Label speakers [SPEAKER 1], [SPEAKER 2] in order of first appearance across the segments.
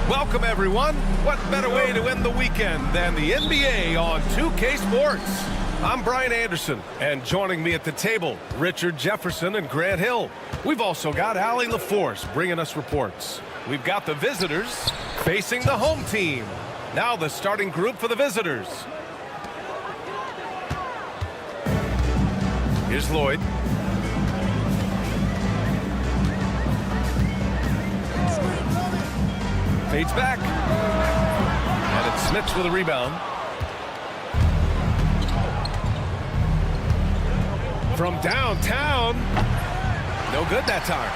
[SPEAKER 1] Welcome, everyone. What better way to end the weekend than the NBA on 2K Sports? I'm Brian Anderson, and joining me at the table, Richard Jefferson and Grant Hill. We've also got Allie LaForce bringing us reports. We've got the visitors facing the home team. Now the starting group for the visitors. Here's Lloyd. Fades back. And it's Smith with a rebound. From downtown. No good that time.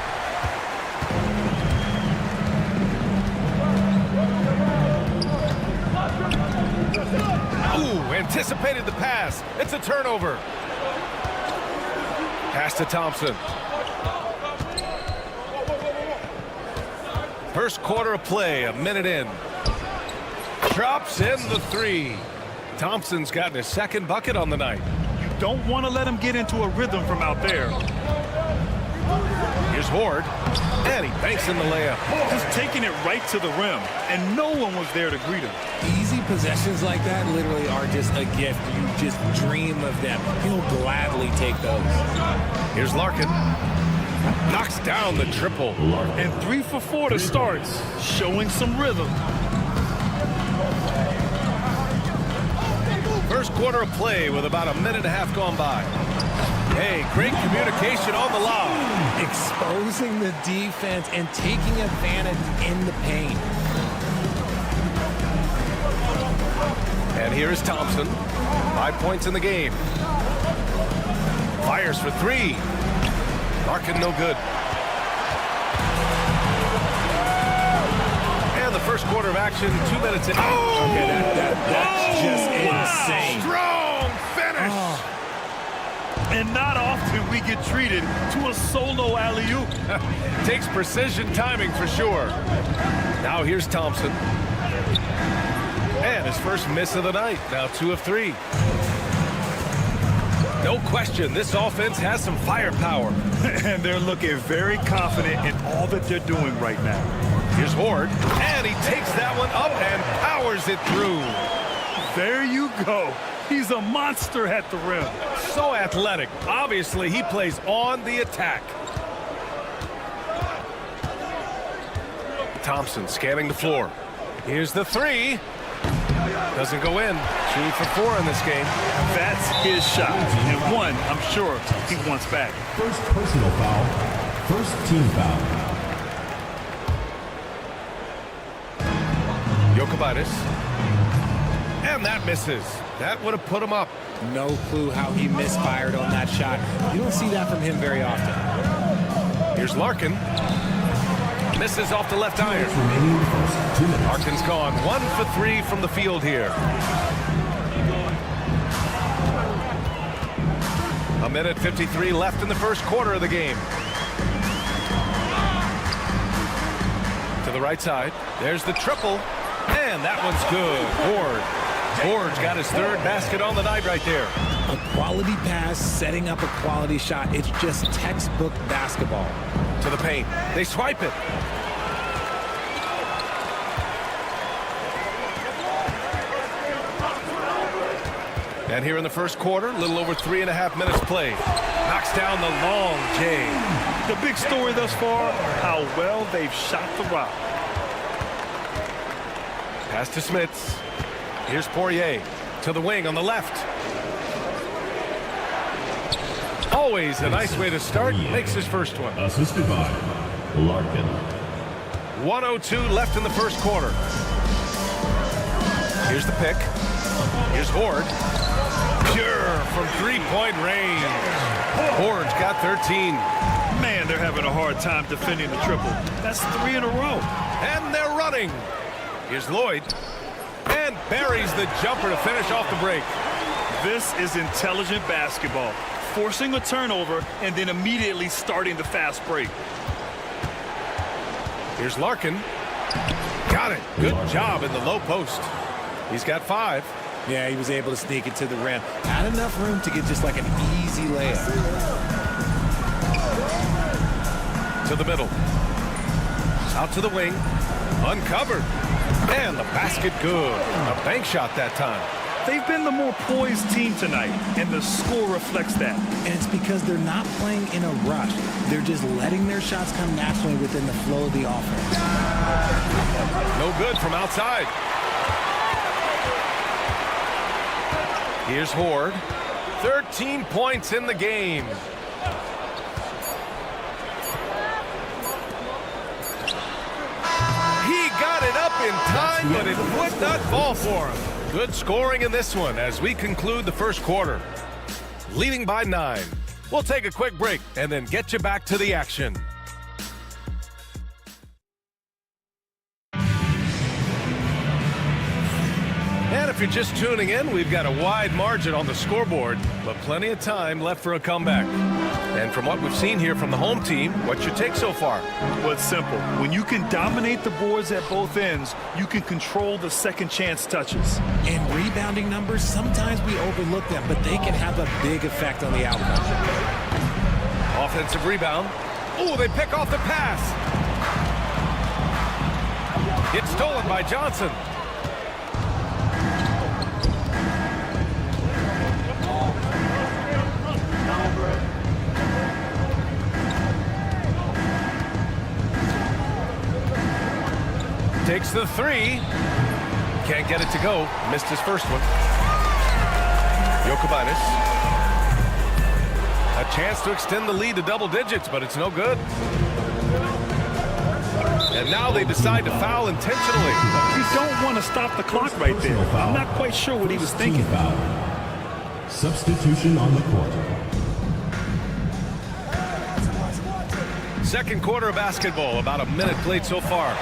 [SPEAKER 1] Ooh, anticipated the pass. It's a turnover. Pass to Thompson. First quarter of play, a minute in. Drops in the three. Thompson's gotten his second bucket on the night.
[SPEAKER 2] You don't want to let him get into a rhythm from out there.
[SPEAKER 1] Here's Horde. And he banks in the layup.
[SPEAKER 2] Just taking it right to the rim, and no one was there to greet him.
[SPEAKER 3] Easy possessions like that literally are just a gift. You just dream of them. He'll gladly take those.
[SPEAKER 1] Here's Larkin. Knocks down the triple.
[SPEAKER 2] And 3 for 4 to start, showing some rhythm.
[SPEAKER 1] First quarter of play with about a minute and a half gone by. Hey, great communication on the lob.
[SPEAKER 3] Exposing the defense and taking advantage in the paint.
[SPEAKER 1] And here is Thompson. 5 points in the game. Fires for three. Larkin no good. And the first quarter of action, 2 minutes in.
[SPEAKER 2] Oh! Okay, that's just insane.
[SPEAKER 1] Strong finish.
[SPEAKER 2] Oh. And not often we get treated to a solo alley-oop.
[SPEAKER 1] Takes precision timing for sure. Now here's Thompson. And his first miss of the night. Now 2 of 3. No question, this offense has some firepower.
[SPEAKER 2] And they're looking very confident in all that they're doing right now.
[SPEAKER 1] Here's Horde. And he takes that one up and powers it through.
[SPEAKER 2] There you go. He's a monster at the rim.
[SPEAKER 1] So athletic. Obviously, he plays on the attack. Thompson scanning the floor. Here's the three. Doesn't go in. 2 for 4 in this game.
[SPEAKER 2] That's his shot. And one, I'm sure, he wants back.
[SPEAKER 4] First personal foul. First team foul.
[SPEAKER 1] Jokic. And that misses. That would have put him up.
[SPEAKER 3] No clue how he misfired on that shot. You don't see that from him very often.
[SPEAKER 1] Here's Larkin. Misses off the left iron.
[SPEAKER 4] Remaining in the first 2 minutes.
[SPEAKER 1] Larkin's gone 1 for 3 from the field here. A minute 53 left in the first quarter of the game. To the right side. There's the triple. And that one's good. Ford's got his third basket on the night right there.
[SPEAKER 3] A quality pass, setting up a quality shot. It's just textbook basketball.
[SPEAKER 1] To the paint. They swipe it. And here in the first quarter, a little over 3.5 minutes played. Knocks down the long J.
[SPEAKER 2] The big story thus far, how well they've shot the rock.
[SPEAKER 1] Pass to Smits. Here's Poirier to the wing on the left. Always a nice way to start. Makes his first one.
[SPEAKER 4] Assisted by Larkin.
[SPEAKER 1] 1:02 left in the first quarter. Here's the pick. Here's Ford. Pure from three-point range. Ford's got 13.
[SPEAKER 2] Man, they're having a hard time defending the triple. That's 3 in a row.
[SPEAKER 1] And they're running. Here's Lloyd. And buries the jumper to finish off the break.
[SPEAKER 2] This is intelligent basketball. Forcing a turnover and then immediately starting the fast break.
[SPEAKER 1] Here's Larkin. Got it. Good job in the low post. He's got 5.
[SPEAKER 3] Yeah, he was able to sneak it to the rim. Had enough room to get just like an easy layup.
[SPEAKER 1] To the middle. Out to the wing. Uncovered. And the basket good. A bank shot that time.
[SPEAKER 2] They've been the more poised team tonight, and the score reflects that.
[SPEAKER 3] And it's because they're not playing in a rush. They're just letting their shots come naturally within the flow of the offense.
[SPEAKER 1] No good from outside. Here's Horde. 13 points in the game. He got it up in time, but it would not fall for him. Good scoring in this one as we conclude the first quarter. Leading by 9. We'll take a quick break and then get you back to the action. And if you're just tuning in, we've got a wide margin on the scoreboard, but plenty of time left for a comeback. And from what we've seen here from the home team, what's your take so far?
[SPEAKER 2] Well, it's simple. When you can dominate the boards at both ends, you can control the second chance touches.
[SPEAKER 3] In rebounding numbers, sometimes we overlook them, but they can have a big effect on the outcome.
[SPEAKER 1] Offensive rebound. Oh, they pick off the pass. It's stolen by Johnson. Takes the 3. Can't get it to go. Missed his first one. Jokibanis. A chance to extend the lead to double digits, but it's no good. And now they decide to foul intentionally.
[SPEAKER 2] You don't want to stop the clock right there. I'm not quite sure what he was thinking.
[SPEAKER 4] Foul. Substitution on the court.
[SPEAKER 1] Second quarter of basketball. About a minute played so far.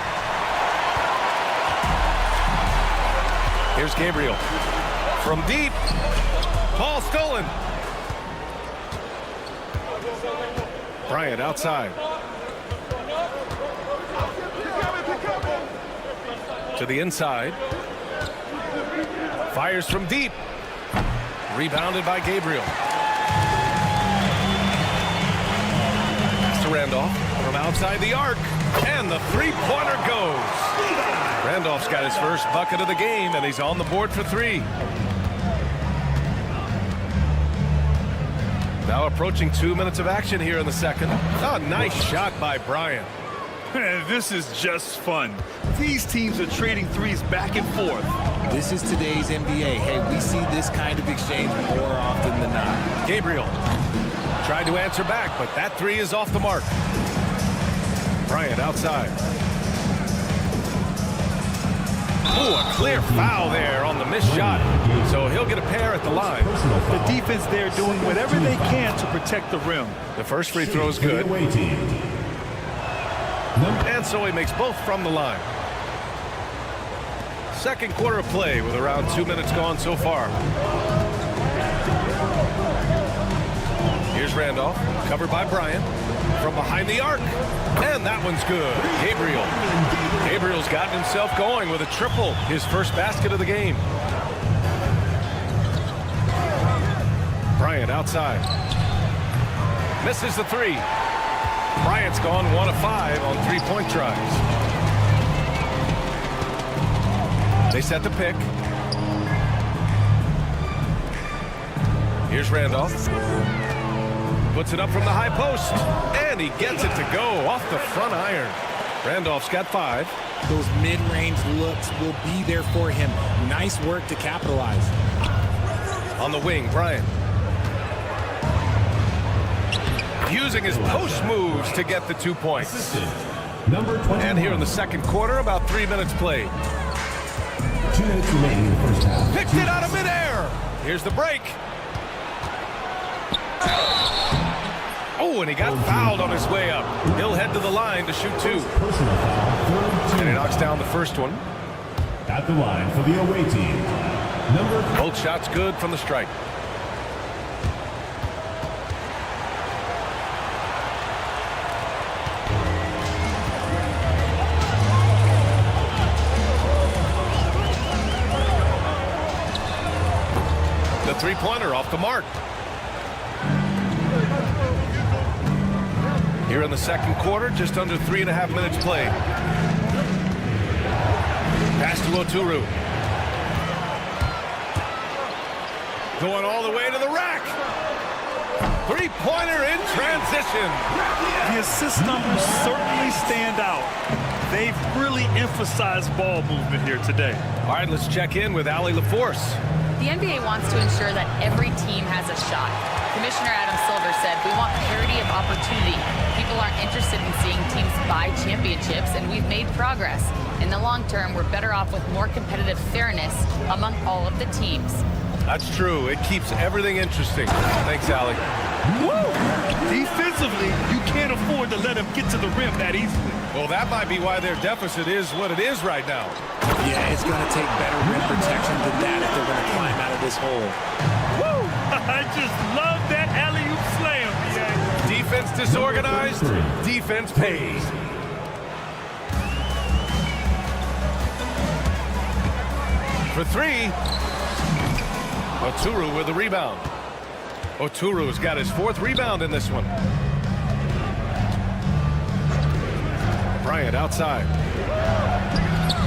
[SPEAKER 1] Here's Gabriel. From deep. Ball stolen. Bryant outside. To the inside. Fires from deep. Rebounded by Gabriel. Pass to Randolph. From outside the arc. And the three-pointer goes. Randolph's got his first bucket of the game, and he's on the board for 3. Now approaching 2 minutes of action here in the second. Oh, nice shot by Bryant.
[SPEAKER 2] This is just fun. These teams are trading threes back and forth.
[SPEAKER 3] This is today's NBA. Hey, we see this kind of exchange more often than not.
[SPEAKER 1] Gabriel tried to answer back, but that 3 is off the mark. Bryant outside. Ooh, a clear foul there on the missed shot. So he'll get a pair at the line.
[SPEAKER 2] The defense there doing whatever they can to protect the rim.
[SPEAKER 1] The first free throw is good.
[SPEAKER 4] Away team.
[SPEAKER 1] And so he makes both from the line. Second quarter of play with around 2 minutes gone so far. Here's Randolph, covered by Bryant. From behind the arc. And that one's good. Gabriel's gotten himself going with a triple. His first basket of the game. Bryant outside. Misses the three. Bryant's gone 1 of 5 on three-point tries. They set the pick. Here's Randolph. Puts it up from the high post. And he gets it to go off the front iron. Randolph's got 5.
[SPEAKER 3] Those mid-range looks will be there for him. Nice work to capitalize.
[SPEAKER 1] On the wing, Bryant. Using his post moves to get the 2 points.
[SPEAKER 4] Number 21.
[SPEAKER 1] And here in the second quarter, about 3 minutes played.
[SPEAKER 4] 2 minutes remaining in the first half.
[SPEAKER 1] Picked it out of midair. Here's the break. Oh, and he got fouled on his way up. He'll head to the line to shoot 2.
[SPEAKER 4] Personal foul.
[SPEAKER 1] And he knocks down the first one.
[SPEAKER 4] At the line for the away team. Number
[SPEAKER 1] Both shots good from the strike. The three-pointer off the mark. Here in the second quarter, just under 3.5 minutes played. Pass to Oturu. Going all the way to the rack. Three-pointer in transition.
[SPEAKER 2] The assist numbers certainly stand out. They've really emphasized ball movement here today.
[SPEAKER 1] All right, let's check in with Allie LaForce.
[SPEAKER 5] The NBA wants to ensure that every team has a shot. Commissioner Adam Silver said, "We want parity of opportunity. People aren't interested in seeing teams buy championships, and we've made progress. In the long term, we're better off with more competitive fairness among all of the teams."
[SPEAKER 1] That's true. It keeps everything interesting. Thanks, Allie.
[SPEAKER 2] Woo! Defensively, you can't afford to let them get to the rim that easily.
[SPEAKER 1] Well, that might be why their deficit is what it is right now.
[SPEAKER 3] Yeah, it's going to take better rim protection than that if they're going to climb out of this hole.
[SPEAKER 2] Woo! I just love that alley-oop slam, BA.
[SPEAKER 1] Defense disorganized, defense pays. For 3, Oturu with the rebound. Oturu's got his 4th rebound in this one. Bryant outside.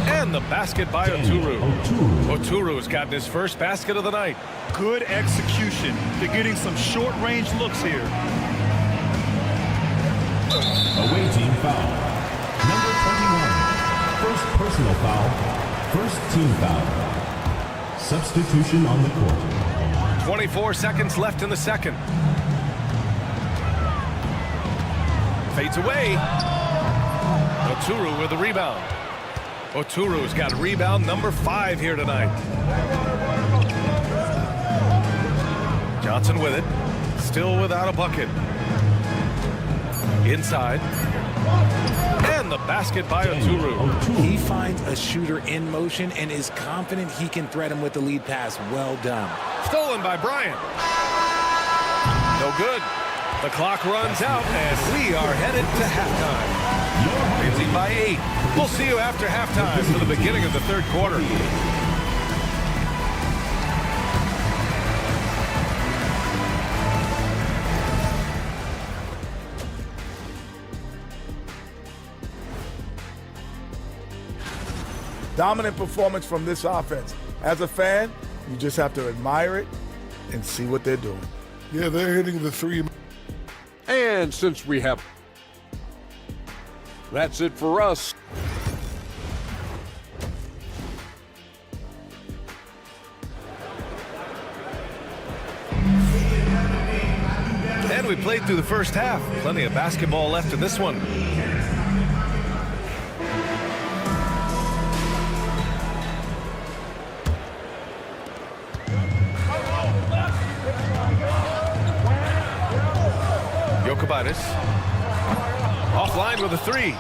[SPEAKER 1] And the basket by Oturu. Oturu's gotten his first basket of the night.
[SPEAKER 2] Good execution. They're getting some short-range looks here.
[SPEAKER 4] away team foul. Number 21. First personal foul. First team foul. Substitution on the court.
[SPEAKER 1] 24 seconds left in the second. Fades away. Oturu with the rebound. Oturu's got rebound number 5 here tonight. Johnson with it. Still without a bucket. Inside. And the basket by Oturu.
[SPEAKER 3] He finds a shooter in motion and is confident he can thread him with the lead pass. Well done.
[SPEAKER 1] Stolen by Bryant. No good. The clock runs out, and we are headed to halftime. They lead by 8. We'll see you after halftime for the beginning of the third quarter.
[SPEAKER 6] Dominant performance from this offense. As a fan, you just have to admire it and see what they're doing.
[SPEAKER 7] Yeah, they're hitting the three.
[SPEAKER 8] And since we have... That's it for us.
[SPEAKER 1] And we played through the first half. Plenty of basketball left in this one. Jokic. Offline with a three.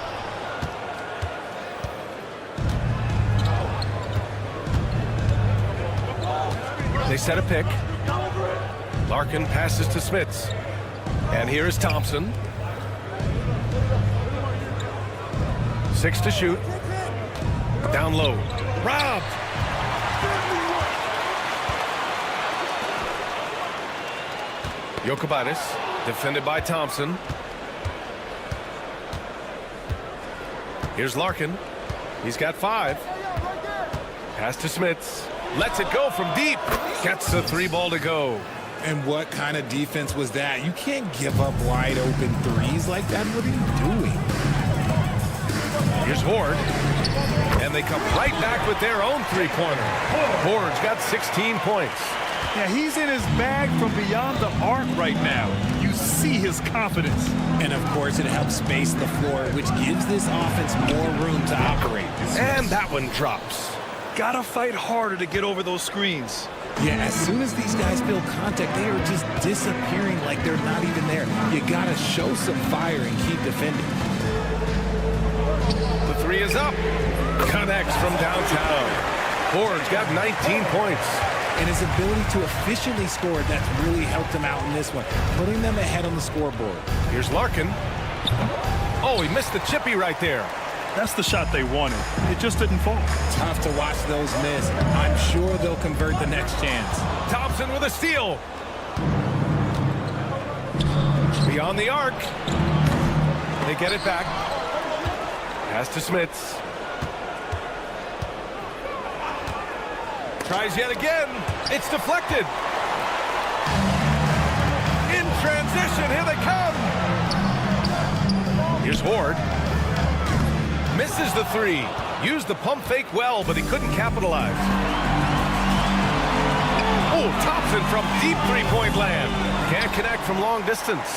[SPEAKER 1] They set a pick. Larkin passes to Smits. And here is Thompson. 6 to shoot. Down low. Robbed. Jokic, defended by Thompson. Here's Larkin. He's got 5. Pass to Smits. Lets it go from deep. Gets the 3 ball to go.
[SPEAKER 3] And what kind of defense was that? You can't give up wide open threes like that. What are you doing?
[SPEAKER 1] Here's Horde. And they come right back with their own three-pointer. Horde's got 16 points.
[SPEAKER 2] Yeah, he's in his bag from beyond the arc right now. You see his confidence.
[SPEAKER 3] And, of course, it helps space the floor, which gives this offense more room to operate.
[SPEAKER 1] And that one drops.
[SPEAKER 2] Gotta fight harder to get over those screens.
[SPEAKER 3] Yeah, as soon as these guys feel contact, they are just disappearing like they're not even there. You gotta show some fire and keep defending.
[SPEAKER 1] The 3 is up. Connects from downtown. Horde's got 19 points.
[SPEAKER 3] And his ability to efficiently score, that's really helped him out in this one, putting them ahead on the scoreboard.
[SPEAKER 1] Here's Larkin. Oh, he missed the chippy right there.
[SPEAKER 2] That's the shot they wanted. It just didn't fall.
[SPEAKER 3] Tough to watch those miss. I'm sure they'll convert the next chance.
[SPEAKER 1] Thompson with a steal. Beyond the arc. They get it back. Pass to Smits. Tries yet again. It's deflected. In transition, here they come. Here's Horde. Misses the 3. Used the pump fake well, but he couldn't capitalize. Oh, Thompson from deep three-point land. Can't connect from long distance.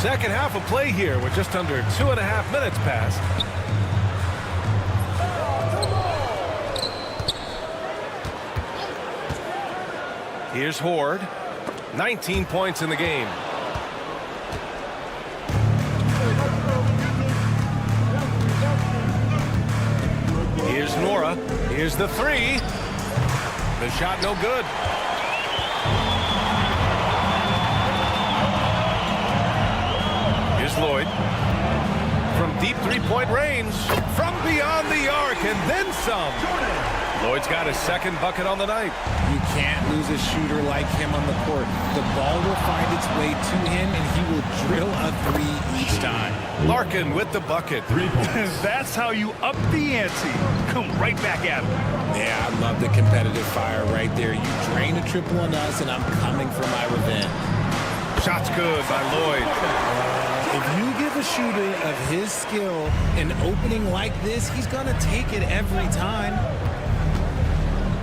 [SPEAKER 1] Second half of play here with just under 2.5 minutes passed. Here's Horde. 19 points in the game. Here's Nora. Here's the 3. The shot no good. Here's Lloyd. From deep three-point range. From beyond the arc and then some. Lloyd's got his second bucket on the night.
[SPEAKER 3] You can't lose a shooter like him on the court. The ball will find its way to him, and he will drill a 3 each time.
[SPEAKER 1] Larkin with the bucket.
[SPEAKER 4] 3 points.
[SPEAKER 2] That's how you up the ante. Come right back at him.
[SPEAKER 3] Yeah, I love the competitive fire right there. You drain a triple on us, and I'm coming for my revenge.
[SPEAKER 1] Shot's good by Lloyd.
[SPEAKER 3] If you give a shooter of his skill an opening like this, he's going to take it every time.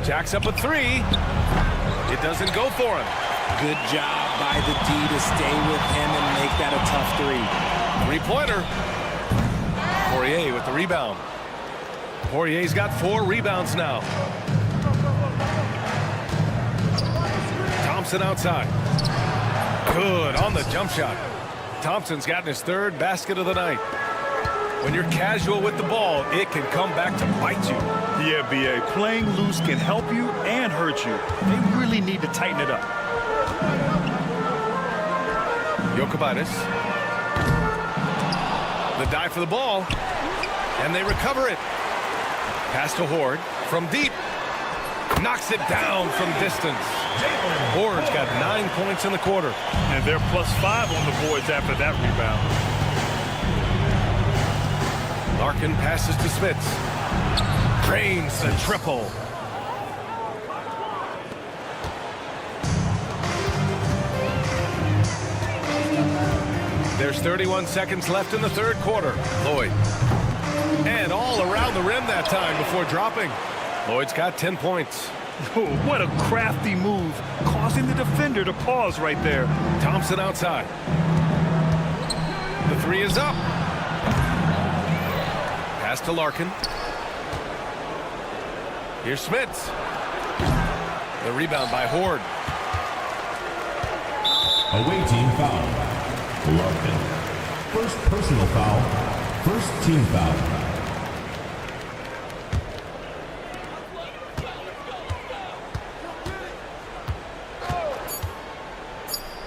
[SPEAKER 1] Jacks up a 3. It doesn't go for him.
[SPEAKER 3] Good job by the D to stay with him and make that a tough 3.
[SPEAKER 1] Three-pointer. Poirier with the rebound. Poirier's got 4 rebounds now. Thompson outside. Good on the jump shot. Thompson's gotten his 3rd basket of the night. When you're casual with the ball, it can come back to bite you.
[SPEAKER 2] Yeah, B.A. Playing loose can help you and hurt you. They really need to tighten it up.
[SPEAKER 1] Jokic. The dive for the ball. And they recover it. Pass to Horde from deep. Knocks it down from distance. Horde's got 9 points in the quarter.
[SPEAKER 2] And they're +5 on the boards after that rebound.
[SPEAKER 1] Larkin passes to Smits. Drains the triple. There's 31 seconds left in the 3rd quarter. Lloyd. And all around the rim that time before dropping. Lloyd's got 10 points.
[SPEAKER 2] Oh, what a crafty move, causing the defender to pause right there.
[SPEAKER 1] Thompson outside. The 3 is up. Pass to Larkin. Here's Smits. The rebound by Horde.
[SPEAKER 4] Away team foul. Loveman. First personal foul. First team foul.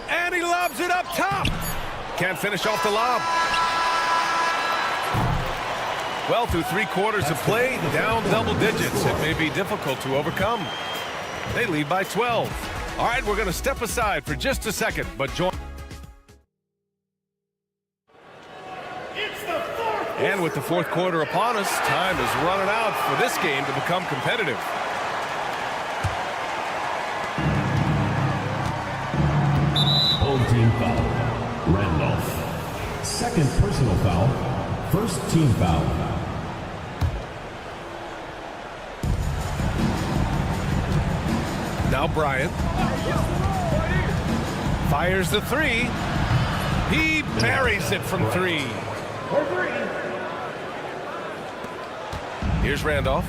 [SPEAKER 1] And he lobs it up top. Can't finish off the lob. Well, through 3 quarters of play, down double digits. It may be difficult to overcome. They lead by 12. All right, we're going to step aside for just a second, but join. And with the 4th quarter upon us, time is running out for this game to become competitive.
[SPEAKER 4] Old team foul. Randolph. Second personal foul. First team foul.
[SPEAKER 1] Now Bryant. Fires the 3. He buries it from 3. Here's Randolph.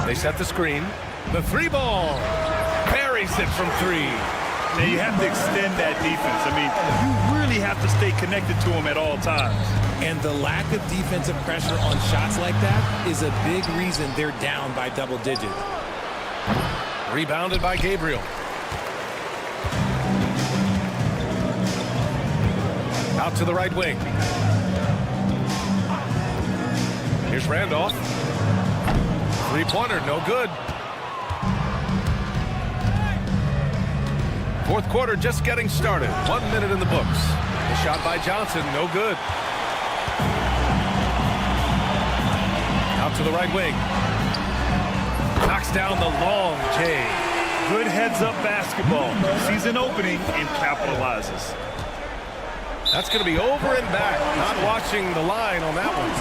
[SPEAKER 1] They set the screen. The 3 ball. Buries it from 3.
[SPEAKER 2] Now you have to extend that defense. I mean, you really have to stay connected to them at all times.
[SPEAKER 3] And the lack of defensive pressure on shots like that is a big reason they're down by double digits.
[SPEAKER 1] Rebounded by Gabriel. Out to the right wing. Here's Randolph. 3-pointer, no good. 4th quarter just getting started. 1 minute in the books. The shot by Johnson, no good. Out to the right wing. Knocks down the long J.
[SPEAKER 2] Good heads-up basketball. Sees an opening and capitalizes.
[SPEAKER 1] That's going to be over and back. Not watching the line on that one.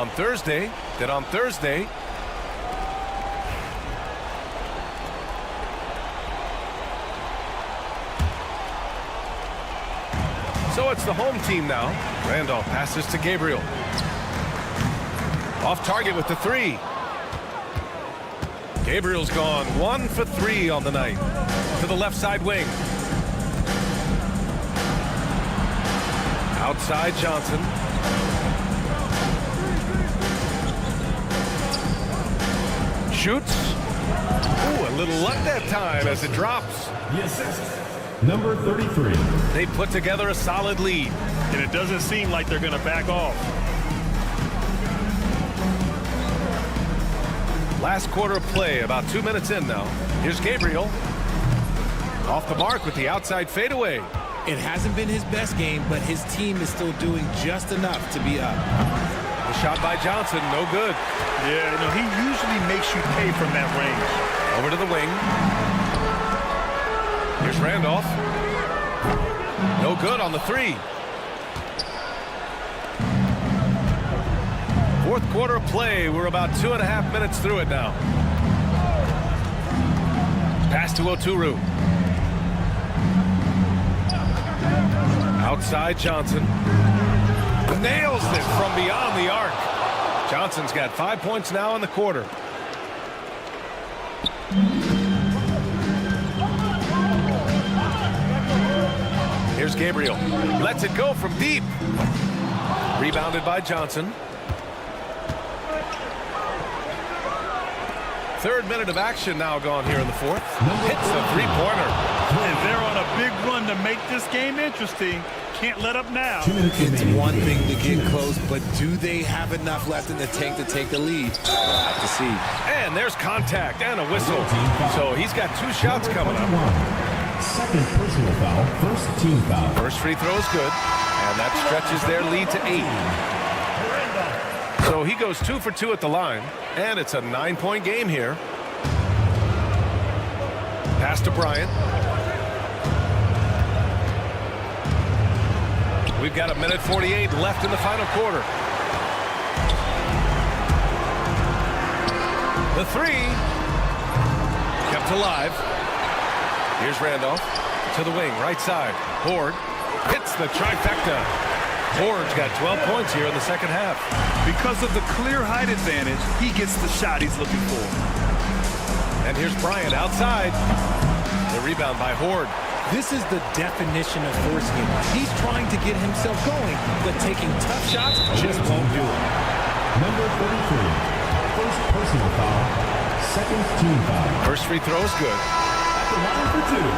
[SPEAKER 1] On Thursday. So it's the home team now. Randolph passes to Gabriel. Off target with the 3. Gabriel's gone 1 for 3 on the night. To the left side wing. Outside Johnson. Shoots. Ooh, a little luck that time as it drops.
[SPEAKER 4] The assist. Number 33.
[SPEAKER 1] They put together a solid lead.
[SPEAKER 2] And it doesn't seem like they're going to back off.
[SPEAKER 1] Last quarter of play, about 2 minutes in now. Here's Gabriel. Off the mark with the outside fadeaway.
[SPEAKER 3] It hasn't been his best game, but his team is still doing just enough to be up.
[SPEAKER 1] The shot by Johnson, no good.
[SPEAKER 2] Yeah, you know, he usually makes you pay from that range.
[SPEAKER 1] Over to the wing. Here's Randolph. No good on the 3. 4th quarter of play. We're about 2.5 minutes through it now. Pass to Oturu. Outside Johnson. Nails it from beyond the arc. Johnson's got 5 points now in the quarter. Here's Gabriel. Lets it go from deep. Rebounded by Johnson. 3rd minute of action now gone here in the 4th. Hits a 3-pointer.
[SPEAKER 2] And they're on a big run to make this game interesting. Can't let up now.
[SPEAKER 3] It's one thing to get close, but do they have enough left in the tank to take the lead? We'll have to see.
[SPEAKER 1] And there's contact and a whistle. So he's got 2 shots coming up.
[SPEAKER 4] Second personal foul. First team foul.
[SPEAKER 1] First free throw is good. And that stretches their lead to 8. So he goes 2 for 2 at the line. And it's a 9-point game here. Pass to Bryant. We've got 1:48 left in the final quarter. The 3 kept alive. Here's Randolph to the wing, right side. Horde hits the trifecta. Horde's got 12 points here in the second half.
[SPEAKER 2] Because of the clear height advantage, he gets the shot he's looking for.
[SPEAKER 1] And here's Bryant outside. The Rebound by Horde.
[SPEAKER 3] This is the definition of forcing it. He's trying to get himself going, but taking tough shots just won't do it.
[SPEAKER 4] Number 33. First personal foul. Second team foul.
[SPEAKER 1] First free throw is good.
[SPEAKER 4] At the line for two.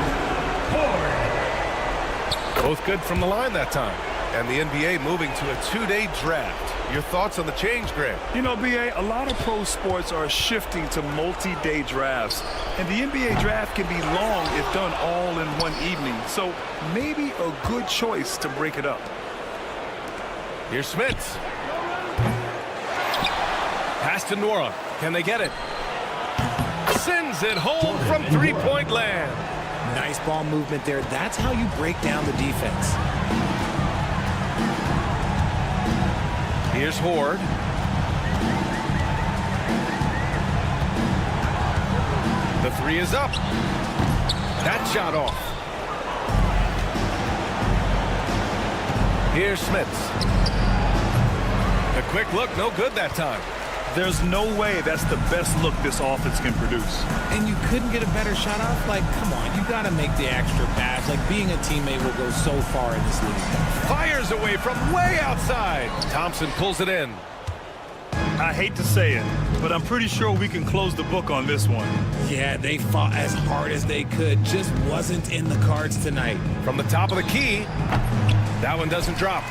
[SPEAKER 4] Horde.
[SPEAKER 1] Both good from the line that time. And the NBA moving to a 2-day draft. Your thoughts on the change, Grant?
[SPEAKER 2] You know, BA, a lot of pro sports are shifting to multi-day drafts. And the NBA draft can be long if done all in one evening. So maybe a good choice to break it up.
[SPEAKER 1] Here's Smith. Pass to Nora. Can they get it? Sends it home from three-point land.
[SPEAKER 3] Nice ball movement there. That's how you break down the defense.
[SPEAKER 1] Here's Horde. The three is up. That shot off. Here's Smits. The quick look, no good that time.
[SPEAKER 2] There's no way that's the best look this offense can produce.
[SPEAKER 3] And you couldn't get a better shot off? Like, come on, you got to make the extra pass. Like, being a teammate will go so far in this league.
[SPEAKER 1] Fires away from way outside. Thompson pulls it in.
[SPEAKER 2] I hate to say it, but I'm pretty sure we can close the book on this one.
[SPEAKER 3] Yeah, they fought as hard as they could. Just wasn't in the cards tonight.
[SPEAKER 1] From the top of the key, that one doesn't drop.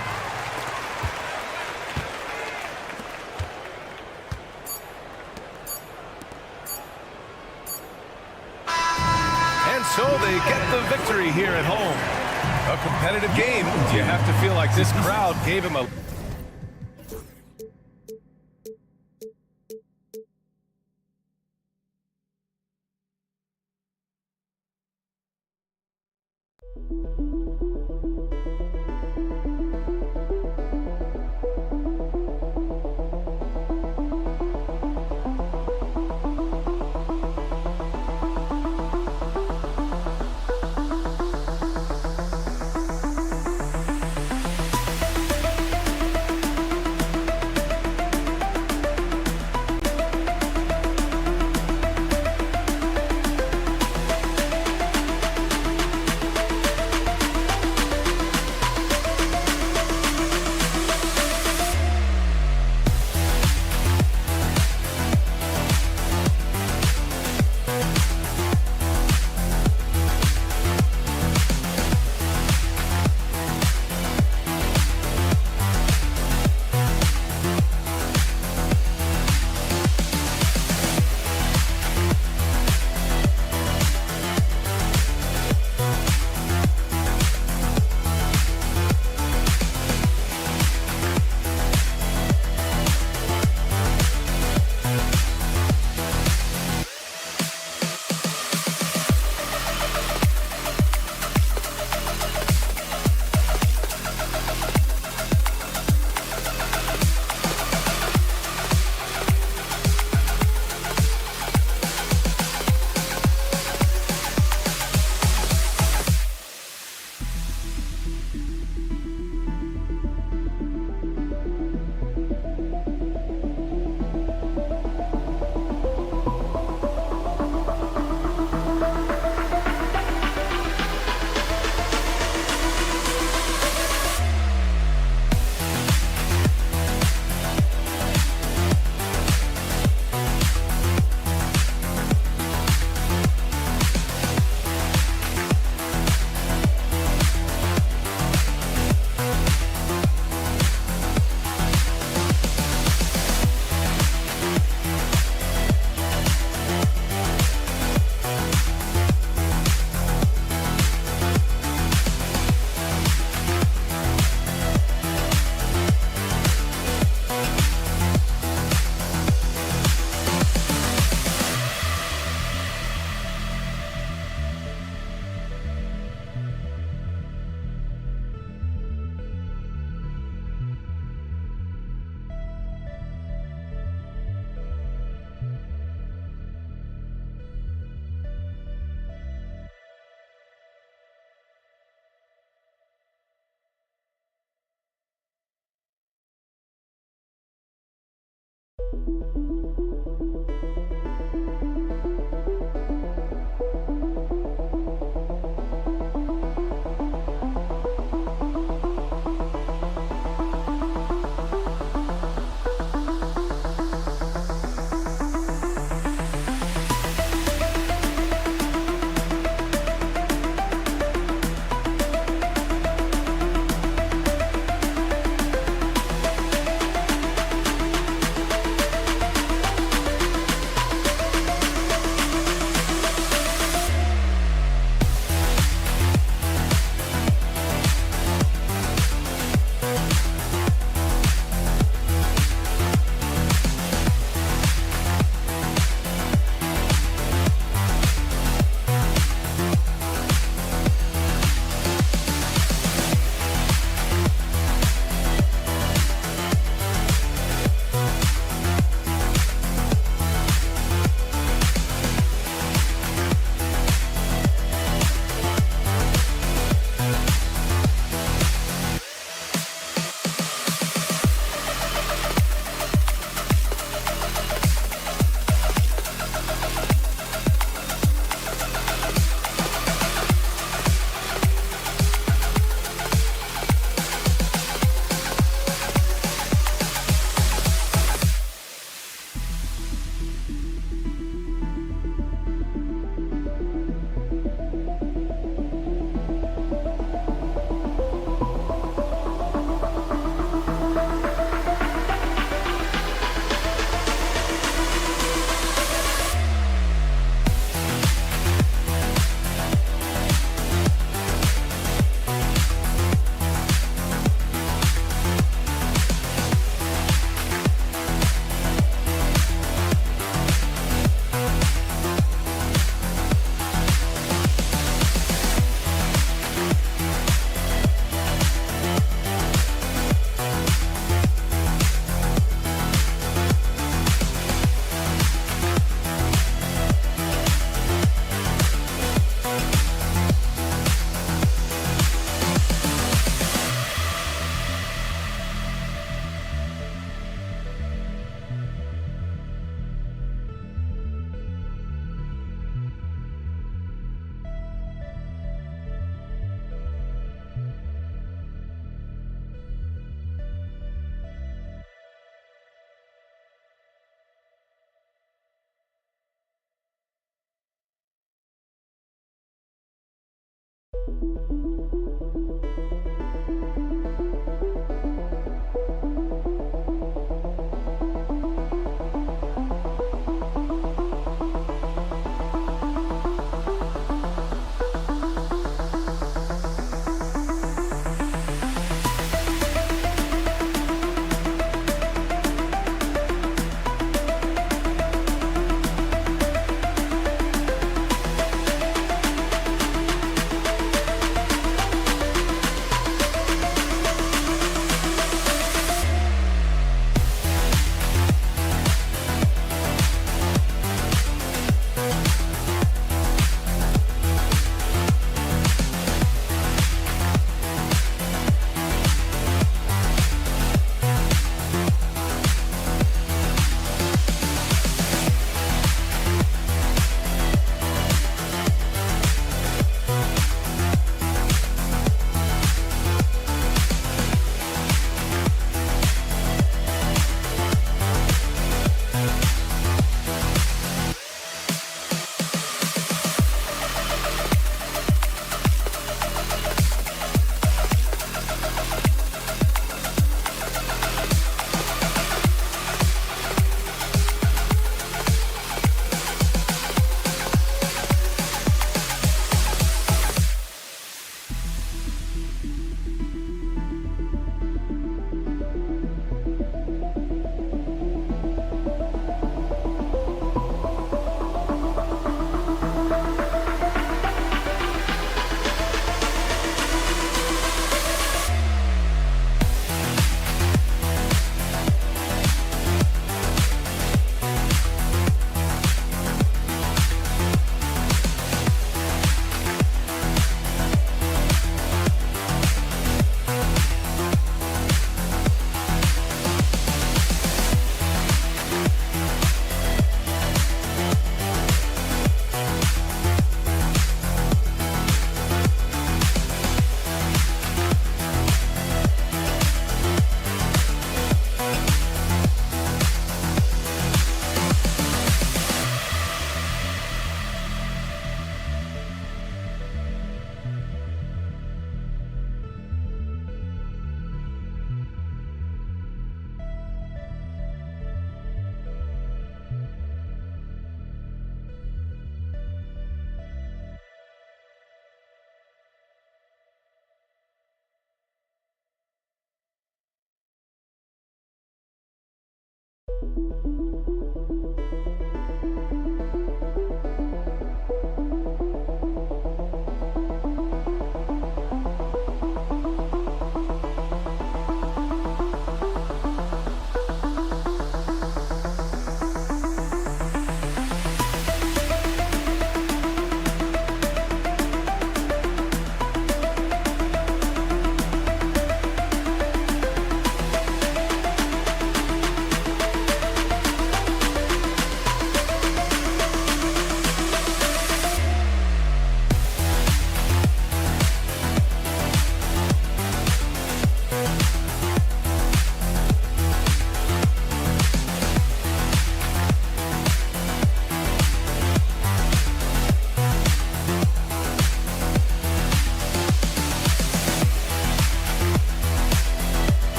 [SPEAKER 1] And so they get the victory here at home. A competitive game. You have to feel like this crowd gave him a...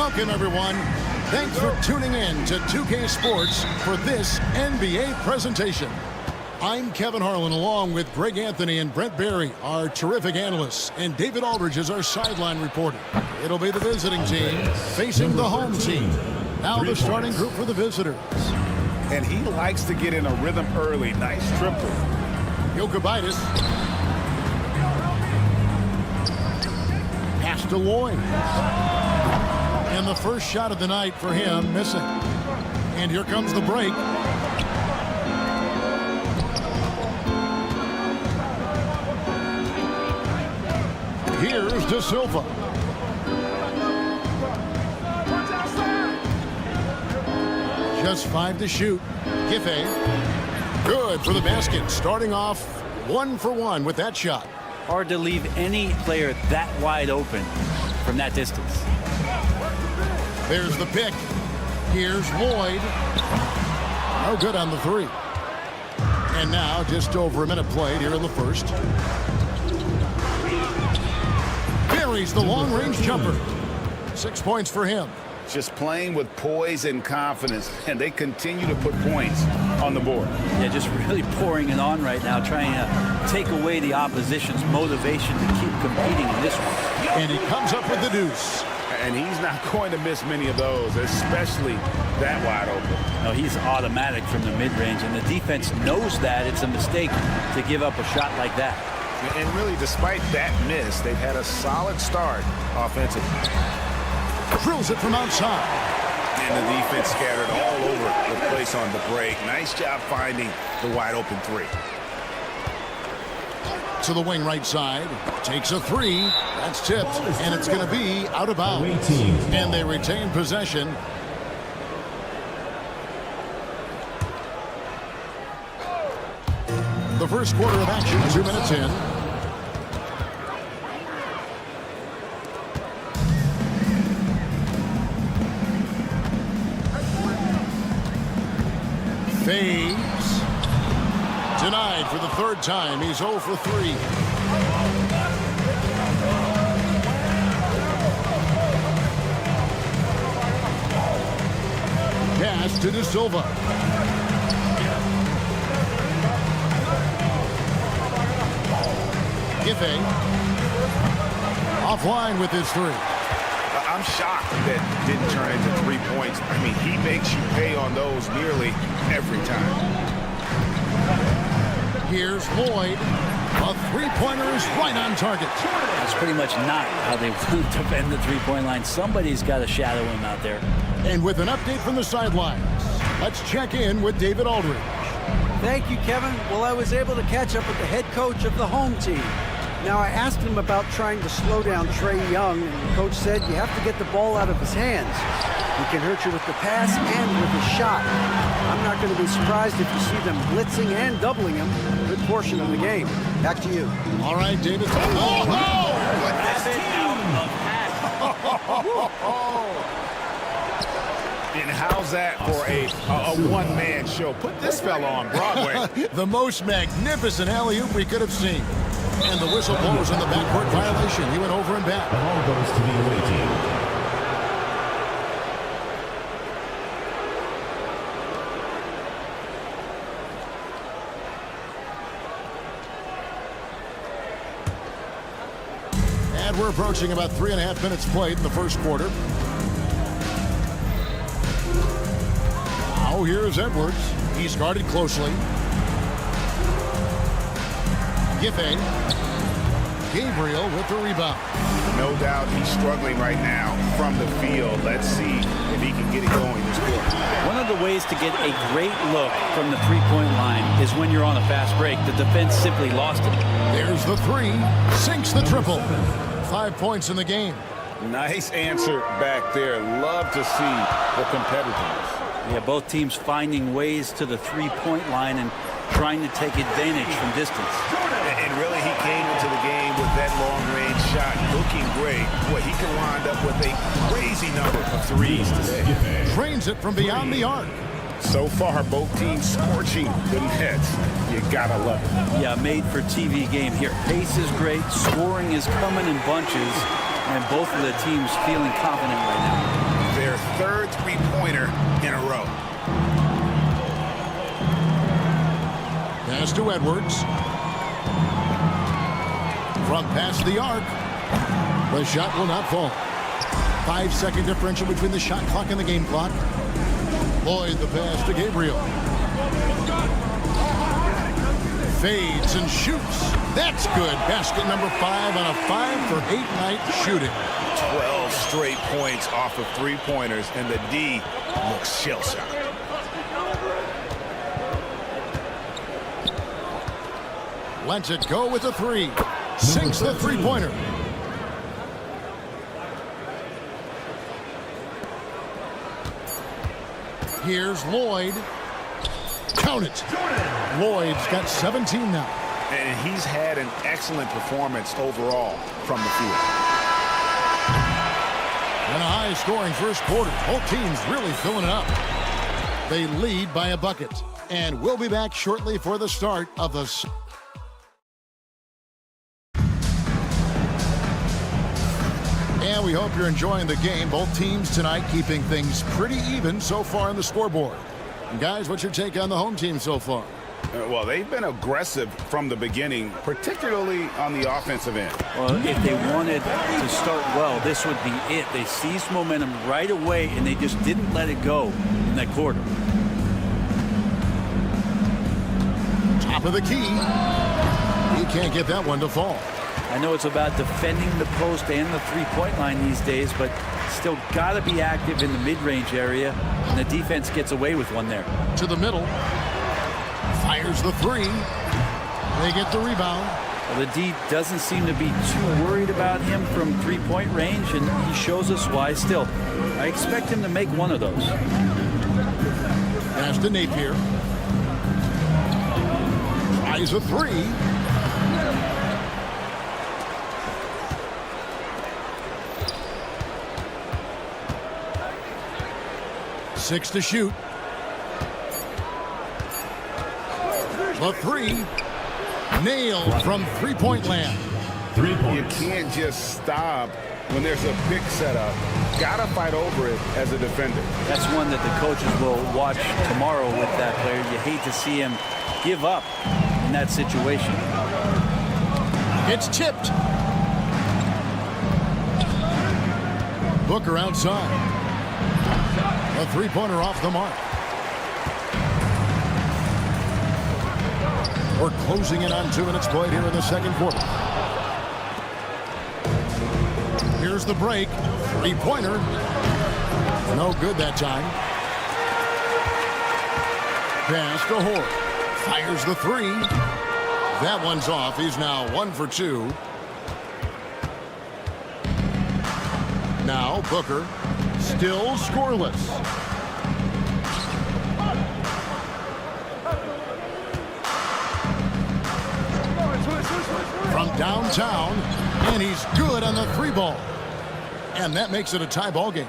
[SPEAKER 9] Welcome, everyone. Thanks for tuning in to 2K Sports for this NBA presentation. I'm Kevin Harlan, along with Greg Anthony and Brent Barry, our terrific analysts, and David Aldridge is our sideline reporter. It'll be the visiting team facing the home team. Now the starting group for the visitors.
[SPEAKER 6] And he likes to get in a rhythm early. Nice triple.
[SPEAKER 9] Jokic. Pass to Lloyd. And the first shot of the night for him, missing. And here comes the break. Here's De Silva. Just 5 to shoot. Giffey. Good for the basket. Starting off 1 for 1 with that shot.
[SPEAKER 10] Hard to leave any player that wide open from that distance.
[SPEAKER 9] There's the pick. Here's Lloyd. No good on the 3. And now just over a minute played here in the first. Buries the long-range jumper. 6 points for him.
[SPEAKER 6] Just playing with poise and confidence, and they continue to put points on the board.
[SPEAKER 10] Yeah, just really pouring it on right now, trying to take away the opposition's motivation to keep competing in this one.
[SPEAKER 9] And he comes up with the deuce.
[SPEAKER 6] And he's not going to miss many of those, especially that wide open.
[SPEAKER 10] No, he's automatic from the mid-range, and the defense knows that it's a mistake to give up a shot like that.
[SPEAKER 6] And really, despite that miss, they've had a solid start offensively.
[SPEAKER 9] Drills it from outside.
[SPEAKER 6] And the defense scattered all over the place on the break. Nice job finding the wide open 3.
[SPEAKER 9] To the wing right side. Takes a 3. That's tipped. And it's going to be out of bounds. And they retain possession. The first quarter of action, 2 minutes in. Fades. Denied for the 3rd time. He's 0 for 3. Pass to De Silva. Giffey. Offline with his 3.
[SPEAKER 6] I'm shocked that didn't turn into 3 points. I mean, he makes you pay on those nearly every time.
[SPEAKER 9] Here's Lloyd. A 3-pointer is right on target.
[SPEAKER 10] That's pretty much not how they want to defend the 3-point line. Somebody's got to shadow him out there.
[SPEAKER 9] And with an update from the sidelines, let's check in with David Aldridge.
[SPEAKER 11] Thank you, Kevin. Well, I was able to catch up with the head coach of the home team. Now, I asked him about trying to slow down Trae Young, and the coach said you have to get the ball out of his hands. He can hurt you with the pass and with the shot. I'm not going to be surprised if you see them blitzing and doubling him a good portion of the game. Back to you.
[SPEAKER 9] All right, David.
[SPEAKER 6] And how's that for a one-man show? Put this fella on Broadway.
[SPEAKER 9] The most magnificent alley-oop we could have seen. And the whistle blows on the backcourt violation. He went over and back.
[SPEAKER 4] The ball goes to the away team.
[SPEAKER 9] And we're approaching about 3.5 minutes played in the first quarter. Now here's Edwards. He's guarded closely. Giffey. Gabriel with the rebound.
[SPEAKER 6] No doubt he's struggling right now from the field. Let's see if he can get it going this quarter.
[SPEAKER 10] One of the ways to get a great look from the 3-point line is when you're on a fast break. The defense simply lost it.
[SPEAKER 9] There's the 3. Sinks the triple. 5 points in the game.
[SPEAKER 6] Nice answer back there. Love to see the competitiveness.
[SPEAKER 10] Yeah, both teams finding ways to the 3-point line and trying to take advantage from distance.
[SPEAKER 6] And really, he came into the game with that long-range shot looking great. Boy, he can wind up with a crazy number of threes today.
[SPEAKER 9] Drains it from beyond the arc.
[SPEAKER 6] So far, both teams scorching the nets. You gotta love it.
[SPEAKER 10] Yeah, made for TV game here. Pace is great, scoring is coming in bunches, and both of the teams feeling confident right now.
[SPEAKER 6] Their third three-pointer in a row.
[SPEAKER 9] Pass to Edwards. From past the arc. The shot will not fall. 5-second differential between the shot clock and the game clock. Lloyd the pass to Gabriel. Fades and shoots. That's good. Basket number 5 on a 5-for-8 night shooting.
[SPEAKER 6] 12 straight points off of three-pointers, and the D looks shell-shocked.
[SPEAKER 9] Lets it go with a 3. Sinks the three-pointer. Here's Lloyd. Count it. Lloyd's got 17 now.
[SPEAKER 6] And he's had an excellent performance overall from the field.
[SPEAKER 9] And a high-scoring first quarter. Both teams really filling it up. They lead by a bucket. And we'll be back shortly for the start of the... And we hope you're enjoying the game. Both teams tonight keeping things pretty even so far on the scoreboard. And guys, what's your take on the home team so far?
[SPEAKER 6] Well, they've been aggressive from the beginning, particularly on the offensive end.
[SPEAKER 10] Well, if they wanted to start well, this would be it. They seized momentum right away, and they just didn't let it go in that quarter.
[SPEAKER 9] Top of the key. He can't get that one to fall.
[SPEAKER 10] I know it's about defending the post and the three-point line these days, but still got to be active in the mid-range area, and the defense gets away with one there.
[SPEAKER 9] To the middle. Fires the 3. They get the rebound.
[SPEAKER 10] Well, the D doesn't seem to be too worried about him from three-point range, and he shows us why still. I expect him to make one of those.
[SPEAKER 9] Pass to Napier. Tries a 3. Six to shoot. The 3. Nailed from three-point land.
[SPEAKER 4] 3 points.
[SPEAKER 6] You can't just stop when there's a pick set up. Gotta fight over it as a defender.
[SPEAKER 10] That's one that the coaches will watch tomorrow with that player. You hate to see him give up in that situation.
[SPEAKER 9] It's tipped. Booker outside. A three-pointer off the mark. We're closing in on 2 minutes played here in the second quarter. Here's the break. Three-pointer. No good that time. Pass to Hort. Fires the 3. That one's off. He's now 1 for 2. Now Booker. Still scoreless. From downtown, and he's good on the 3-ball. And that makes it a tie ball game.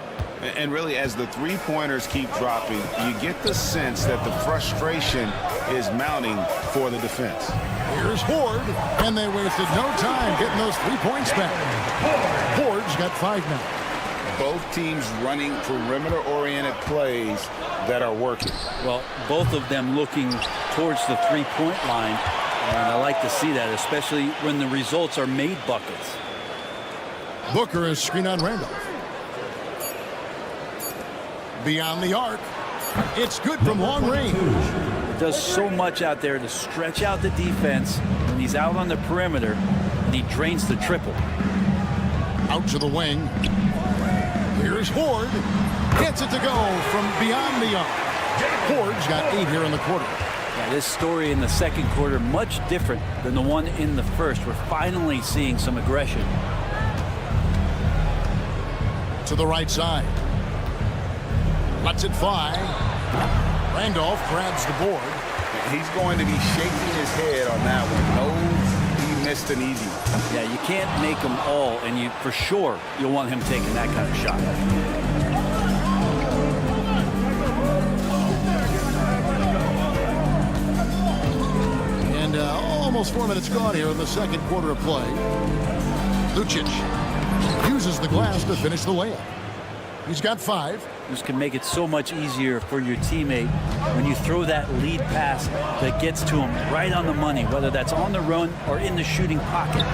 [SPEAKER 6] And really, as the three-pointers keep dropping, you get the sense that the frustration is mounting for the defense.
[SPEAKER 9] Here's Horde, and they wasted no time getting those 3 points back. Horde's got 5 now.
[SPEAKER 6] Both teams running perimeter-oriented plays that are working.
[SPEAKER 10] Well, both of them looking towards the three-point line, and I like to see that, especially when the results are made buckets.
[SPEAKER 9] Booker is screen on Randolph. Beyond the arc. It's good from long range.
[SPEAKER 10] It does so much out there to stretch out the defense when he's out on the perimeter, and he drains the triple.
[SPEAKER 9] Out to the wing. Here's Horde. Gets it to go from beyond the arc. Horde's got 8 here in the quarter.
[SPEAKER 10] Yeah, this story in the second quarter much different than the one in the first. We're finally seeing some aggression.
[SPEAKER 9] To the right side. Lets it fly. Randolph grabs the board.
[SPEAKER 6] He's going to be shaking his head on that one. No, he missed an easy one.
[SPEAKER 10] Yeah, you can't make them all, and you for sure you'll want him taking that kind of shot.
[SPEAKER 9] And almost 4 minutes gone here in the second quarter of play. Lucic uses the glass to finish the layup. He's got 5.
[SPEAKER 10] This can make it so much easier for your teammate when you throw that lead pass that gets to him right on the money, whether that's on the run or in the shooting pocket.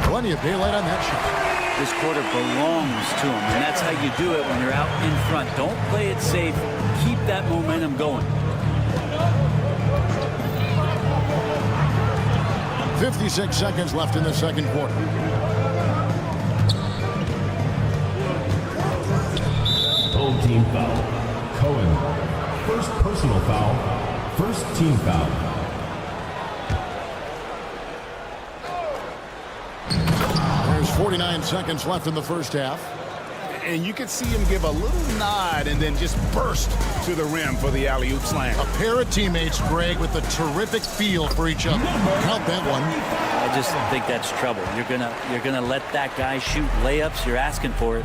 [SPEAKER 9] Plenty of daylight on that shot.
[SPEAKER 10] This quarter belongs to him, and that's how you do it when you're out in front. Don't play it safe. Keep that momentum going.
[SPEAKER 9] 56 seconds left in the second quarter.
[SPEAKER 4] Home team foul. Cohen. First personal foul. First team foul.
[SPEAKER 9] There's 49 seconds left in the first half.
[SPEAKER 6] And you can see him give a little nod and then just burst to the rim for the alley-oop slam.
[SPEAKER 9] A pair of teammates, Greg, with a terrific feel for each other. Count that one.
[SPEAKER 10] I just think that's trouble. You're gonna let that guy shoot layups. You're asking for it.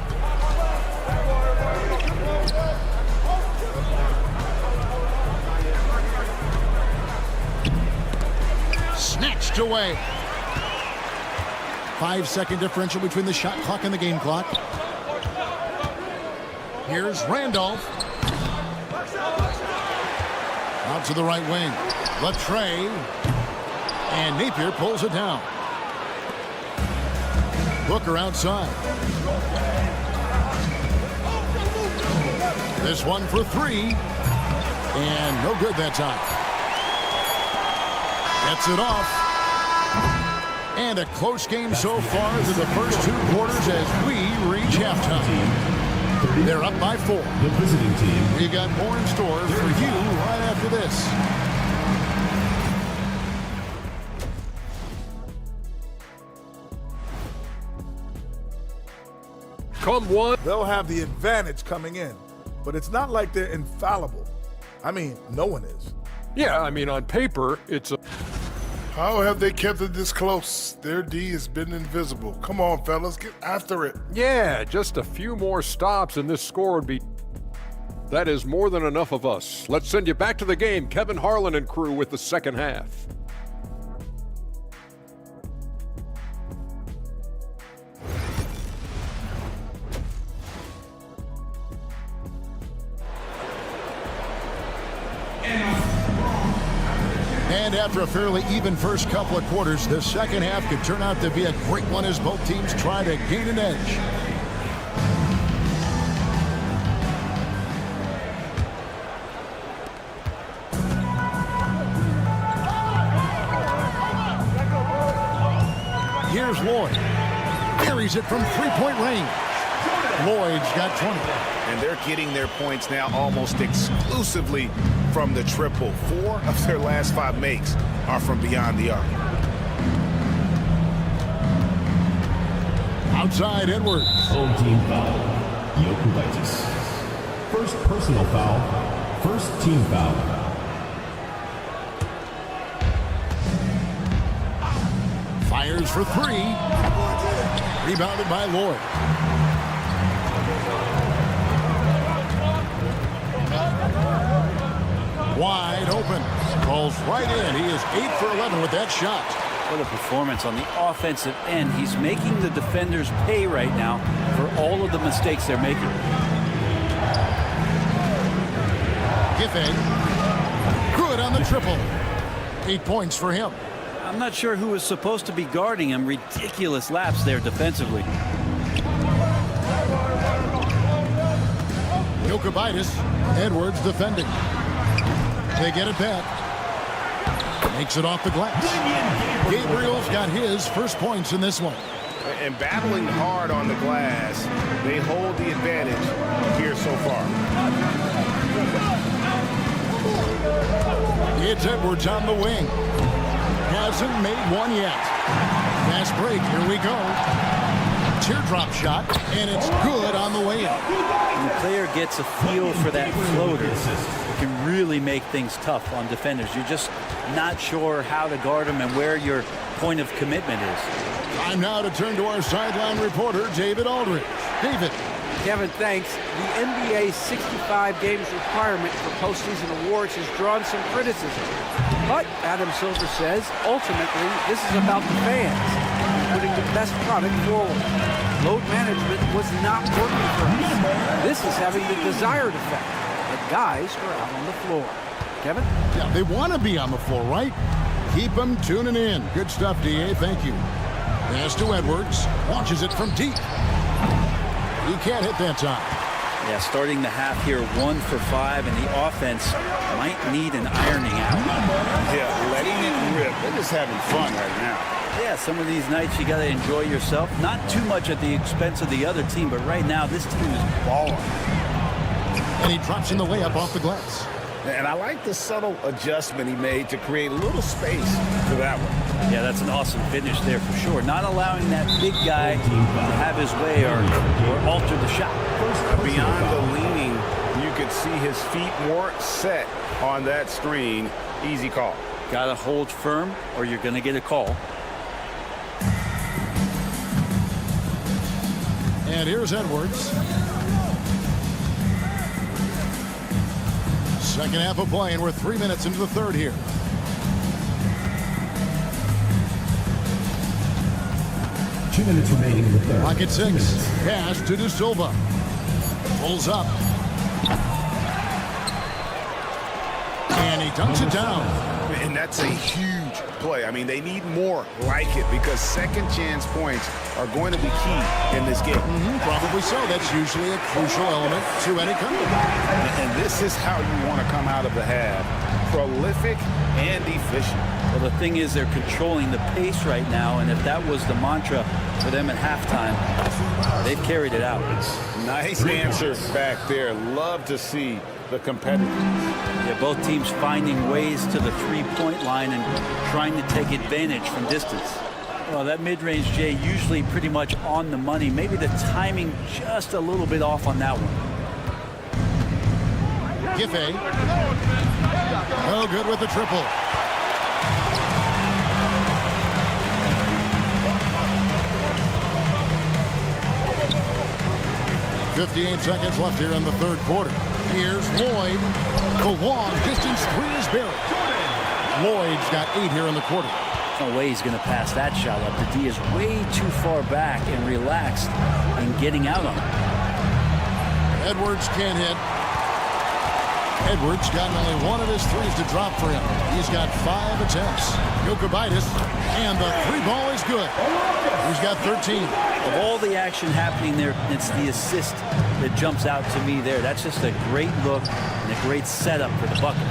[SPEAKER 9] Snatched away. 5-second differential between the shot clock and the game clock. Here's Randolph. Out to the right wing. Latre. And Napier pulls it down. Booker outside. This one for three. And no good that time. Gets it off. And a close game so far through the first two quarters as we reach halftime. They're up by 4.
[SPEAKER 4] The visiting team.
[SPEAKER 9] We got more in store for you right after this.
[SPEAKER 8] Come one.
[SPEAKER 7] They'll have the advantage coming in, but it's not like they're infallible. I mean, no one is.
[SPEAKER 8] Yeah, I mean, on paper, it's a...
[SPEAKER 7] How have they kept it this close? Their D has been invisible. Come on, fellas, get after it.
[SPEAKER 8] Yeah, just a few more stops and this score would be... That is more than enough of us. Let's send you back to the game. Kevin Harlan and crew with the second half.
[SPEAKER 9] And after a fairly even first couple of quarters, the second half could turn out to be a great one as both teams try to gain an edge. Here's Lloyd. Carries it from three-point range. Lloyd's got 20.
[SPEAKER 6] And they're getting their points now almost exclusively from the triple. 4 of their last 5 makes are from beyond the arc.
[SPEAKER 9] Outside Edwards.
[SPEAKER 4] Home team foul. Jokubaitis. First personal foul. First team foul.
[SPEAKER 9] Fires for 3. Rebounded by Lloyd. Wide open. Falls right in. He is 8 for 11 with that shot.
[SPEAKER 10] What a performance on the offensive end. He's making the defenders pay right now for all of the mistakes they're making.
[SPEAKER 9] Giffen. Good on the triple. 8 points for him.
[SPEAKER 10] I'm not sure who was supposed to be guarding him. Ridiculous lapse there defensively.
[SPEAKER 9] Jokubaitis. Edwards defending. They get it back. Makes it off the glass. Gabriel's got his first points in this one.
[SPEAKER 6] And battling hard on the glass, they hold the advantage here so far.
[SPEAKER 9] It's Edwards on the wing. Hasn't made one yet. Fast break. Here we go. Teardrop shot, and it's good on the way in.
[SPEAKER 10] When the player gets a feel for that floater, it can really make things tough on defenders. You're just not sure how to guard them and where your point of commitment is.
[SPEAKER 9] Time now to turn to our sideline reporter, David Aldridge. David.
[SPEAKER 11] Kevin, thanks. The NBA's 65 games requirement for postseason awards has drawn some criticism. But Adam Silver says, ultimately, this is about the fans, putting the best product forward. Load management was not working for us. This is having the desired effect. The guys are out on the floor. Kevin?
[SPEAKER 9] Yeah, they want to be on the floor, right? Keep them tuning in. Good stuff, DA. Thank you. Pass to Edwards. Launches it from deep. He can't hit that time.
[SPEAKER 10] Yeah, starting the half here 1 for 5, and the offense might need an ironing out.
[SPEAKER 6] Yeah, letting it rip. They're just having fun right now.
[SPEAKER 10] Yeah, some of these nights you got to enjoy yourself. Not too much at the expense of the other team, but right now this team is balling.
[SPEAKER 9] And he drops in the layup off the glass.
[SPEAKER 6] And I like the subtle adjustment he made to create a little space for that one.
[SPEAKER 10] Yeah, that's an awesome finish there for sure. Not allowing that big guy to have his way or alter the shot.
[SPEAKER 6] Beyond the leaning, you could see his feet more set on that screen. Easy call.
[SPEAKER 10] Got to hold firm or you're going to get a call.
[SPEAKER 9] And here's Edwards. Second half of play, and we're 3 minutes into the third here.
[SPEAKER 4] Two minutes remaining in the third.
[SPEAKER 9] Clock at 6. Pass to De Silva. Pulls up. And he dunks it down.
[SPEAKER 6] And that's a huge play. I mean, they need more like it because second chance points are going to be key in this game.
[SPEAKER 9] Probably so. That's usually a crucial element to any comeback.
[SPEAKER 6] And this is how you want to come out of the half. Prolific and efficient.
[SPEAKER 10] Well, the thing is they're controlling the pace right now, and if that was the mantra for them at halftime, they've carried it out.
[SPEAKER 6] Nice answer back there. Love to see the competitors.
[SPEAKER 10] Yeah, both teams finding ways to the three-point line and trying to take advantage from distance. Well, that mid-range, Jay, usually pretty much on the money. Maybe the timing just a little bit off on that one.
[SPEAKER 9] Giffey. Oh, good with the triple. .58 seconds left here in the third quarter. Here's Lloyd. The long distance three is buried. Lloyd's got 8 here in the quarter.
[SPEAKER 10] No way he's going to pass that shot up. The D is way too far back and relaxed in getting out on it.
[SPEAKER 9] Edwards can't hit. Edwards gotten only one of his threes to drop for him. He's got 5 attempts. Jokubaitis, and the 3 ball is good. He's got 13.
[SPEAKER 10] Of all the action happening there, it's the assist that jumps out to me there. That's just a great look and a great setup for the bucket.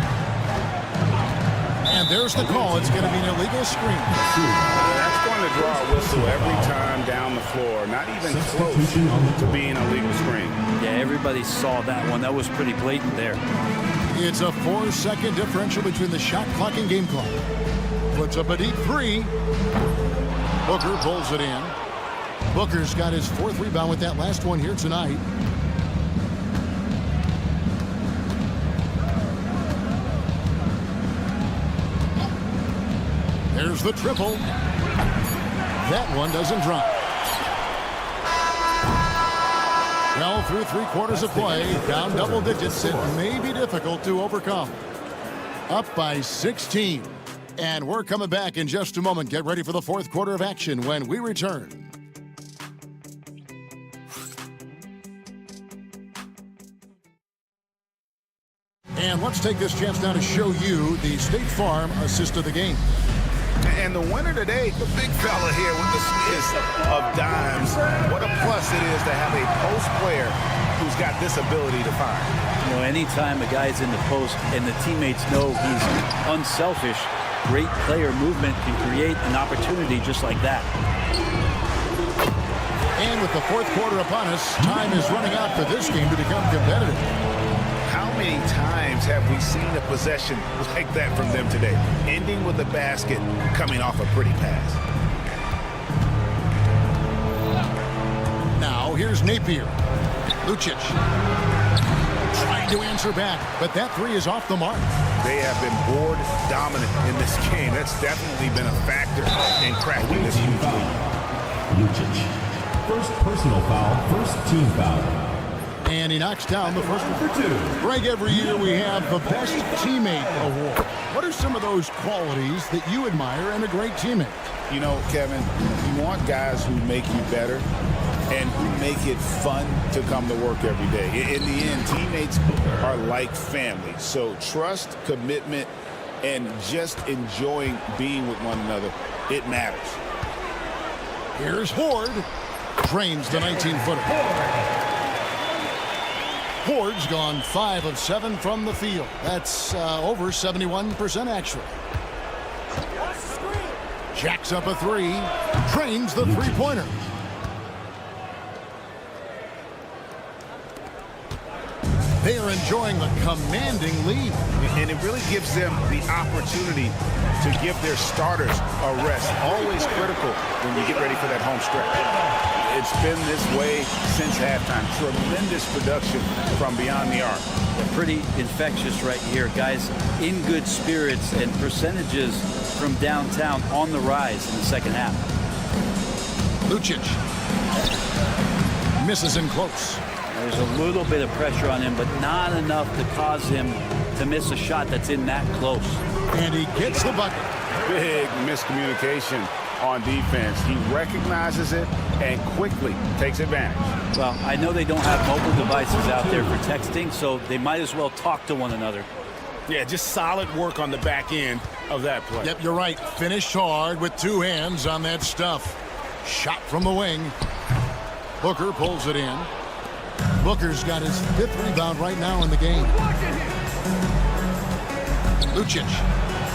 [SPEAKER 9] And there's the call. It's going to be an illegal screen.
[SPEAKER 6] That's going to draw a whistle every time down the floor. Not even close to being a legal screen.
[SPEAKER 10] Yeah, everybody saw that one. That was pretty blatant there.
[SPEAKER 9] It's a 4-second differential between the shot clock and game clock. Puts up a deep 3. Booker pulls it in. Booker's got his 4th rebound with that last one here tonight. There's the triple. That one doesn't drop. Well, through 3 quarters of play, down double digits, it may be difficult to overcome. Up by 16. And we're coming back in just a moment. Get ready for the 4th quarter of action when we return. And let's take this chance now to show you the State Farm assist of the game.
[SPEAKER 6] And the winner today, the big fella here with the assist of dimes. What a plus it is to have a post player who's got this ability to fire.
[SPEAKER 10] You know, anytime a guy's in the post and the teammates know he's unselfish, great player movement can create an opportunity just like that.
[SPEAKER 9] And with the 4th quarter upon us, time is running out for this game to become competitive.
[SPEAKER 6] How many times have we seen a possession like that from them today? Ending with a basket, coming off a pretty pass.
[SPEAKER 9] Now here's Napier. Lucic trying to answer back, but that 3 is off the mark.
[SPEAKER 6] They have been board dominant in this game. That's definitely been a factor in cracking this huge lead.
[SPEAKER 4] Lucic. First personal foul, first team foul.
[SPEAKER 9] And he knocks down the first one. Greg, every year we have the Best Teammate Award. What are some of those qualities that you admire in a great teammate?
[SPEAKER 6] You know, Kevin, you want guys who make you better and who make it fun to come to work every day. In the end, teammates are like family. So trust, commitment, and just enjoying being with one another, it matters.
[SPEAKER 9] Here's Horde. Drains the 19-footer. Horde's gone 5 of 7 from the field. That's over 71% actually. Jacks up a 3. Drains the three-pointer. They are enjoying a commanding lead.
[SPEAKER 6] And it really gives them the opportunity to give their starters a rest. Always critical when you get ready for that home stretch. It's been this way since halftime. Tremendous production from beyond the arc.
[SPEAKER 10] Pretty infectious right here. Guys in good spirits, and percentages from downtown on the rise in the second half.
[SPEAKER 9] Lucic misses in close.
[SPEAKER 10] There's a little bit of pressure on him, but not enough to cause him to miss a shot that's in that close.
[SPEAKER 9] And he gets the bucket.
[SPEAKER 6] Big miscommunication on defense. He recognizes it and quickly takes advantage.
[SPEAKER 10] Well, I know they don't have mobile devices out there for texting, so they might as well talk to one another.
[SPEAKER 6] Yeah, just solid work on the back end of that play.
[SPEAKER 9] Yep, you're right. Finished hard with 2 hands on that stuff. Shot from the wing. Booker pulls it in. Booker's got his 5th rebound right now in the game. Lucic.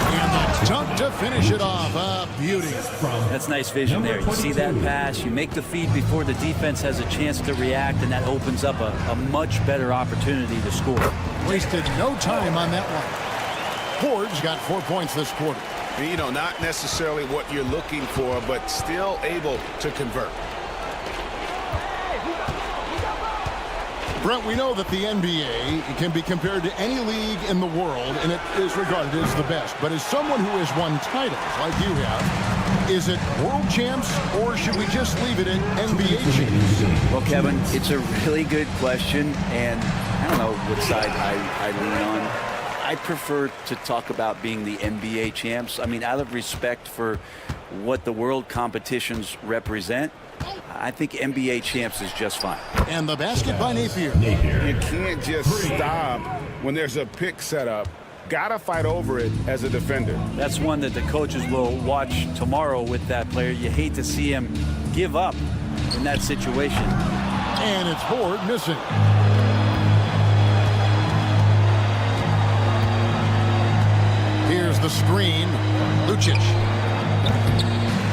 [SPEAKER 9] And the dunk to finish it off. A beauty.
[SPEAKER 10] That's nice vision there. You see that pass, you make the feed before the defense has a chance to react, and that opens up a much better opportunity to score.
[SPEAKER 9] Wasted no time on that one. Horde's got 4 points this quarter.
[SPEAKER 6] You know, not necessarily what you're looking for, but still able to convert.
[SPEAKER 9] Brent, we know that the NBA can be compared to any league in the world, and it is regarded as the best. But as someone who has won titles like you have, is it world champs, or should we just leave it at NBA champs?
[SPEAKER 10] Well, Kevin, it's a really good question, and I don't know what side I lean on. I prefer to talk about being the NBA champs. I mean, out of respect for what the world competitions represent, I think NBA champs is just fine.
[SPEAKER 9] And the basket by Napier.
[SPEAKER 6] You can't just stop when there's a pick set up. Gotta fight over it as a defender.
[SPEAKER 10] That's one that the coaches will watch tomorrow with that player. You hate to see him give up in that situation.
[SPEAKER 9] And it's Horde missing. Here's the screen. Lucic.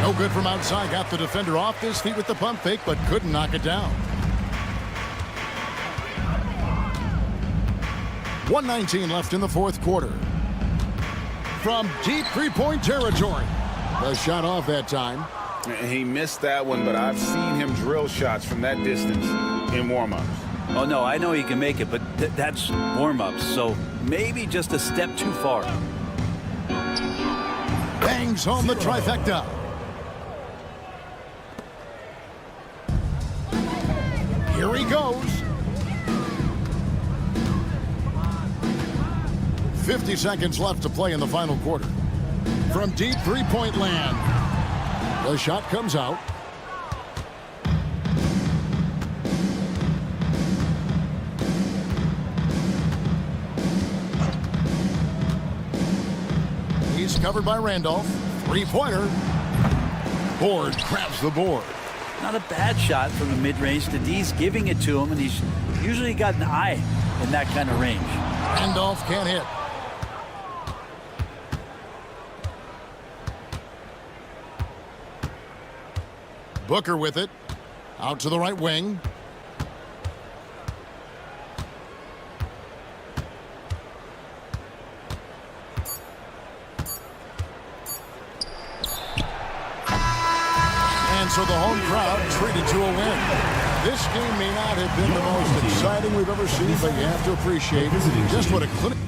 [SPEAKER 9] No good from outside. Got the defender off his feet with the pump fake, but couldn't knock it down. 1:19 left in the 4th quarter. From deep three-point territory. The shot off that time.
[SPEAKER 6] He missed that one, but I've seen him drill shots from that distance in warm-ups.
[SPEAKER 10] Oh, no, I know he can make it, but that's warm-ups, so maybe just a step too far.
[SPEAKER 9] Bangs home the trifecta. Here he goes. 50 seconds left to play in the final quarter. From deep three-point land. The shot comes out. He's covered by Randolph. Three-pointer. Horde grabs the board.
[SPEAKER 10] Not a bad shot from the mid-range. The D's giving it to him, and he's usually got an eye in that kind of range.
[SPEAKER 9] Randolph can't hit. Booker with it. Out to the right wing. And so the home crowd treated to a win. This game may not have been the most exciting we've ever seen, but you have to appreciate just what a clinic.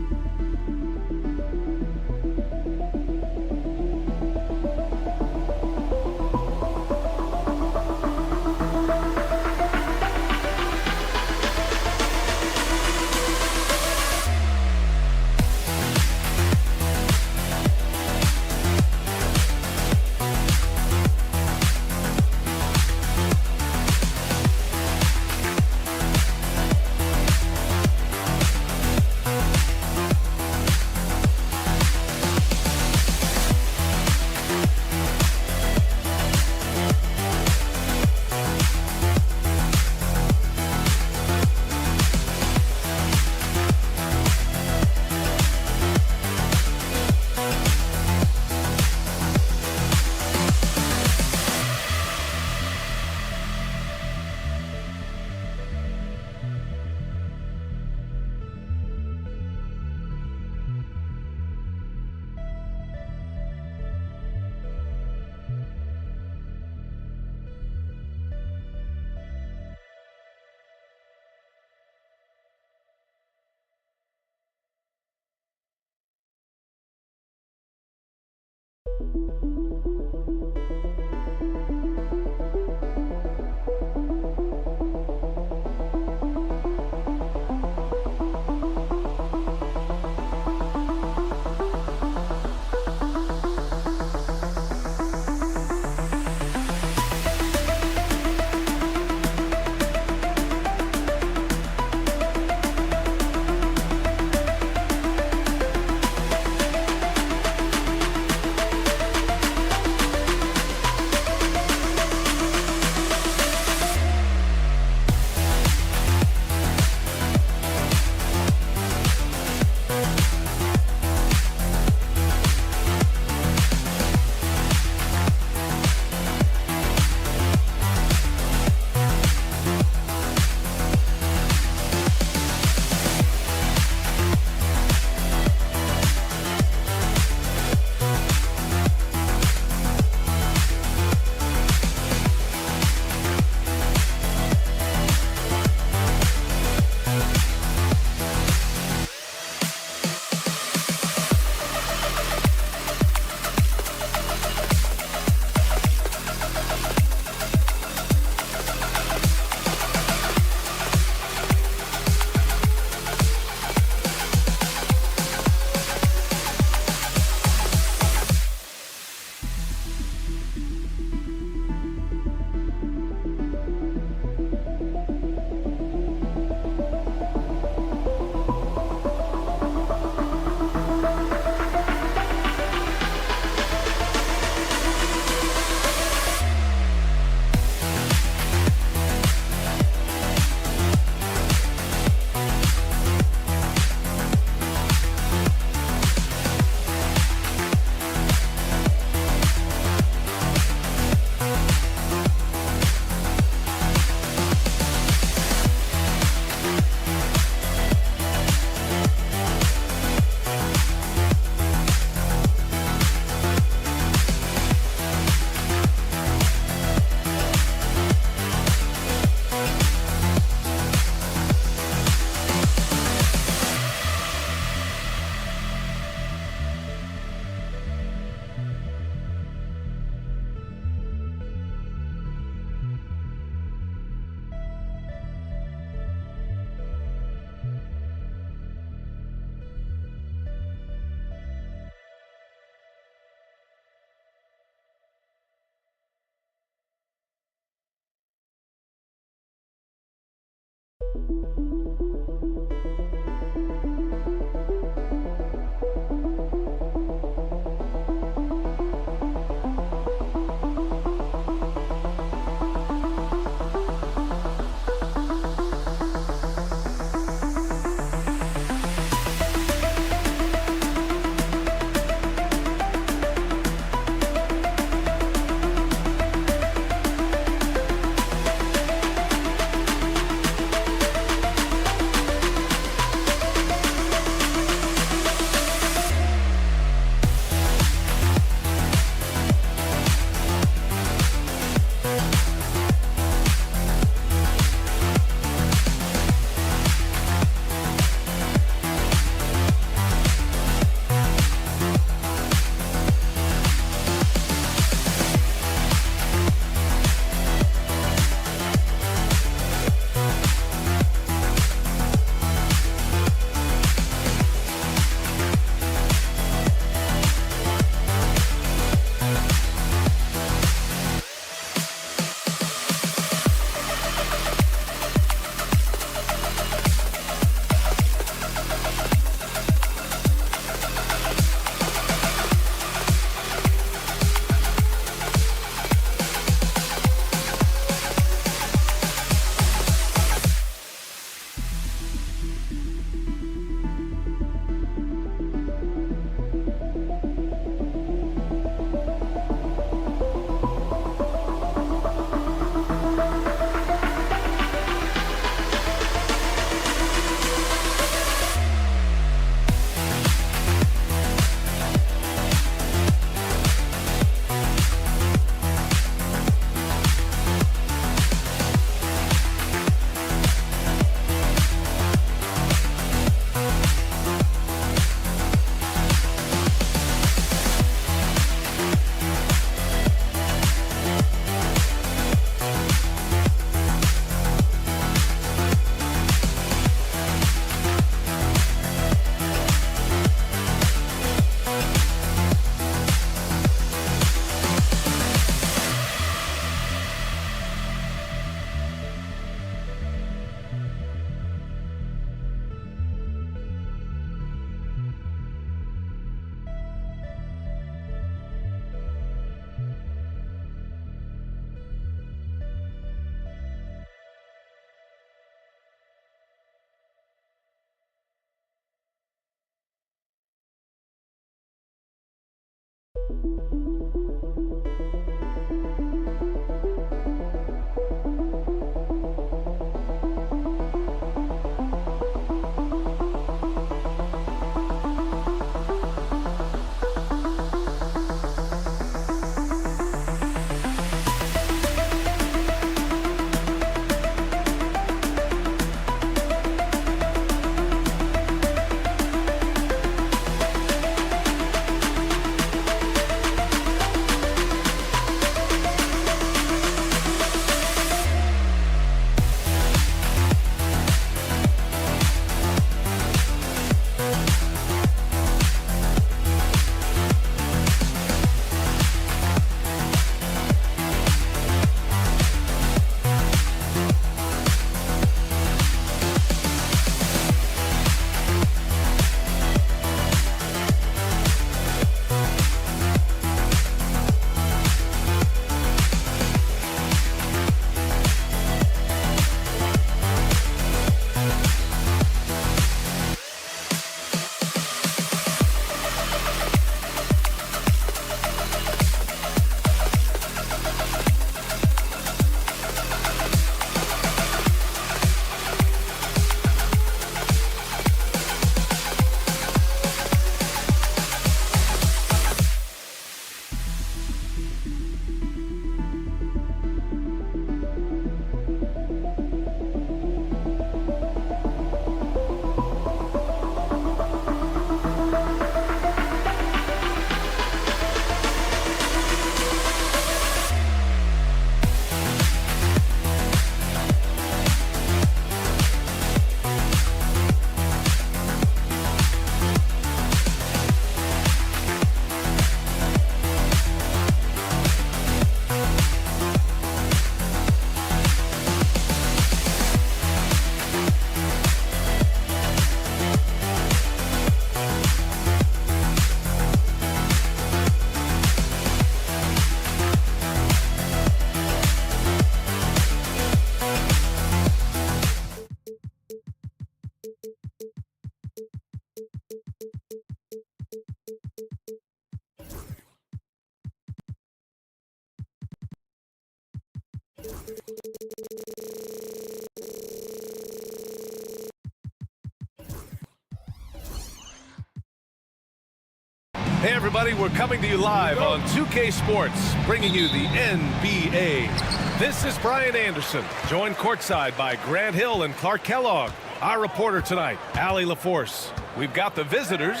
[SPEAKER 1] Hey everybody, we're coming to you live on 2K Sports, bringing you the NBA. This is Brian Anderson, joined courtside by Grant Hill and Clark Kellogg. Our reporter tonight, Allie LaForce. We've got the visitors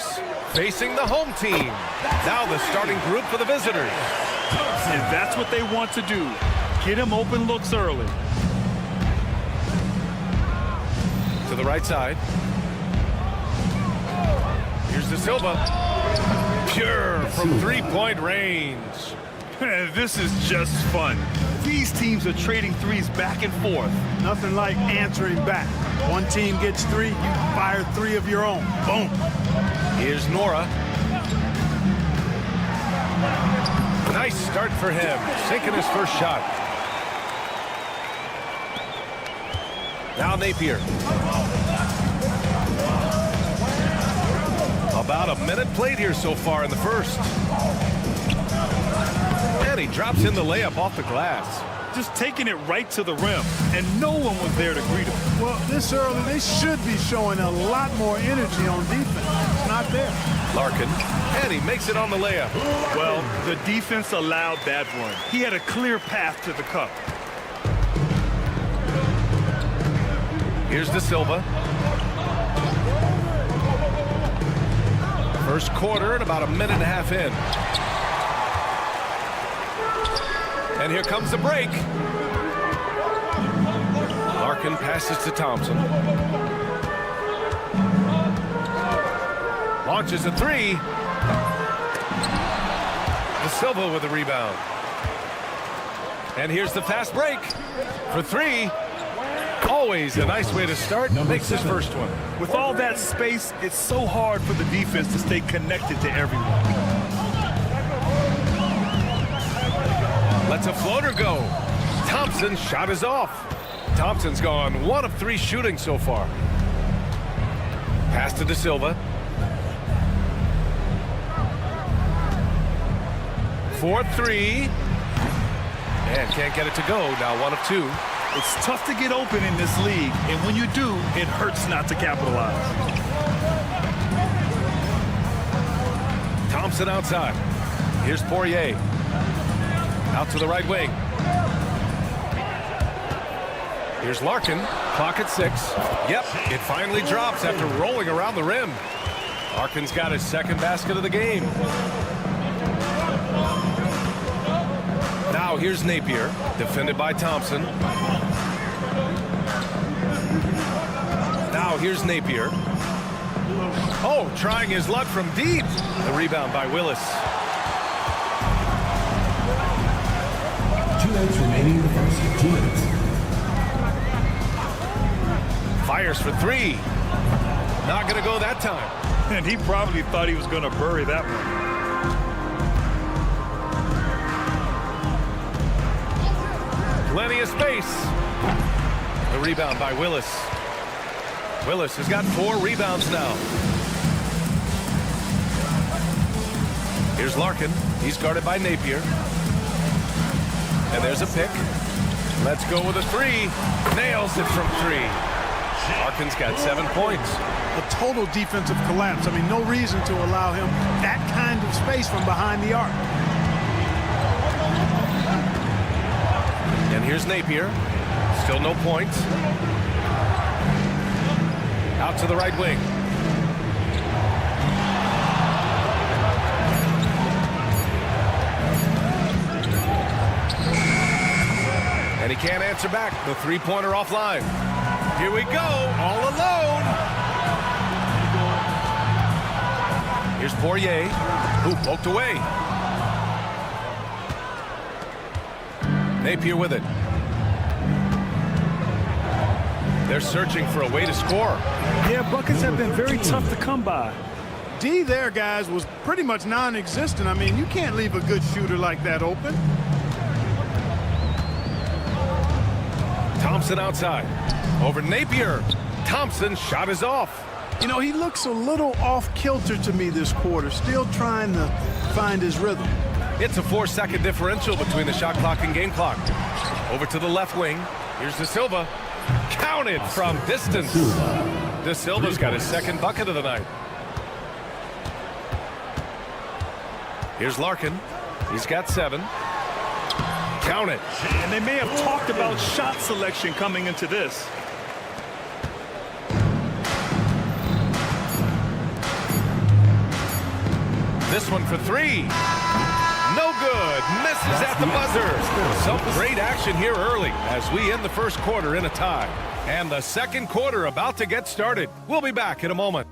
[SPEAKER 1] facing the home team. Now the starting group for the visitors.
[SPEAKER 2] And that's what they want to do. Get him open looks early.
[SPEAKER 1] To the right side. Here's De Silva. Pure from three-point range.
[SPEAKER 2] This is just fun. These teams are trading threes back and forth.
[SPEAKER 11] Nothing like answering back. One team gets three, you fire three of your own. Boom.
[SPEAKER 1] Here's Nora. Nice start for him, sinking his first shot. Now Napier. About a minute played here so far in the first. And he drops in the layup off the glass.
[SPEAKER 2] Just taking it right to the rim, and no one was there to greet him.
[SPEAKER 11] Well, this early, they should be showing a lot more energy on defense. It's not there.
[SPEAKER 1] Larkin, and he makes it on the layup.
[SPEAKER 2] Well, the defense allowed that run. He had a clear path to the cup.
[SPEAKER 1] Here's De Silva. First quarter and about a minute and a half in. And here comes the break. Larkin passes to Thompson. Launches a three. De Silva with the rebound. And here's the fast break for three. Always a nice way to start. Makes his first one.
[SPEAKER 2] With all that space, it's so hard for the defense to stay connected to everyone.
[SPEAKER 1] Lets a floater go. Thompson's shot is off. Thompson's gone 1 of 3 shooting so far. Pass to De Silva. for three. And can't get it to go. Now 1 of 2.
[SPEAKER 2] It's tough to get open in this league, and when you do, it hurts not to capitalize.
[SPEAKER 1] Thompson outside. Here's Poirier. Out to the right wing. Here's Larkin. Clock at 6. Yep, it finally drops after rolling around the rim. Larkin's got his second basket of the game. Now here's Napier, defended by Thompson. Now here's Napier. Oh, trying his luck from deep. The rebound by Willis.
[SPEAKER 4] 2 minutes remaining in the first. 2 minutes.
[SPEAKER 1] Fires for three. Not going to go that time.
[SPEAKER 2] And he probably thought he was going to bury that one.
[SPEAKER 1] Plenty of space. The rebound by Willis. Willis has got 4 rebounds now. Here's Larkin. He's guarded by Napier. And there's a pick. Let's go with a 3. Nails it from 3. Larkin's got 7 points.
[SPEAKER 12] A total defensive collapse. I mean, no reason to allow him that kind of space from behind the arc.
[SPEAKER 1] And here's Napier. Still no points. Out to the right wing. And he can't answer back. The three-pointer offline. Here we go, all alone. Here's Poirier, who poked away. Napier with it. They're searching for a way to score.
[SPEAKER 12] Yeah, buckets have been very tough to come by. D there, guys, was pretty much non-existent. I mean, you can't leave a good shooter like that open.
[SPEAKER 1] Thompson outside. Over Napier. Thompson shot is off.
[SPEAKER 12] You know, he looks a little off-kilter to me this quarter, still trying to find his rhythm.
[SPEAKER 1] It's a 4-second differential between the shot clock and game clock. Over to the left wing. Here's De Silva. Counted from distance. De Silva's got his second bucket of the night. Here's Larkin. He's got 7. Count it.
[SPEAKER 2] And they may have talked about shot selection coming into this.
[SPEAKER 1] This one for 3. No good. Misses at the buzzer. Some great action here early as we end the first quarter in a tie. And the second quarter about to get started. We'll be back in a moment.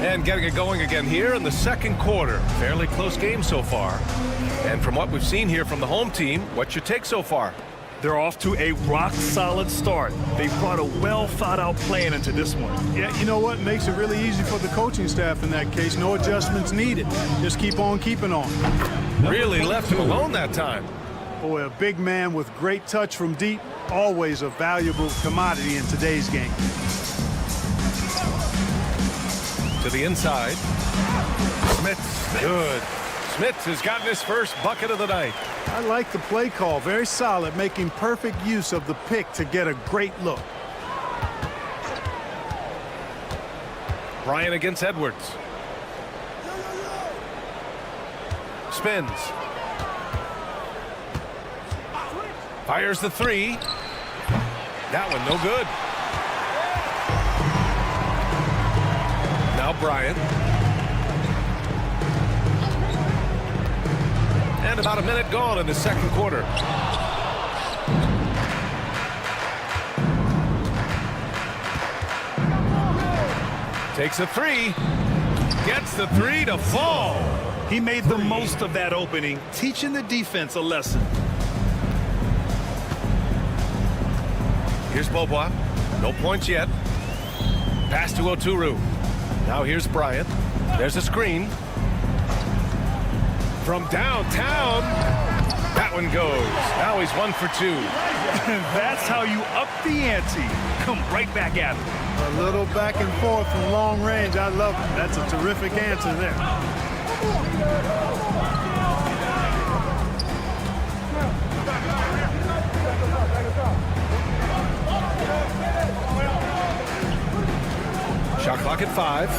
[SPEAKER 1] And getting it going again here in the second quarter. Fairly close game so far. And from what we've seen here from the home team, what's your take so far?
[SPEAKER 2] They're off to a rock-solid start. They brought a well-thought-out plan into this one.
[SPEAKER 12] Yeah, you know what? Makes it really easy for the coaching staff in that case. No adjustments needed. Just keep on keeping on.
[SPEAKER 1] Really left him alone that time.
[SPEAKER 12] Boy, a big man with great touch from deep. Always a valuable commodity in today's game.
[SPEAKER 1] To the inside. Smith, good. Smith has gotten his first bucket of the night.
[SPEAKER 12] I like the play call. Very solid, making perfect use of the pick to get a great look.
[SPEAKER 1] Bryant against Edwards. Spins. Fires the 3. That one no good. Now Bryant. And about a minute gone in the second quarter. Takes a 3. Gets the 3 to fall.
[SPEAKER 2] He made the most of that opening, teaching the defense a lesson.
[SPEAKER 1] Here's Bobois. No points yet. Pass to Oturu. Now here's Bryant. There's a screen. From downtown. That one goes. Now he's 1 for 2.
[SPEAKER 2] That's how you up the ante. Come right back at him.
[SPEAKER 12] A little back and forth from long range. I love it. That's a terrific answer there.
[SPEAKER 1] Shot clock at 5.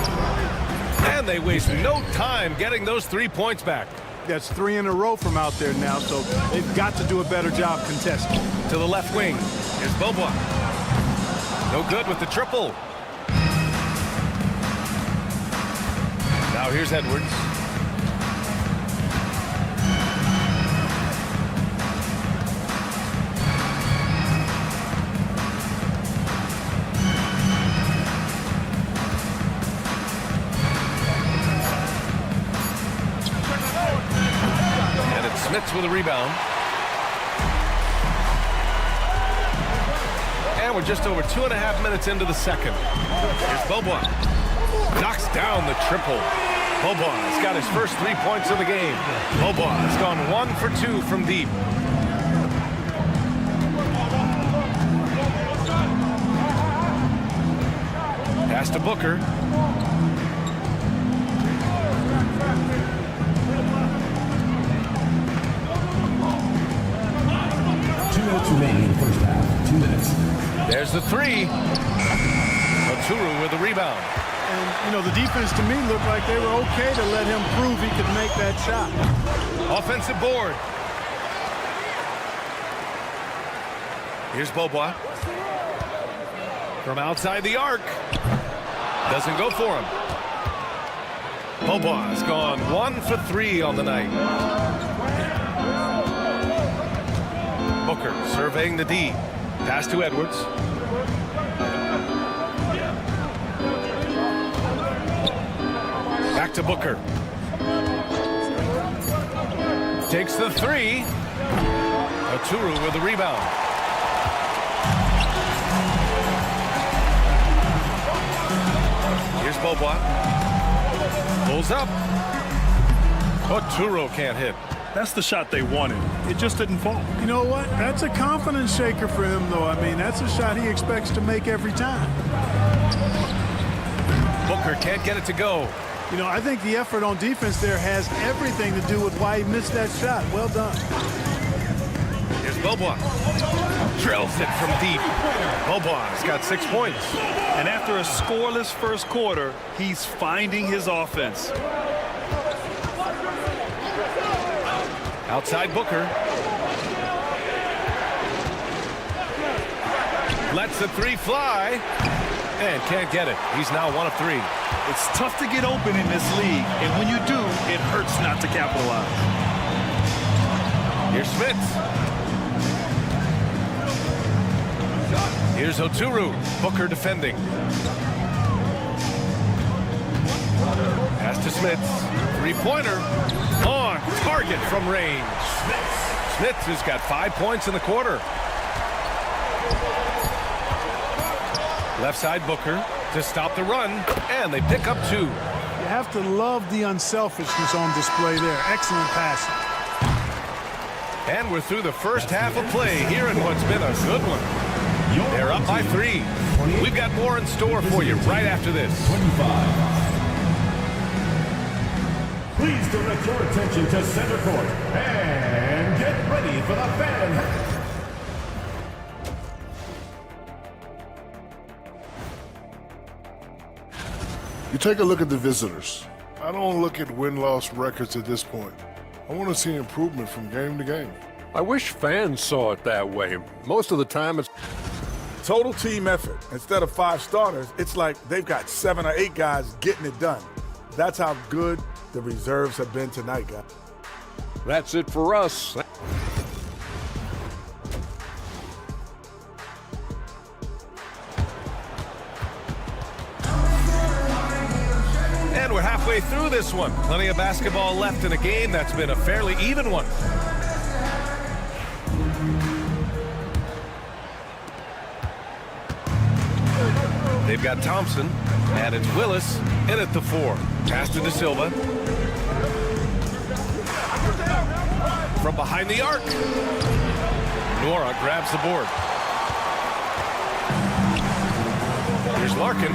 [SPEAKER 1] And they waste no time getting those 3 points back.
[SPEAKER 12] That's 3 in a row from out there now, so they've got to do a better job contesting.
[SPEAKER 1] To the left wing. Here's Beaubois. No good with the triple. Now here's Edwards. Smith with a rebound. And we're just over 2.5 minutes into the second. Here's Beaubois. Knocks down the triple. Beaubois has got his first 3 points of the game. Beaubois has gone 1 for 2 from deep. Pass to Booker.
[SPEAKER 4] Remaining in the first half. 2 minutes.
[SPEAKER 1] There's the 3. Oturu with the rebound.
[SPEAKER 12] And, you know, the defense to me looked like they were okay to let him prove he could make that shot.
[SPEAKER 1] Offensive board. Here's Beaubois. From outside the arc. Doesn't go for him. Beaubois has gone 1 for 3 on the night. Booker surveying the D. Pass to Edwards. Back to Booker. Takes the 3. Oturu with the rebound. Here's Beaubois. Pulls up. Oturu can't hit.
[SPEAKER 2] That's the shot they wanted. It just didn't fall.
[SPEAKER 12] You know what? That's a confidence shaker for him, though. I mean, that's a shot he expects to make every time.
[SPEAKER 1] Booker can't get it to go.
[SPEAKER 12] You know, I think the effort on defense there has everything to do with why he missed that shot. Well done.
[SPEAKER 1] Here's Beaubois. Drills it from deep. Beaubois got 6 points.
[SPEAKER 2] And after a scoreless first quarter, he's finding his offense.
[SPEAKER 1] Outside Booker. Lets the 3 fly. And can't get it. He's now 1 of 3.
[SPEAKER 2] It's tough to get open in this league. And when you do, it hurts not to capitalize.
[SPEAKER 1] Here's Smith. Here's Oturu. Booker defending. Pass to Smith. 3-pointer. On target from range. Smith has got 5 points in the quarter. Left side Booker to stop the run, and they pick up 2.
[SPEAKER 12] You have to love the unselfishness on display there. Excellent passing.
[SPEAKER 1] And we're through the first half of play here in what's been a good one. They're up by 3. We've got more in store for you right after this.
[SPEAKER 4] 25. Please direct your attention to center court and get ready for the fan.
[SPEAKER 7] You take a look at the visitors. I don't look at win-loss records at this point. I want to see improvement from game to game.
[SPEAKER 8] I wish fans saw it that way. Most of the time it's
[SPEAKER 13] total team effort. Instead of 5 starters, it's like they've got 7 or 8 guys getting it done. That's how good the reserves have been tonight, guys.
[SPEAKER 8] That's it for us.
[SPEAKER 1] And we're halfway through this one. Plenty of basketball left in a game that's been a fairly even one. They've got Thompson, and it's Willis in at the 4. Pass to De Silva. from behind the arc. Nora grabs the board. Here's Larkin.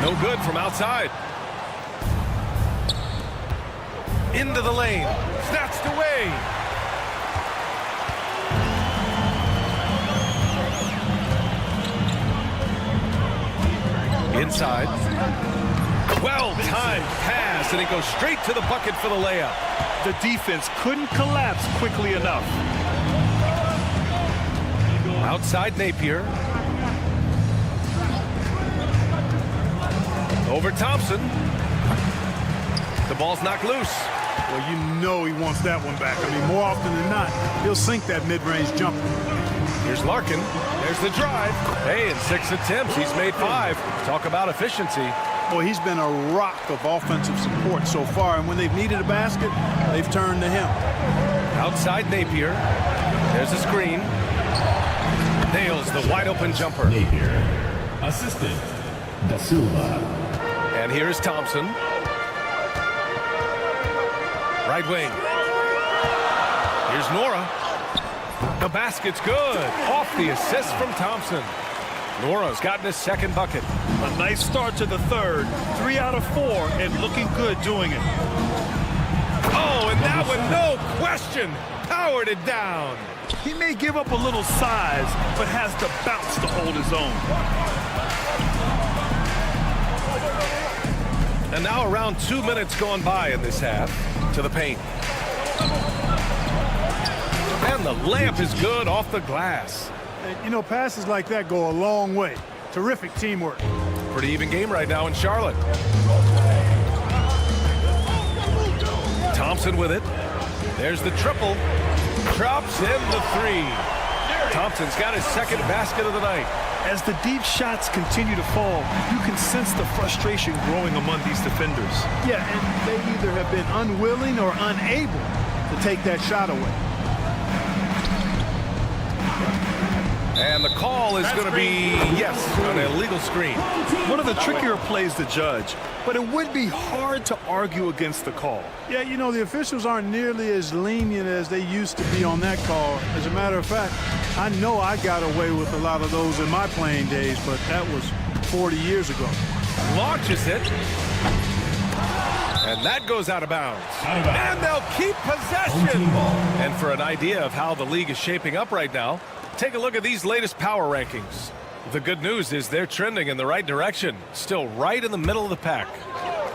[SPEAKER 1] No good from outside. Into the lane. Snatched away. Inside. Well-timed pass, and it goes straight to the bucket for the layup.
[SPEAKER 2] The defense couldn't collapse quickly enough.
[SPEAKER 1] Outside Napier. Over Thompson. The ball's knocked loose.
[SPEAKER 12] Well, you know he wants that one back. I mean, more often than not, he'll sink that mid-range jumper.
[SPEAKER 1] Here's Larkin. There's the drive. Hey, in 6 attempts, he's made 5. Talk about efficiency.
[SPEAKER 12] Well, he's been a rock of offensive support so far, and when they've needed a basket, they've turned to him.
[SPEAKER 1] Outside Napier. There's a screen. Nails the wide-open jumper.
[SPEAKER 4] Napier. Assistant, Da Silva.
[SPEAKER 1] And here's Thompson. Right wing. Here's Nora. The basket's good. Off the assist from Thompson. Nora's gotten his second bucket.
[SPEAKER 2] A nice start to the third. 3 out of 4 and looking good doing it.
[SPEAKER 1] Oh, and that one, no question, powered it down.
[SPEAKER 2] He may give up a little size, but has the bounce to hold his own.
[SPEAKER 1] And now around 2 minutes gone by in this half. To the paint. And the layup is good off the glass.
[SPEAKER 12] And, you know, passes like that go a long way. Terrific teamwork.
[SPEAKER 1] Pretty even game right now in Charlotte. Thompson with it. There's the triple. Drops in the 3. Thompson's got his second basket of the night.
[SPEAKER 2] As the deep shots continue to fall, you can sense the frustration growing among these defenders.
[SPEAKER 12] Yeah, and they either have been unwilling or unable to take that shot away.
[SPEAKER 1] And the call is going to be, yes, an illegal screen.
[SPEAKER 2] One of the trickier plays to judge, but it would be hard to argue against the call.
[SPEAKER 12] Yeah, you know, the officials aren't nearly as lenient as they used to be on that call. As a matter of fact, I know I got away with a lot of those in my playing days, but that was 40 years ago.
[SPEAKER 1] Launches it. And that goes out of bounds. And they'll keep possession. And for an idea of how the league is shaping up right now, take a look at these latest power rankings. The good news is they're trending in the right direction. Still right in the middle of the pack.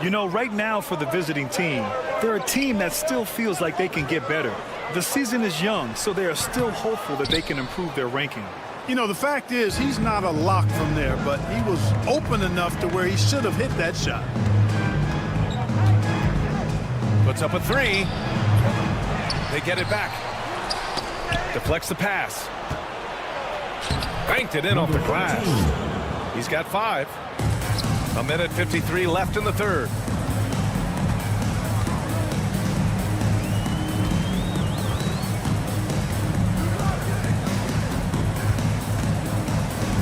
[SPEAKER 2] You know, right now for the visiting team, they're a team that still feels like they can get better. The season is young, so they are still hopeful that they can improve their ranking.
[SPEAKER 12] You know, the fact is he's not a lock from there, but he was open enough to where he should have hit that shot.
[SPEAKER 1] Puts up a 3. They get it back. Deflects the pass. Banked it in off the glass. He's got 5. 1:53 left in the third.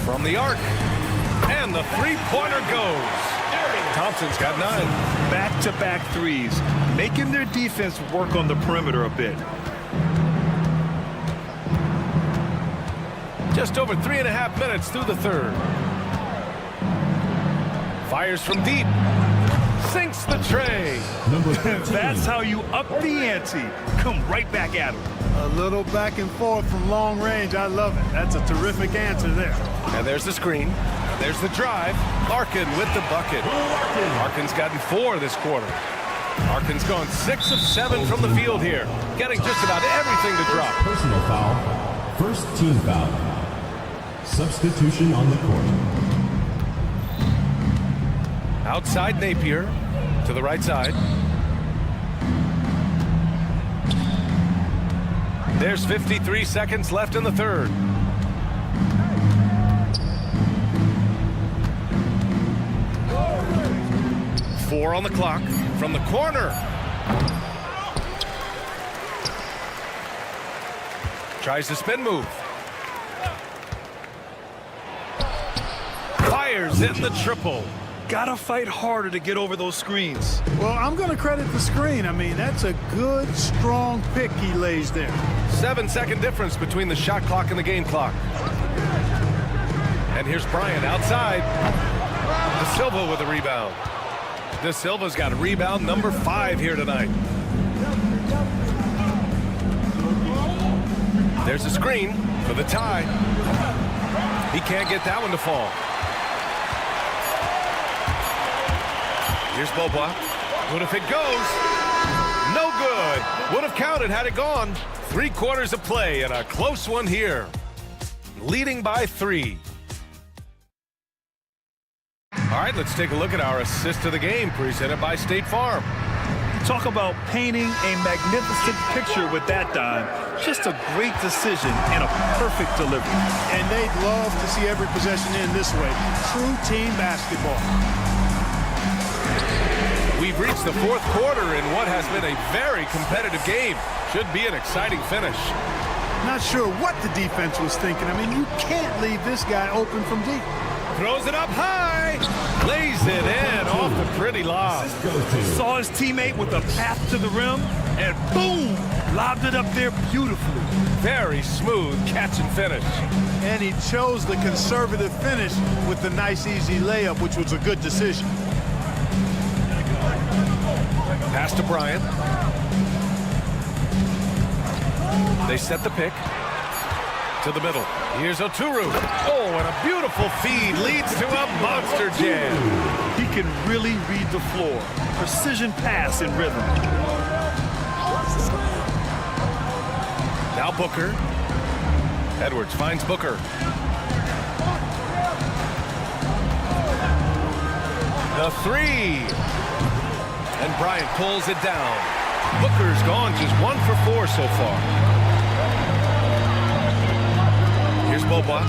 [SPEAKER 1] From the arc. And the three-pointer goes. Thompson's got 9.
[SPEAKER 2] Back-to-back threes, making their defense work on the perimeter a bit.
[SPEAKER 1] Just over 3.5 minutes through the third. Fires from deep. Sinks the tray.
[SPEAKER 2] That's how you up the ante. Come right back at him.
[SPEAKER 12] A little back and forth from long range. I love it. That's a terrific answer there.
[SPEAKER 1] And there's the screen. There's the drive. Larkin with the bucket. Larkin's gotten 4 this quarter. Larkin's gone 6 of 7 from the field here. Getting just about everything to drop.
[SPEAKER 4] Personal foul. First team foul. Substitution on the court.
[SPEAKER 1] Outside Napier to the right side. There's 53 seconds left in the third. Four on the clock from the corner. Tries the spin move. Fires in the triple.
[SPEAKER 2] Gotta fight harder to get over those screens.
[SPEAKER 12] Well, I'm going to credit the screen. I mean, that's a good, strong pick he lays there.
[SPEAKER 1] 7-second difference between the shot clock and the game clock. And here's Bryant outside. De Silva with a rebound. De Silva's got rebound number 5 here tonight. There's a screen for the tie. He can't get that one to fall. Here's Bobois. What if it goes? No good. Would have counted had it gone. 3 quarters of play and a close one here. Leading by 3. All right, let's take a look at our assist of the game presented by State Farm.
[SPEAKER 2] Talk about painting a magnificent picture with that dime. Just a great decision and a perfect delivery.
[SPEAKER 12] And they'd love to see every possession end this way. True team basketball.
[SPEAKER 1] We've reached the 4th quarter in what has been a very competitive game. Should be an exciting finish.
[SPEAKER 12] Not sure what the defense was thinking. I mean, you can't leave this guy open from deep.
[SPEAKER 1] Throws it up high. Lays it in off the pretty lob.
[SPEAKER 2] Saw his teammate with a path to the rim, and boom, lobbed it up there beautifully.
[SPEAKER 1] Very smooth catch and finish.
[SPEAKER 12] And he chose the conservative finish with the nice, easy layup, which was a good decision.
[SPEAKER 1] Pass to Bryant. They set the pick to the middle. Here's Oturu. Oh, and a beautiful feed leads to a monster jam.
[SPEAKER 2] He can really read the floor. Precision pass in rhythm.
[SPEAKER 1] Now Booker. Edwards finds Booker. The 3. And Bryant pulls it down. Booker's gone just 1 for 4 so far. Here's Bobois.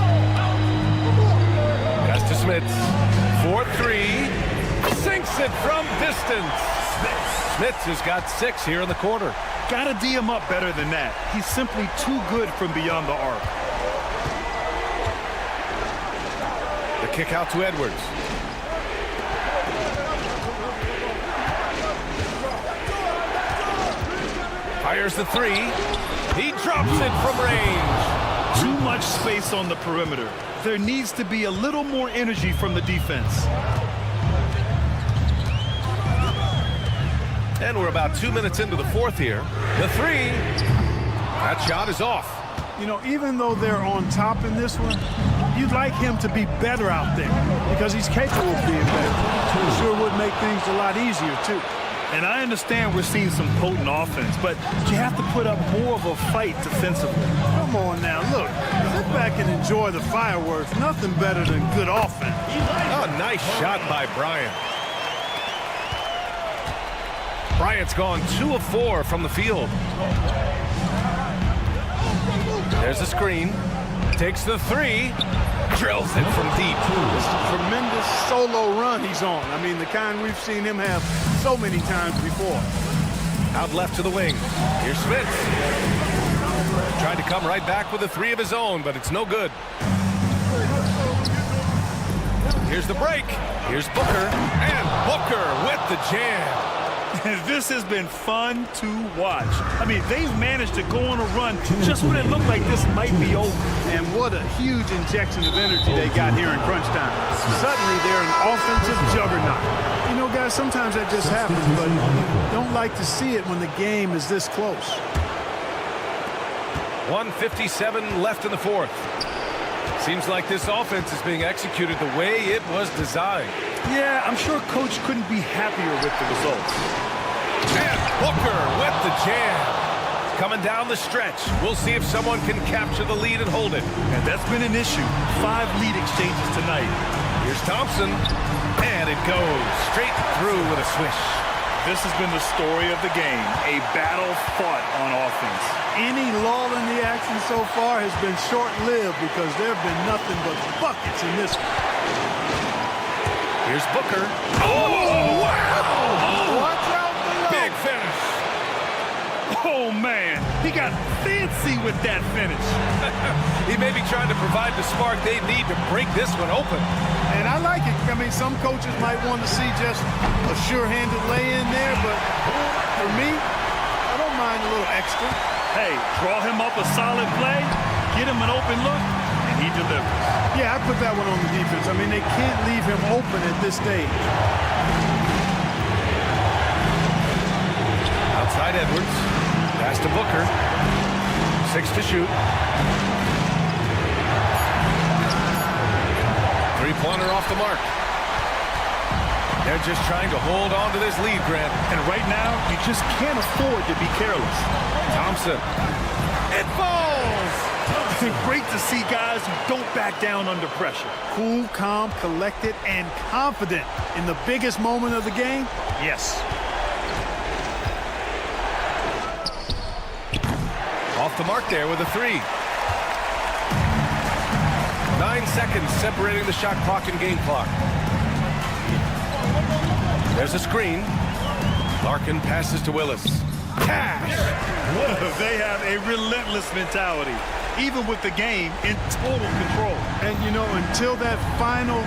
[SPEAKER 1] Pass to Smits. 4-3. Sinks it from distance. Smits has got 6 here in the quarter.
[SPEAKER 2] Gotta D him up better than that. He's simply too good from beyond the arc.
[SPEAKER 1] The kick out to Edwards. Fires the 3. He drops it from range.
[SPEAKER 2] Too much space on the perimeter. There needs to be a little more energy from the defense.
[SPEAKER 1] And we're about 2 minutes into the 4th here. The 3. That shot is off.
[SPEAKER 12] You know, even though they're on top in this one, you'd like him to be better out there because he's capable of being better. It sure would make things a lot easier, too.
[SPEAKER 2] And I understand we're seeing some potent offense, but you have to put up more of a fight defensively.
[SPEAKER 12] Come on now, look. Sit back and enjoy the fireworks. Nothing better than good offense.
[SPEAKER 1] Oh, nice shot by Bryant. Bryant's gone 2 of 4 from the field. There's a screen. Takes the 3. Drills it from deep.
[SPEAKER 12] This is a tremendous solo run he's on. I mean, the kind we've seen him have so many times before.
[SPEAKER 1] Out left to the wing. Here's Smith. Tried to come right back with a 3 of his own, but it's no good. Here's the break. Here's Booker. And Booker with the jam.
[SPEAKER 2] This has been fun to watch. I mean, they've managed to go on a run just when it looked like this might be over.
[SPEAKER 12] And what a huge injection of energy they got here in crunch time. Suddenly, they're an offensive juggernaut. You know, guys, sometimes that just happens, but you don't like to see it when the game is this close.
[SPEAKER 1] 1:57 left in the 4th. Seems like this offense is being executed the way it was designed.
[SPEAKER 2] Yeah, I'm sure Coach couldn't be happier with the results.
[SPEAKER 1] And Booker with the jam. Coming down the stretch. We'll see if someone can capture the lead and hold it.
[SPEAKER 2] And that's been an issue. 5 lead exchanges tonight.
[SPEAKER 1] Here's Thompson. And it goes straight through with a swish.
[SPEAKER 2] This has been the story of the game. A battle fought on offense.
[SPEAKER 12] Any lull in the action so far has been short-lived because there have been nothing but buckets in this one.
[SPEAKER 1] Here's Booker. Oh, wow!
[SPEAKER 12] Watch out below.
[SPEAKER 1] Big finish.
[SPEAKER 2] Oh, man. He got fancy with that finish.
[SPEAKER 1] He may be trying to provide the spark they need to break this one open.
[SPEAKER 12] And I like it. I mean, some coaches might want to see just a sure-handed lay-in there, but for me, I don't mind a little extra.
[SPEAKER 2] Hey, draw him up a solid play, get him an open look, and he delivers.
[SPEAKER 12] Yeah, I put that one on the defense. I mean, they can't leave him open at this stage.
[SPEAKER 1] Outside Edwards. Pass to Booker. 6 to shoot. Three-pointer off the mark. They're just trying to hold on to this lead, Grant.
[SPEAKER 2] And right now, you just can't afford to be careless.
[SPEAKER 1] Thompson. It falls!
[SPEAKER 2] It's great to see guys who don't back down under pressure.
[SPEAKER 12] Cool, calm, collected, and confident in the biggest moment of the game? Yes.
[SPEAKER 1] Off the mark there with a 3. 9 seconds separating the shot clock and game clock. There's a screen. Larkin passes to Willis. Cash!
[SPEAKER 2] They have a relentless mentality, even with the game in total control.
[SPEAKER 12] And, you know, until that final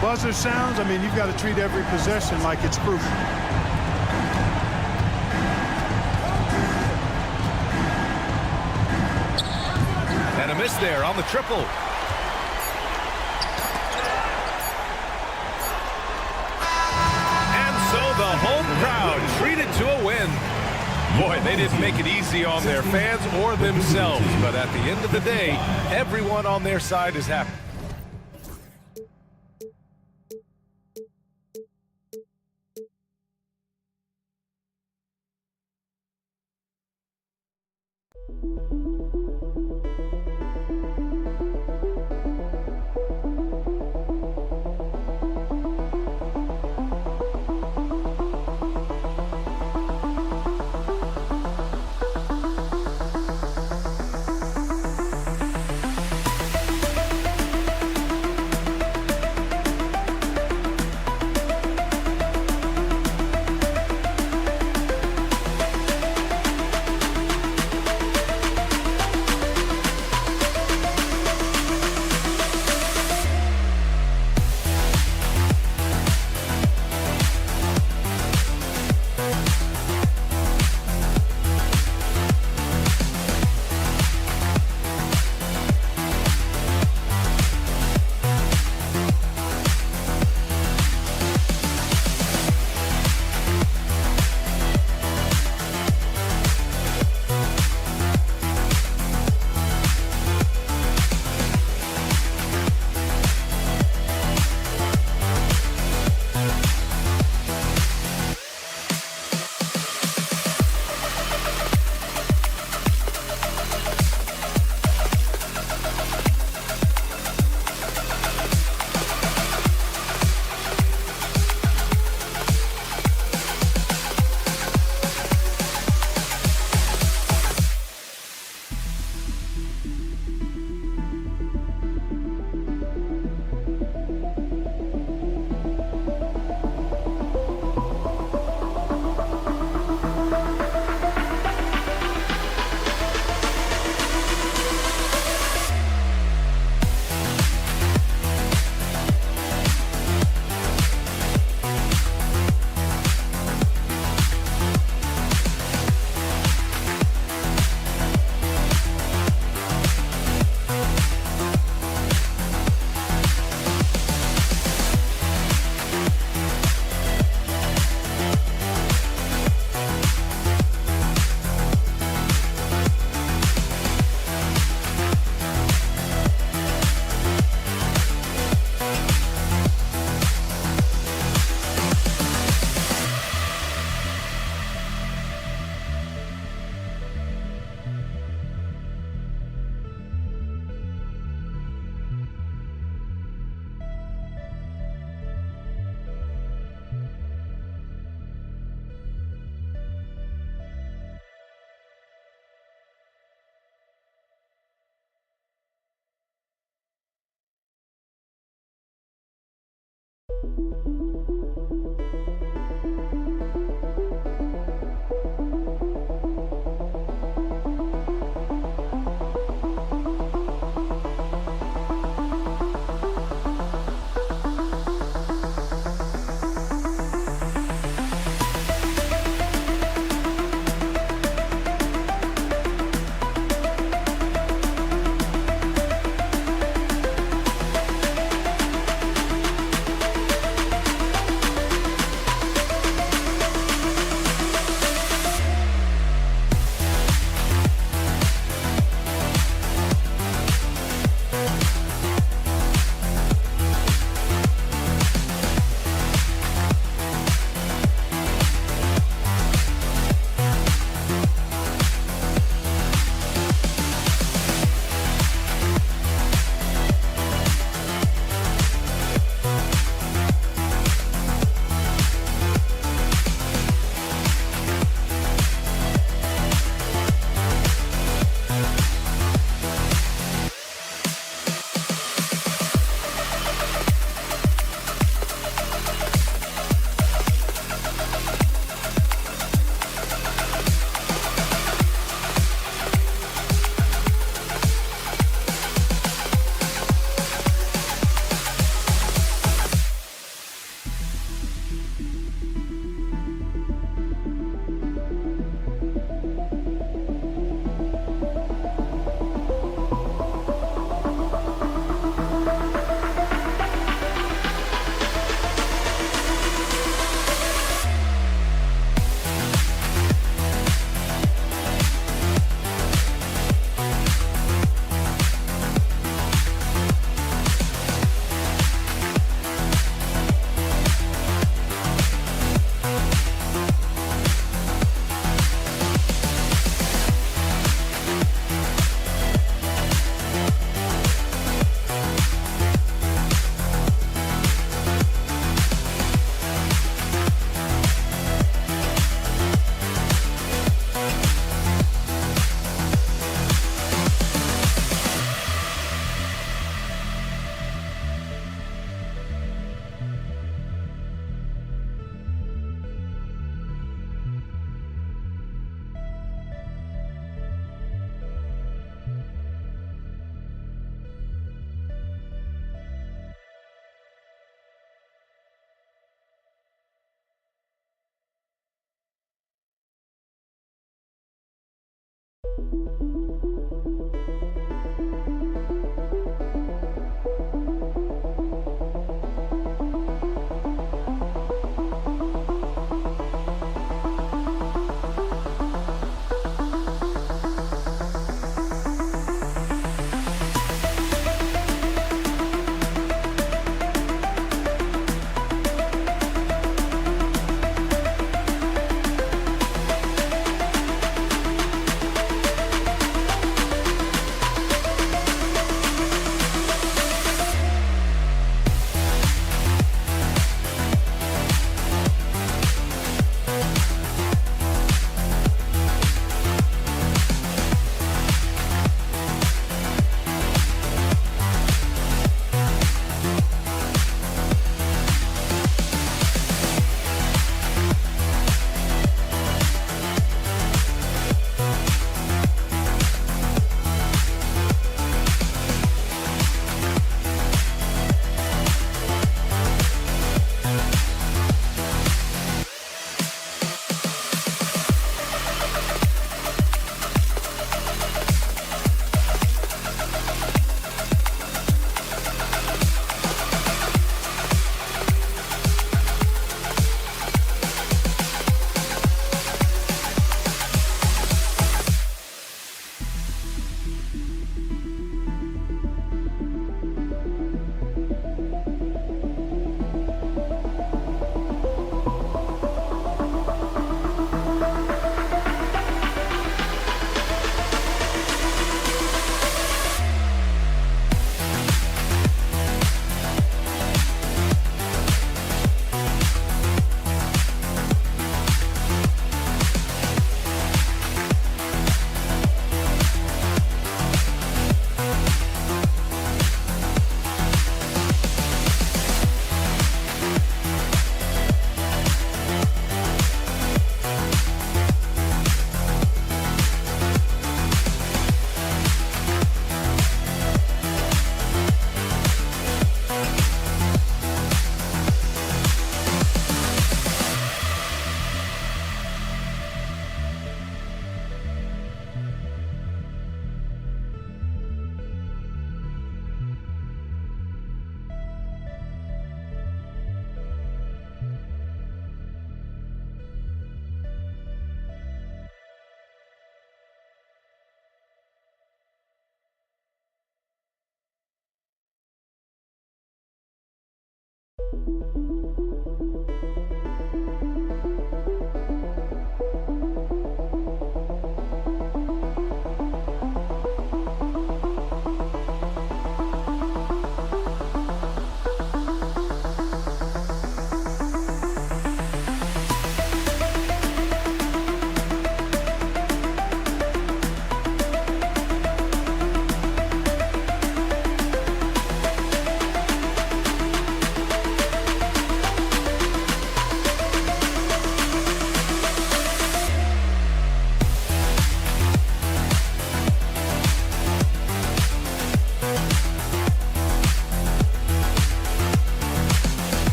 [SPEAKER 12] buzzer sounds, I mean, you've got to treat every possession like it's crucial.
[SPEAKER 1] And a miss there on the triple. And so the home crowd treated to a win. Boy, they didn't make it easy on their fans or themselves, but at the end of the day, everyone on their side is happy.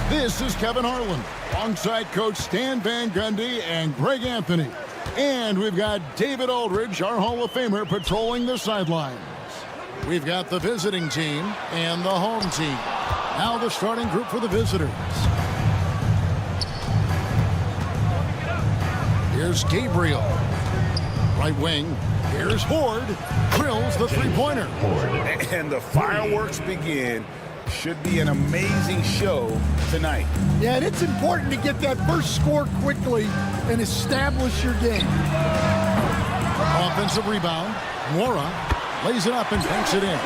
[SPEAKER 9] This is Kevin Harlan, alongside Coach Stan Van Gundy and Greg Anthony. And we've got David Aldridge, our Hall of Famer, patrolling the sidelines. We've got the visiting team and the home team. Now the starting group for the visitors. Here's Gabriel. Right wing. Here's Horde. Drills the three-pointer.
[SPEAKER 6] And the fireworks begin. Should be an amazing show tonight.
[SPEAKER 14] Yeah, and it's important to get that first score quickly and establish your game.
[SPEAKER 9] Offensive rebound. Mora lays it up and banks it in.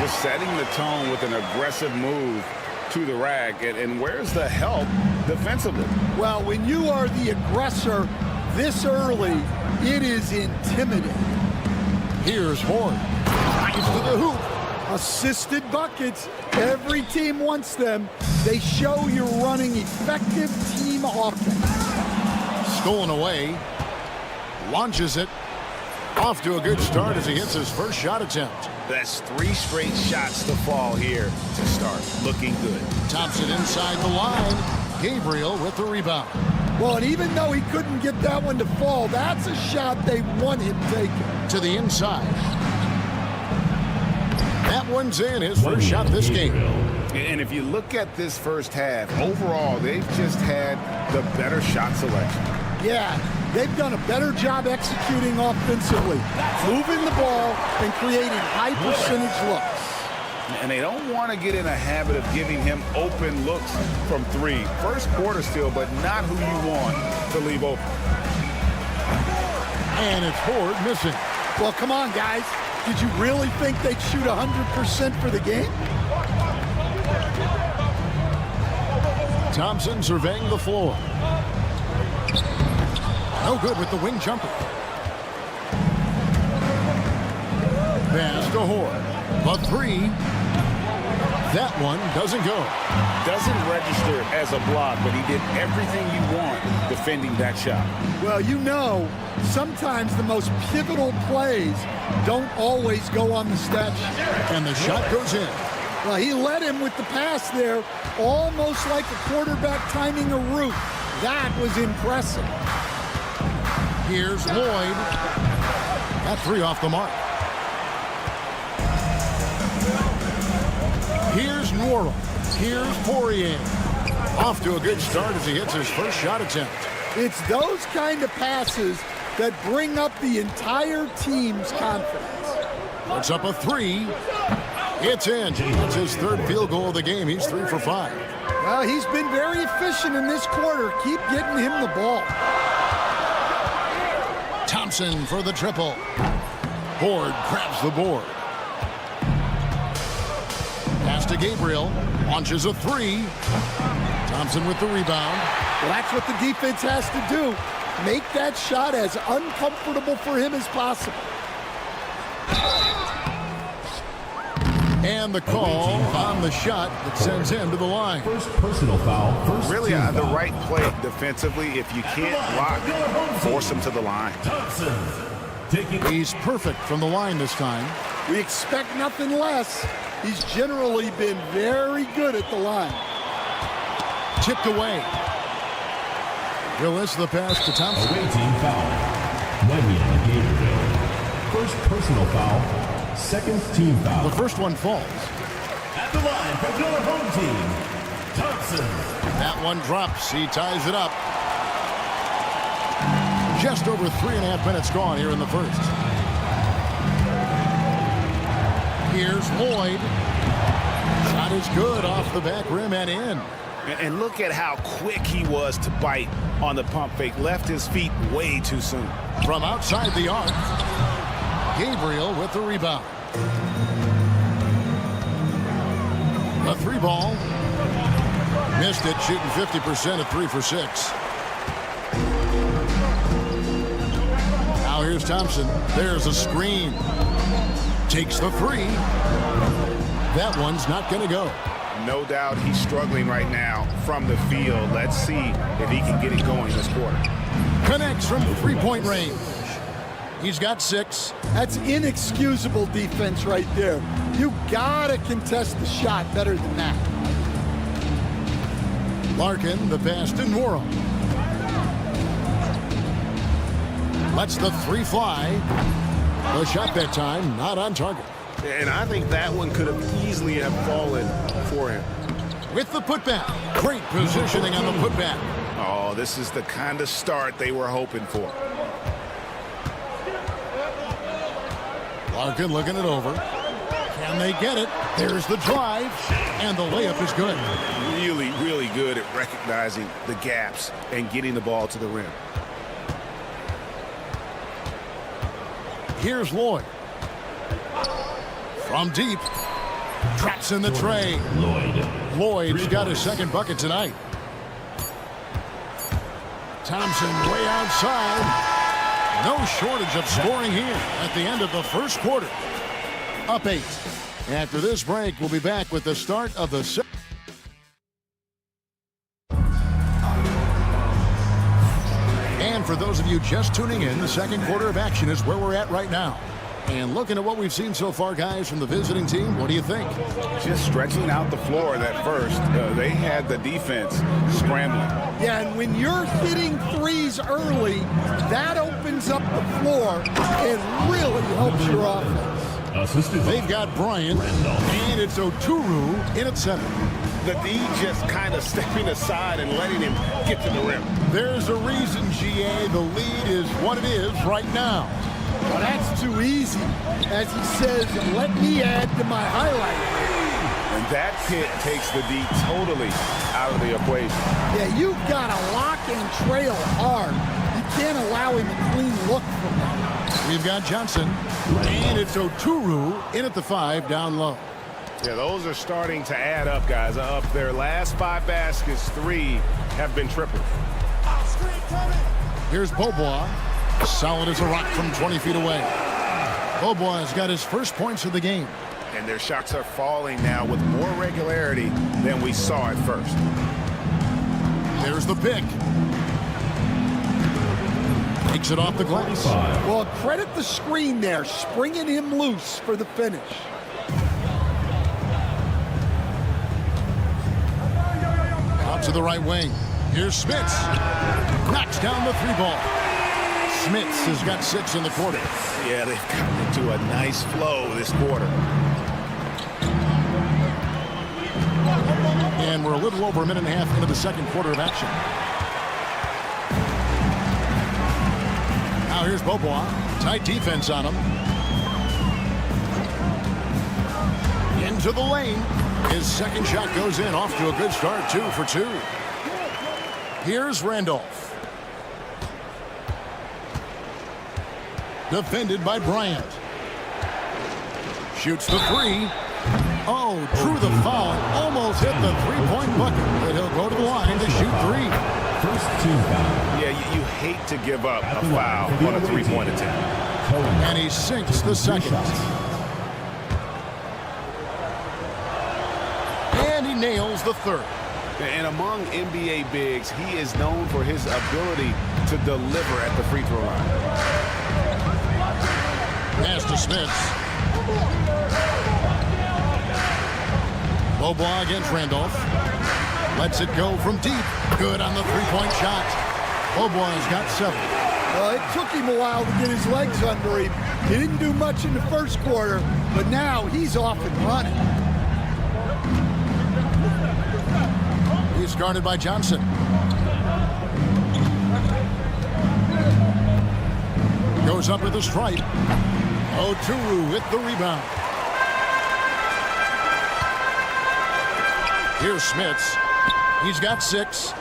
[SPEAKER 6] Just setting the tone with an aggressive move to the rack. And where's the help defensively?
[SPEAKER 14] Well, when you are the aggressor this early, it is intimidating.
[SPEAKER 9] Here's Horde. Drives to the hoop.
[SPEAKER 14] Assisted buckets. Every team wants them. They show you're running effective team offense.
[SPEAKER 9] Stolen away. Launches it. Off to a good start as he hits his first shot attempt.
[SPEAKER 6] That's 3 straight shots to fall here to start. Looking good.
[SPEAKER 9] Thompson inside the line. Gabriel with the rebound.
[SPEAKER 14] Well, and even though he couldn't get that one to fall, that's a shot they want him taking.
[SPEAKER 9] To the inside. That one's in, his first shot this game.
[SPEAKER 6] And if you look at this first half, overall, they've just had the better shot selection.
[SPEAKER 14] Yeah, they've done a better job executing offensively, moving the ball and creating high percentage looks.
[SPEAKER 6] And they don't want to get in a habit of giving him open looks from 3. First quarter still, but not who you want to leave open.
[SPEAKER 9] And it's Horde missing.
[SPEAKER 14] Well, come on, guys. Did you really think they'd shoot 100% for the game?
[SPEAKER 9] Thompson surveying the floor. No good with the wing jumper. Pass to Horde. The 3. That one doesn't go.
[SPEAKER 6] Doesn't register as a block, but he did everything you want defending that shot.
[SPEAKER 14] Well, you know, sometimes the most pivotal plays don't always go on the stat sheet.
[SPEAKER 9] And the shot goes in.
[SPEAKER 14] Well, he led him with the pass there, almost like a quarterback timing a route. That was impressive.
[SPEAKER 9] Here's Lloyd. That 3 off the mark. Here's Nora. Here's Poirier. Off to a good start as he hits his first shot attempt.
[SPEAKER 14] It's those kind of passes that bring up the entire team's confidence.
[SPEAKER 9] Puts up a 3. It's in. It's his 3rd field goal of the game. He's 3 for 5.
[SPEAKER 14] Well, he's been very efficient in this quarter. Keep getting him the ball.
[SPEAKER 9] Thompson for the triple. Horde grabs the board. Pass to Gabriel. Launches a 3. Thompson with the rebound.
[SPEAKER 14] Well, that's what the defense has to do. Make that shot as uncomfortable for him as possible.
[SPEAKER 9] And the call on the shot that sends him to the line.
[SPEAKER 4] First personal foul. First
[SPEAKER 6] Really
[SPEAKER 4] team
[SPEAKER 6] the
[SPEAKER 4] foul.
[SPEAKER 6] right play defensively. If you can't block, force him to the line.
[SPEAKER 4] Thompson taking.
[SPEAKER 9] He's perfect from the line this time.
[SPEAKER 14] We expect nothing less. He's generally been very good at the line.
[SPEAKER 9] Tipped away. Willis the pass to Thompson.
[SPEAKER 4] Away team foul. Wenyan Gabriel. First personal foul. Second team foul.
[SPEAKER 9] The first one falls.
[SPEAKER 4] At the line for your home team, Thompson.
[SPEAKER 9] That one drops. He ties it up. Just over 3.5 minutes gone here in the first. Here's Lloyd. Shot is good off the back rim and in.
[SPEAKER 6] And look at how quick he was to bite on the pump fake. Left his feet way too soon.
[SPEAKER 9] From outside the arc, Gabriel with the rebound. A 3 ball. Missed it, shooting 50% at 3 for 6. Now here's Thompson. There's a screen. Takes the 3. That one's not going to go.
[SPEAKER 6] No doubt he's struggling right now from the field. Let's see if he can get it going this quarter.
[SPEAKER 9] Connects from 3-point range. He's got 6.
[SPEAKER 14] That's inexcusable defense right there. You gotta contest the shot better than that.
[SPEAKER 9] Larkin, the pass to Noro. Lets the 3 fly. The shot that time, not on target.
[SPEAKER 6] And I think that one could have easily have fallen for him.
[SPEAKER 9] With the putback. Great positioning on the putback.
[SPEAKER 6] Oh, this is the kind of start they were hoping for.
[SPEAKER 9] Larkin looking it over. Can they get it? There's the drive. And the layup is good.
[SPEAKER 6] Really, really good at recognizing the gaps and getting the ball to the rim.
[SPEAKER 9] Here's Lloyd. From deep. Traps in the tray. Lloyd's got his second bucket tonight. Thompson way outside. No shortage of scoring here at the end of the first quarter. Up 8. After this break, we'll be back with the start of the second. And for those of you just tuning in, the second quarter of action is where we're at right now. And looking at what we've seen so far, guys, from the visiting team, what do you think?
[SPEAKER 6] Just stretching out the floor that first. They had the defense scrambling.
[SPEAKER 14] Yeah, and when you're hitting threes early, that opens up the floor and really helps your offense.
[SPEAKER 9] They've got Bryant, and it's Oturu in at 7.
[SPEAKER 6] The D just kind of stepping aside and letting him get to the rim.
[SPEAKER 9] There's a reason, GA, the lead is what it is right now.
[SPEAKER 14] Well, that's too easy. As he says, let me add to my highlight.
[SPEAKER 6] And that hit takes the D totally out of the equation.
[SPEAKER 14] Yeah, you've got to lock and trail hard. You can't allow him a clean look from that.
[SPEAKER 9] We've got Johnson, and it's Oturu in at the 5 down low.
[SPEAKER 6] Yeah, those are starting to add up, guys. Up their last 5 baskets, 3 have been tripled.
[SPEAKER 9] Here's Beaubois. Solid as a rock from 20 feet away. Beaubois has got his first points of the game.
[SPEAKER 6] And their shots are falling now with more regularity than we saw at first.
[SPEAKER 9] There's the pick. Takes it off the glass.
[SPEAKER 14] Well, credit the screen there, springing him loose for the finish.
[SPEAKER 9] Out to the right wing. Here's Smits. Knocks down the 3-ball. Smits has got 6 in the quarter.
[SPEAKER 6] Yeah, they've gotten into a nice flow this quarter.
[SPEAKER 9] And we're a little over a minute and a half into the second quarter of action. Now here's Beaubois. Tight defense on him. Into the lane. His second shot goes in. Off to a good start. 2 for 2. Here's Randolph. Defended by Bryant. Shoots the 3. Oh, drew the foul. Almost hit the 3-point bucket. But he'll go to the line to shoot 3.
[SPEAKER 4] First team foul.
[SPEAKER 6] Yeah, you hate to give up a foul on a 3-point attempt.
[SPEAKER 9] And he sinks the second. And he nails the 3rd.
[SPEAKER 6] And among NBA bigs, he is known for his ability to deliver at the free throw line.
[SPEAKER 9] Pass to Smits. Beaubois against Randolph. Lets it go from deep. Good on the 3-point shot. Beaubois got 7.
[SPEAKER 14] Well, it took him a while to get his legs under him. He didn't do much in the first quarter, but now he's off and running.
[SPEAKER 9] He's guarded by Johnson. Goes up with the stripe. Oturu with the rebound. Here's Smits. He's got 6.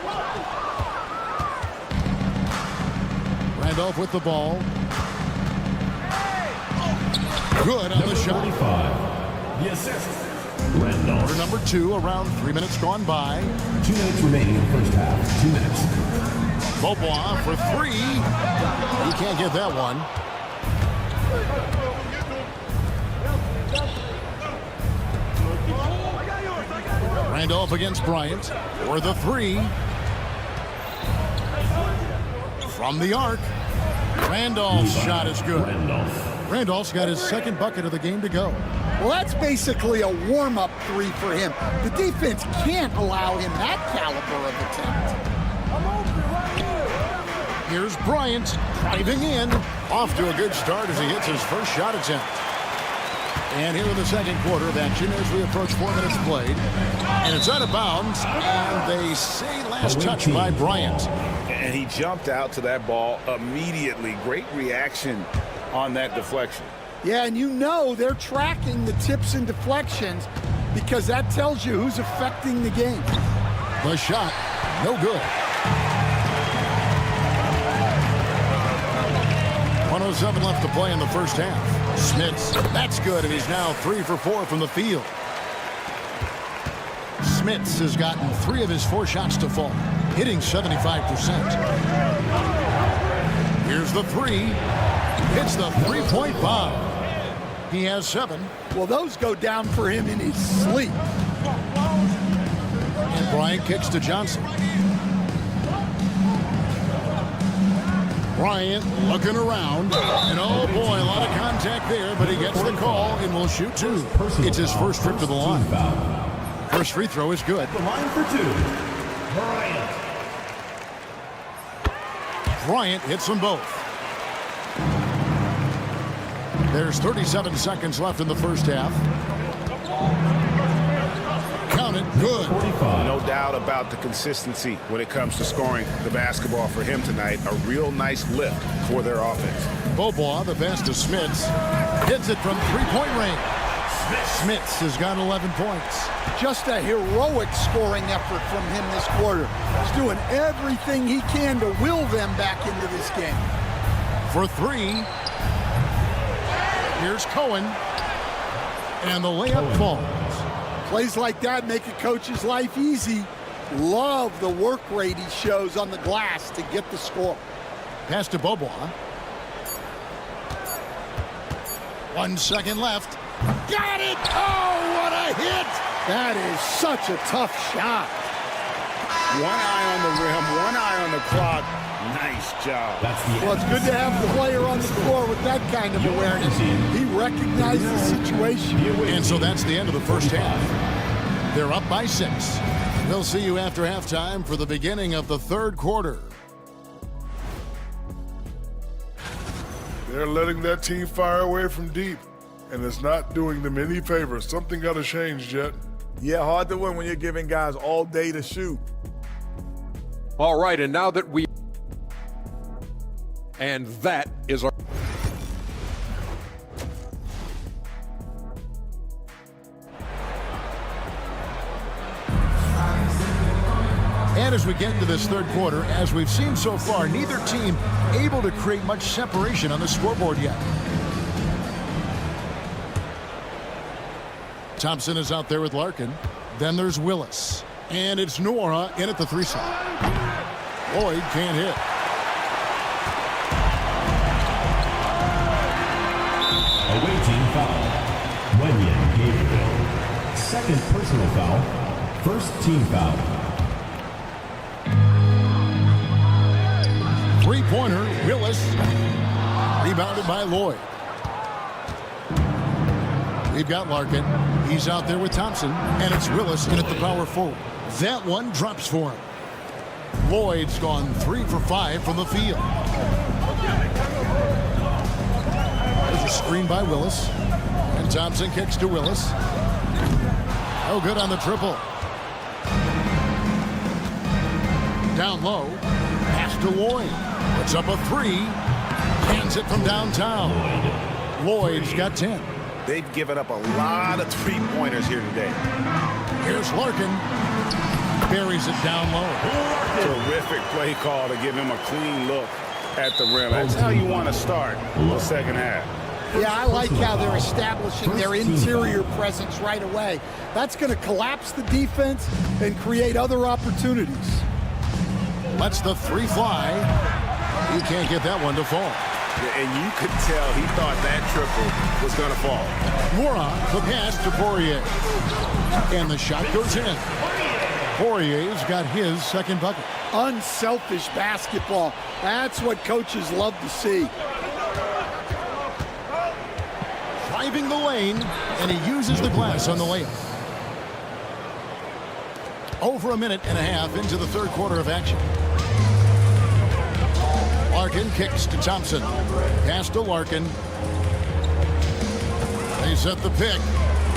[SPEAKER 9] Randolph with the ball. Good on the shot.
[SPEAKER 4] 25. The assist. Randolph.
[SPEAKER 9] Quarter number 2, around 3 minutes gone by.
[SPEAKER 4] 2 minutes remaining in the first half. 2 minutes.
[SPEAKER 9] Beaubois for 3. He can't get that one. Randolph against Bryant for the 3. From the arc. Randolph's shot is good. Randolph's got his second bucket of the game to go.
[SPEAKER 14] Well, that's basically a warm-up three for him. The defense can't allow him that caliber of attempt.
[SPEAKER 9] Here's Bryant driving in. Off to a good start as he hits his first shot attempt. And here in the second quarter of action as we approach 4 minutes played. And it's out of bounds. And they say last touch by Bryant.
[SPEAKER 6] And he jumped out to that ball immediately. Great reaction on that deflection.
[SPEAKER 14] Yeah, and you know they're tracking the tips and deflections because that tells you who's affecting the game.
[SPEAKER 9] The shot, no good. 1:07 left to play in the first half. Smits, that's good, and he's now 3 for 4 from the field. Smits has gotten 3 of his 4 shots to fall, hitting 75%. Here's the 3. It's the three-point bomb. He has 7.
[SPEAKER 14] Well, those go down for him in his sleep.
[SPEAKER 9] And Bryant kicks to Johnson. Bryant looking around. And oh boy, a lot of contact there, but he gets the call and will shoot 2. It's his first trip to the line. First free throw is good.
[SPEAKER 4] The line for 2.
[SPEAKER 9] Bryant hits them both. There's 37 seconds left in the first half. Count it, good.
[SPEAKER 6] No doubt about the consistency when it comes to scoring the basketball for him tonight. A real nice lift for their offense.
[SPEAKER 9] Bobois, the pass to Smits, hits it from three-point range. Smits has got 11 points.
[SPEAKER 14] Just a heroic scoring effort from him this quarter. He's doing everything he can to will them back into this game.
[SPEAKER 9] For 3. Here's Cohen. And the layup falls.
[SPEAKER 14] Plays like that make a coach's life easy. Love the work rate he shows on the glass to get the score.
[SPEAKER 9] Pass to Bobois. 1 second left. Got it! Oh, what a hit!
[SPEAKER 14] That is such a tough shot.
[SPEAKER 6] One eye on the rim, one eye on the clock. Nice job.
[SPEAKER 14] Well, it's good to have the player on the floor with that kind of awareness. He recognized the situation.
[SPEAKER 9] And so that's the end of the first half. They're up by 6. We'll see you after halftime for the beginning of the third quarter.
[SPEAKER 7] They're letting that team fire away from deep, and it's not doing them any favors. Something got to change, Jet.
[SPEAKER 13] Yeah, hard to win when you're giving guys all day to shoot.
[SPEAKER 8] All right, and now that we... And that is our...
[SPEAKER 9] And as we get into this third quarter, as we've seen so far, neither team able to create much separation on the scoreboard yet. Thompson is out there with Larkin. Then there's Willis. And it's Nora in at the 3 side. Lloyd can't hit.
[SPEAKER 4] Away team foul. Wenyan Gabriel. Second personal foul. First team foul.
[SPEAKER 9] Three-pointer, Willis. Rebounded by Lloyd. We've got Larkin. He's out there with Thompson. And it's Willis in at the power forward. That one drops for him. Lloyd's gone 3 for 5 from the field. There's a screen by Willis. And Thompson kicks to Willis. Oh, good on the triple. Down low. Pass to Lloyd. Puts up a 3. Hands it from downtown. Lloyd's got 10.
[SPEAKER 6] They've given up a lot of three-pointers here today.
[SPEAKER 9] Here's Larkin. Buries it down low.
[SPEAKER 6] Terrific play call to give him a clean look at the rim. That's how you want to start the second half.
[SPEAKER 14] Yeah, I like how they're establishing their interior presence right away. That's going to collapse the defense and create other opportunities.
[SPEAKER 9] Lets the 3 fly. He can't get that one to fall.
[SPEAKER 6] Yeah, and you could tell he thought that triple was going to fall.
[SPEAKER 9] Moron, the pass to Poirier. And the shot goes in. Poirier's got his second bucket.
[SPEAKER 14] unselfish basketball. That's what coaches love to see.
[SPEAKER 9] Driving the lane, and he uses the glass on the layup. Over a minute and a half into the third quarter of action. Larkin kicks to Thompson. Pass to Larkin. They set the pick.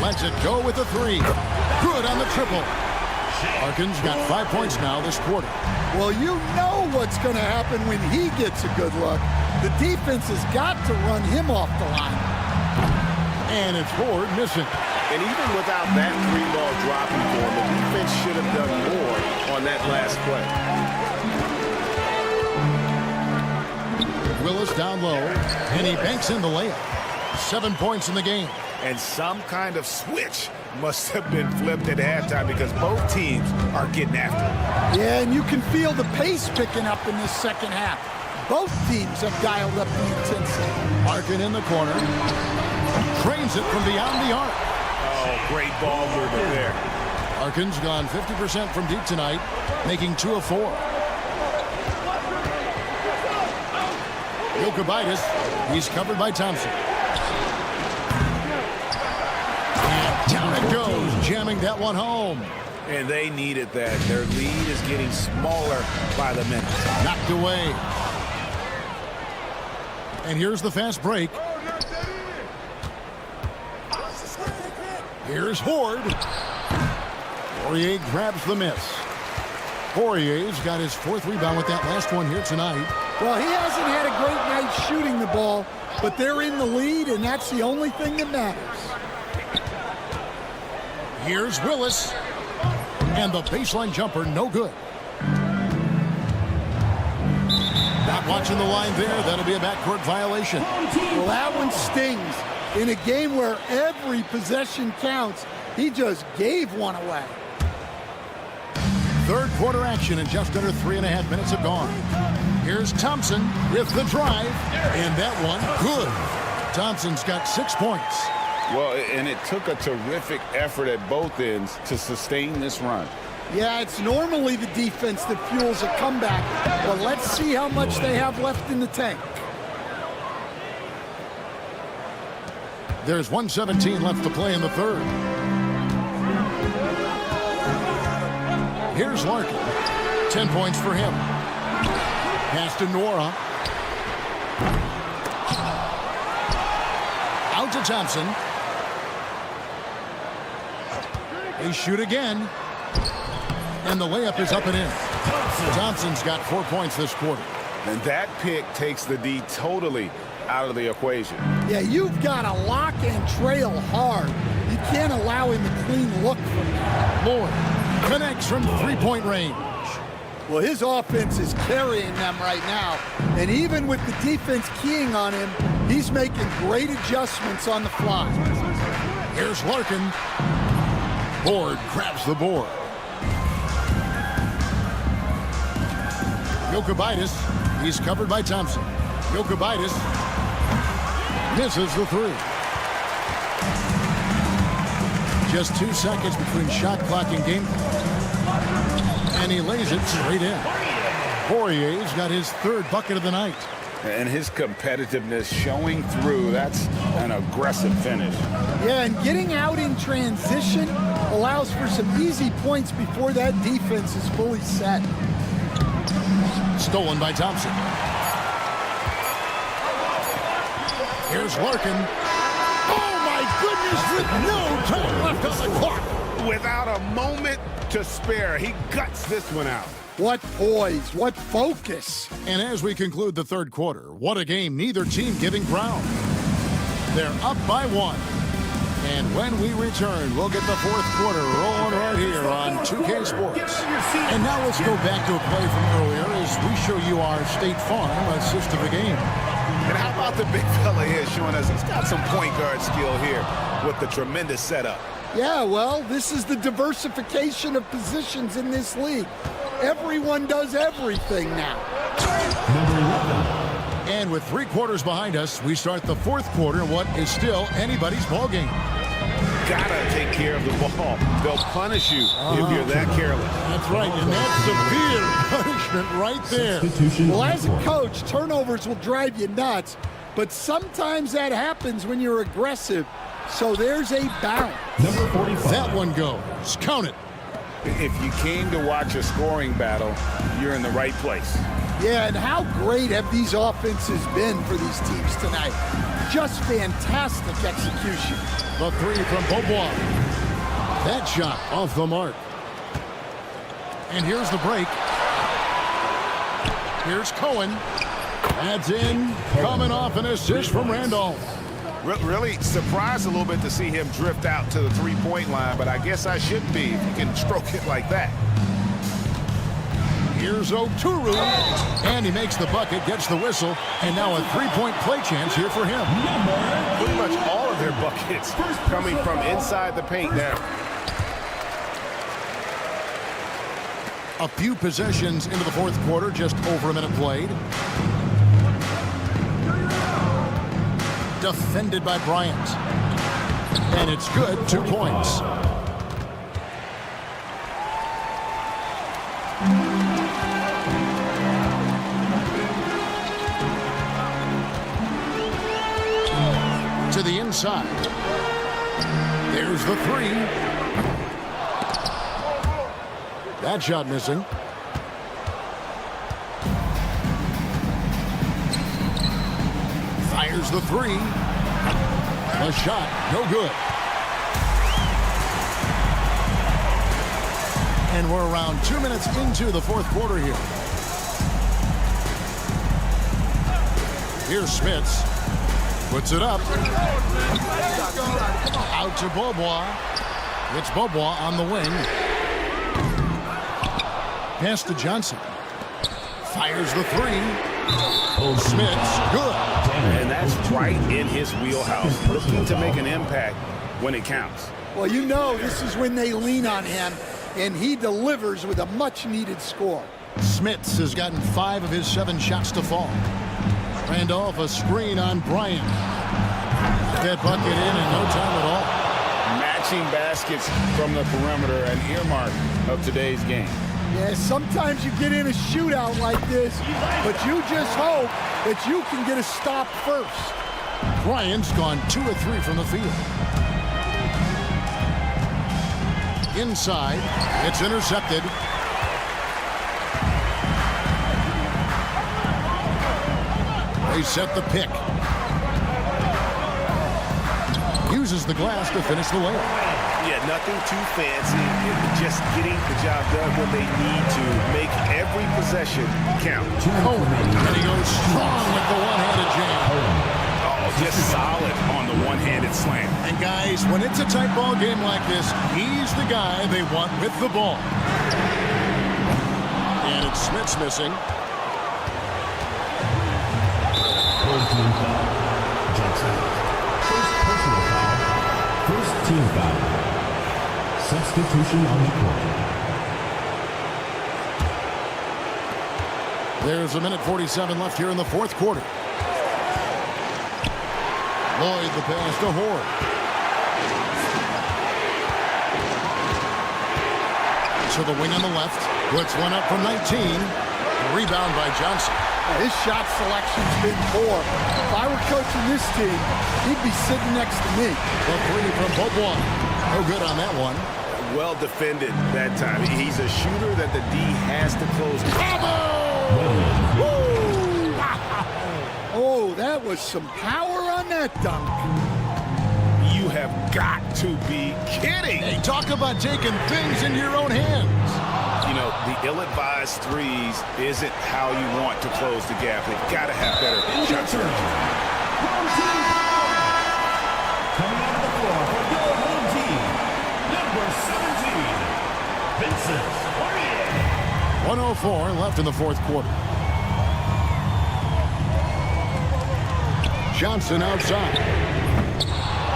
[SPEAKER 9] Lets it go with a three. Good on the triple. Larkin's got 5 points now this quarter.
[SPEAKER 14] Well, you know what's going to happen when he gets a good look. The defense has got to run him off the line.
[SPEAKER 9] And it's Ford missing.
[SPEAKER 6] And even without that three-ball dropping for him, the defense should have done more on that last play.
[SPEAKER 9] Willis down low, and he banks in the layup. 7 points in the game.
[SPEAKER 6] And some kind of switch must have been flipped at halftime because both teams are getting after it.
[SPEAKER 14] Yeah, and you can feel the pace picking up in this second half. Both teams have dialed up the intensity.
[SPEAKER 9] Larkin in the corner. Trains it from beyond the arc.
[SPEAKER 6] Oh, great ball movement there.
[SPEAKER 9] Larkin's gone 50% from deep tonight, making 2 of 4. Jokic, he's covered by Thompson. And down it goes, jamming that one home.
[SPEAKER 6] And they needed that. Their lead is getting smaller by the minute.
[SPEAKER 9] Knocked away. And here's the fast break. Here's Horde. Poirier grabs the miss. Poirier's got his 4th rebound with that last one here tonight.
[SPEAKER 14] Well, he hasn't had a great night shooting the ball, but they're in the lead, and that's the only thing that matters.
[SPEAKER 9] Here's Willis. And the baseline jumper, no good. Not watching the line there. That'll be a backcourt violation.
[SPEAKER 14] Well, that one stings. In a game where every possession counts, he just gave one away.
[SPEAKER 9] Third quarter action, and just under 3.5 minutes have gone. Here's Thompson with the drive, and that one good. Thompson's got 6 points.
[SPEAKER 6] Well, and it took a terrific effort at both ends to sustain this run.
[SPEAKER 14] Yeah, it's normally the defense that fuels a comeback, but let's see how much they have left in the tank.
[SPEAKER 9] There's 1:17 left to play in the third. Here's Larkin. 10 points for him. Pass to Nora. Out to Thompson. They shoot again. And the layup is up and in. Thompson's got 4 points this quarter.
[SPEAKER 6] And that pick takes the D totally out of the equation.
[SPEAKER 14] Yeah, you've got to lock and trail hard. You can't allow him a clean look from that.
[SPEAKER 9] Lord connects from 3-point range.
[SPEAKER 14] Well, his offense is carrying them right now. And even with the defense keying on him, he's making great adjustments on the fly.
[SPEAKER 9] Here's Larkin. Ford grabs the board. Jokic, he's covered by Thompson. Jokic misses the 3. Just 2 seconds between shot clock and game clock. And he lays it straight in. Poirier's got his 3rd bucket of the night.
[SPEAKER 6] And his competitiveness showing through. That's an aggressive finish.
[SPEAKER 14] Yeah, and getting out in transition allows for some easy points before that defense is fully set.
[SPEAKER 9] Stolen by Thompson. Here's Larkin. Oh, my goodness, with no time left on the clock.
[SPEAKER 6] Without a moment to spare, he guts this one out.
[SPEAKER 14] What poise, what focus.
[SPEAKER 9] And as we conclude the third quarter, what a game, neither team giving ground. They're up by 1. And when we return, we'll get the fourth quarter rolling right here on 2K Sports. And now let's go back to a play from earlier as we show you our State Farm assist of the game.
[SPEAKER 6] And how about the big fella here showing us he's got some point guard skill here with the tremendous setup.
[SPEAKER 14] Yeah, well, this is the diversification of positions in this league. Everyone does everything now.
[SPEAKER 9] And with 3 quarters behind us, we start the fourth quarter in what is still anybody's ball game.
[SPEAKER 6] gotta take care of the ball. They'll punish you if you're that careless.
[SPEAKER 9] That's right, and that's severe punishment right there.
[SPEAKER 14] Well, as a coach, turnovers will drive you nuts, but sometimes that happens when you're aggressive. So there's a bounce.
[SPEAKER 4] Number 45.
[SPEAKER 9] That one goes. Count it.
[SPEAKER 6] If you came to watch a scoring battle, you're in the right place.
[SPEAKER 14] Yeah, and how great have these offenses been for these teams tonight? Just fantastic execution.
[SPEAKER 9] The three from Beaubois. That shot off the mark. And here's the break. Here's Cohen. Adds in, coming off an assist from Randolph.
[SPEAKER 6] Really surprised a little bit to see him drift out to the three-point line, but I guess I shouldn't be if you can stroke it like that.
[SPEAKER 9] Here's Oturu, and he makes the bucket, gets the whistle, and now a three-point play chance here for him.
[SPEAKER 6] Pretty much all of their buckets coming from inside the paint now.
[SPEAKER 9] A few possessions into the fourth quarter, just over a minute played. Defended by Bryant. And it's good, 2 points. To the inside. There's the three. That shot missing. Fires the three. A shot, no good. And we're around 2 minutes into the fourth quarter here. Here's Smits. Puts it up. Out to Beaubois. It's Beaubois on the wing. Pass to Johnson. Fires the three. Smits, good.
[SPEAKER 6] And that's right in his wheelhouse. Looking to make an impact when it counts.
[SPEAKER 14] Well, you know this is when they lean on him, and he delivers with a much-needed score.
[SPEAKER 9] Smits has gotten 5 of his 7 shots to fall. Randolph, a screen on Bryant. That bucket in no time at all.
[SPEAKER 6] Matching baskets from the perimeter, an earmark of today's game.
[SPEAKER 14] Yeah, sometimes you get in a shootout like this, but you just hope that you can get a stop first.
[SPEAKER 9] Bryant's gone 2 of 3 from the field. Inside, it's intercepted. They set the pick. Uses the glass to finish the layup.
[SPEAKER 6] Yeah, nothing too fancy. Just getting the job done when they need to. Make every possession count.
[SPEAKER 9] And he goes strong with the one-handed jam.
[SPEAKER 6] Oh, just solid on the one-handed slam.
[SPEAKER 9] And guys, when it's a tight ball game like this, he's the guy they want with the ball. And it's Smits missing.
[SPEAKER 4] Johnson. First personal foul. First team foul. Substitution on the court.
[SPEAKER 9] There's a minute 47 left here in the fourth quarter. Lloyd the pass to Horde. To the wing on the left. Puts one up from 19. Rebound by Johnson.
[SPEAKER 14] His shot selection's been poor. If I were coaching this team, he'd be sitting next to me.
[SPEAKER 9] The three from Beaubois. No good on that one.
[SPEAKER 6] Well defended that time. He's a shooter that the D has to close.
[SPEAKER 14] Oh, that was some power on that dunk.
[SPEAKER 6] You have got to be kidding.
[SPEAKER 9] Hey, talk about taking things into your own hands.
[SPEAKER 6] You know, the ill-advised threes isn't how you want to close the gap. They've got to have better shot selection.
[SPEAKER 4] Coming out of the floor for your home team, number 17, Vincent Poirier.
[SPEAKER 9] 104 left in the fourth quarter. Johnson outside.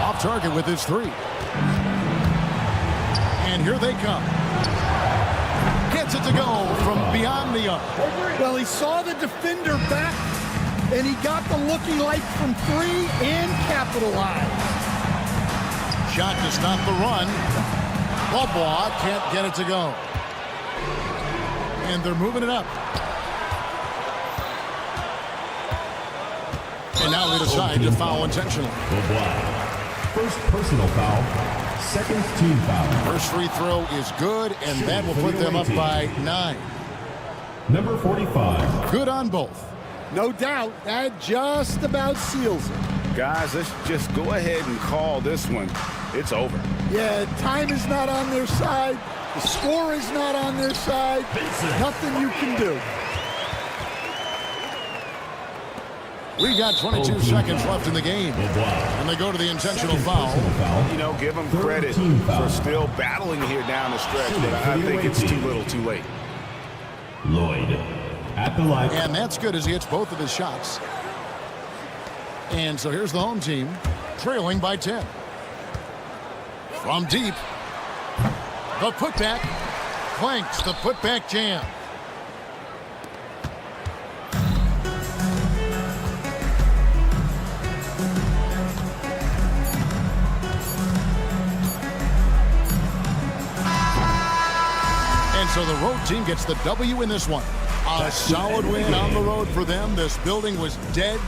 [SPEAKER 9] Off target with his three. And here they come. Gets it to go from beyond the arc.
[SPEAKER 14] Well, he saw the defender back, and he got the looking like from three and capitalized.
[SPEAKER 9] shot to stop the run. Bobois can't get it to go. And they're moving it up. And now they decide to foul intentionally.
[SPEAKER 4] First personal foul. Second team foul.
[SPEAKER 9] First free throw is good, and that will put them up by 9.
[SPEAKER 4] Number 45.
[SPEAKER 9] Good on both.
[SPEAKER 14] No doubt, that just about seals it.
[SPEAKER 6] Guys, let's just go ahead and call this one. It's over.
[SPEAKER 14] Yeah, time is not on their side. The score is not on their side. Nothing you can do.
[SPEAKER 9] We got 22 seconds left in the game. And they go to the intentional foul.
[SPEAKER 6] You know, give them credit for still battling here down the stretch, but I think it's too little too late.
[SPEAKER 4] Lloyd at the line.
[SPEAKER 9] And that's good as he hits both of his shots. And so here's the home team trailing by 10. From deep. The putback. Clanks the putback jam. And so the road team gets the W in this one. A solid win on the road for them. This building was dead.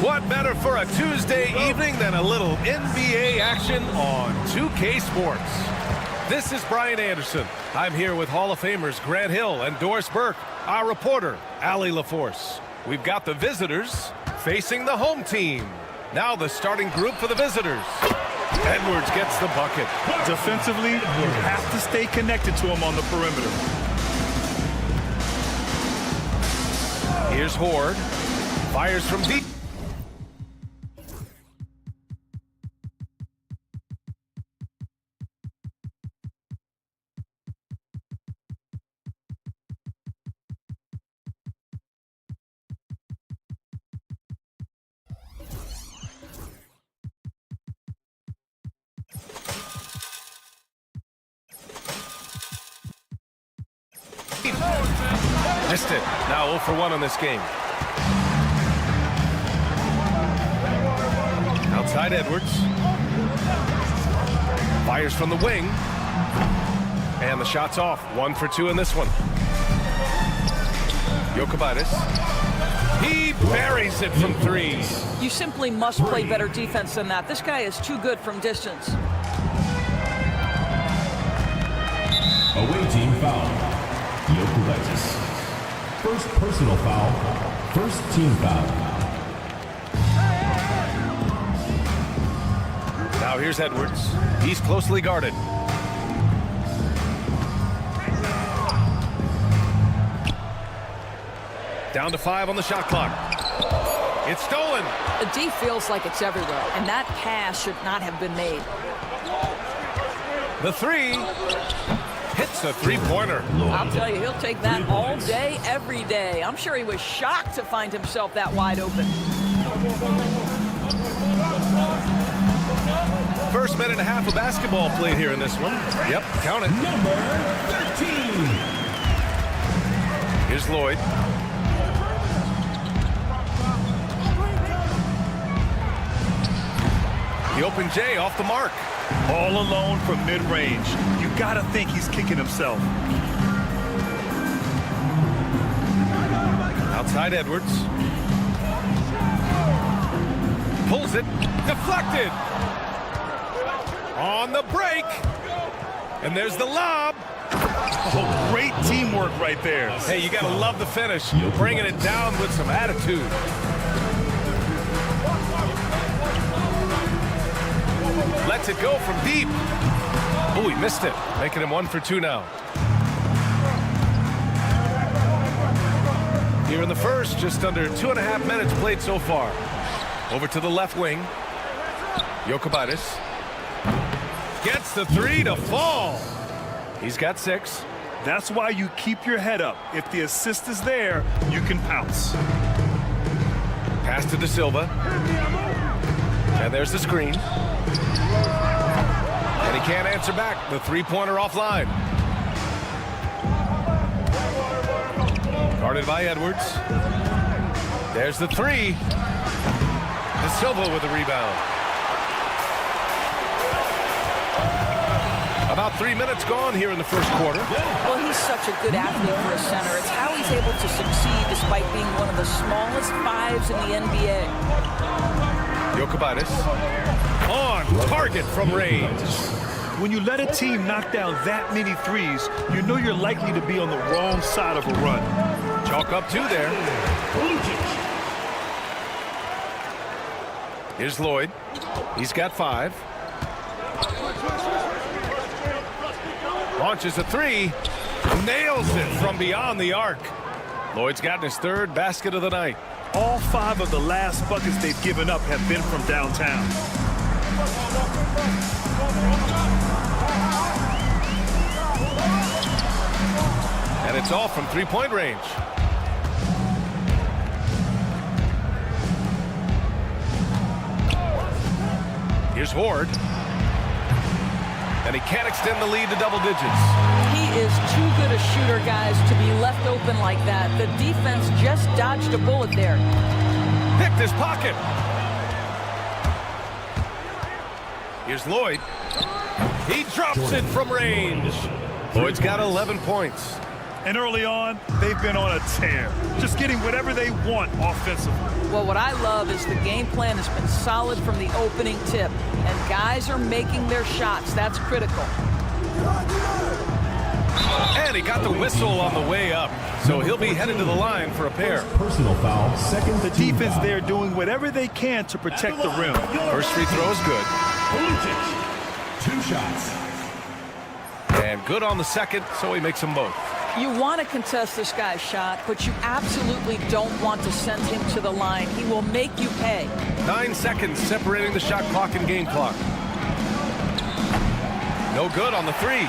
[SPEAKER 1] What better for a Tuesday evening than a little NBA action on 2K Sports? This is Brian Anderson. I'm here with Hall of Famers Grant Hill and Doris Burke, our reporter, Allie LaForce. We've got the visitors facing the home team. Now the starting group for the visitors. Edwards gets the bucket.
[SPEAKER 2] Defensively, you have to stay connected to him on the perimeter.
[SPEAKER 1] Here's Horde. Fires from deep. Missed it. Now 0 for 1 on this game. Outside Edwards. Fires from the wing. And the shot's off. 1 for 2 in this one. Jokic. He buries it from 3.
[SPEAKER 15] You simply must play better defense than that. This guy is too good from distance.
[SPEAKER 4] Away team foul. Jokic. First personal foul. First team foul.
[SPEAKER 1] Now here's Edwards. He's closely guarded. Down to 5 on the shot clock. It's stolen.
[SPEAKER 15] The D feels like it's everywhere, and that pass should not have been made.
[SPEAKER 1] The 3 hits a three-pointer.
[SPEAKER 15] I'll tell you, he'll take that all day, every day. I'm sure he was shocked to find himself that wide open.
[SPEAKER 1] First minute and a half of basketball played here in this one. Yep, count it.
[SPEAKER 4] Number 13.
[SPEAKER 1] Here's Lloyd. The open J off the mark.
[SPEAKER 2] All alone from mid-range. You gotta think he's kicking himself.
[SPEAKER 1] Outside Edwards. Pulls it. Deflected. On the break. And there's the lob.
[SPEAKER 2] Oh, great teamwork right there.
[SPEAKER 1] Hey, you gotta love the finish. Bringing it down with some attitude. Lets it go from deep. Oh, he missed it. Making him 1 for 2 now. Here in the first, just under 2.5 minutes played so far. Over to the left wing. Jokic gets the 3 to fall. He's got 6.
[SPEAKER 2] That's why you keep your head up. If the assist is there, you can pounce.
[SPEAKER 1] Pass to De Silva. And there's the screen. And he can't answer back. The three-pointer offline. Guarded by Edwards. There's the 3. De Silva with the rebound. About About 3 minutes gone here in the first quarter.
[SPEAKER 15] Well, he's such a good athlete for a center. It's how he's able to succeed despite being one of the smallest fives in the NBA.
[SPEAKER 1] Jokic on target from range.
[SPEAKER 2] When you let a team knock down that many threes, you know you're likely to be on the wrong side of a run.
[SPEAKER 1] Chalk up 2 there. Here's Lloyd. He's got 5. Launches a 3. Nails it from beyond the arc. Lloyd's gotten his 3rd basket of the night.
[SPEAKER 2] All 5 of the last buckets they've given up have been from downtown.
[SPEAKER 1] And it's all from three-point range. Here's Ward. And he can't extend the lead to double digits.
[SPEAKER 15] He is too good a shooter, guys, to be left open like that. The defense just dodged a bullet there.
[SPEAKER 1] Picked his pocket. Here's Lloyd. He drops it from range. Lloyd's got 11 points.
[SPEAKER 2] And early on, they've been on a tear, just getting whatever they want offensively.
[SPEAKER 15] Well, what I love is the game plan has been solid from the opening tip, and guys are making their shots. That's critical.
[SPEAKER 1] And he got the whistle on the way up, so he'll be headed to the line for a pair.
[SPEAKER 4] Personal foul, second.
[SPEAKER 2] The defense there doing whatever they can to protect the rim.
[SPEAKER 1] First free throw is good.
[SPEAKER 4] 2 shots.
[SPEAKER 1] And good on the second, so he makes them both.
[SPEAKER 15] You want to contest this guy's shot, but you absolutely don't want to send him to the line. He will make you pay.
[SPEAKER 1] 9 seconds separating the shot clock and game clock. No good on the 3.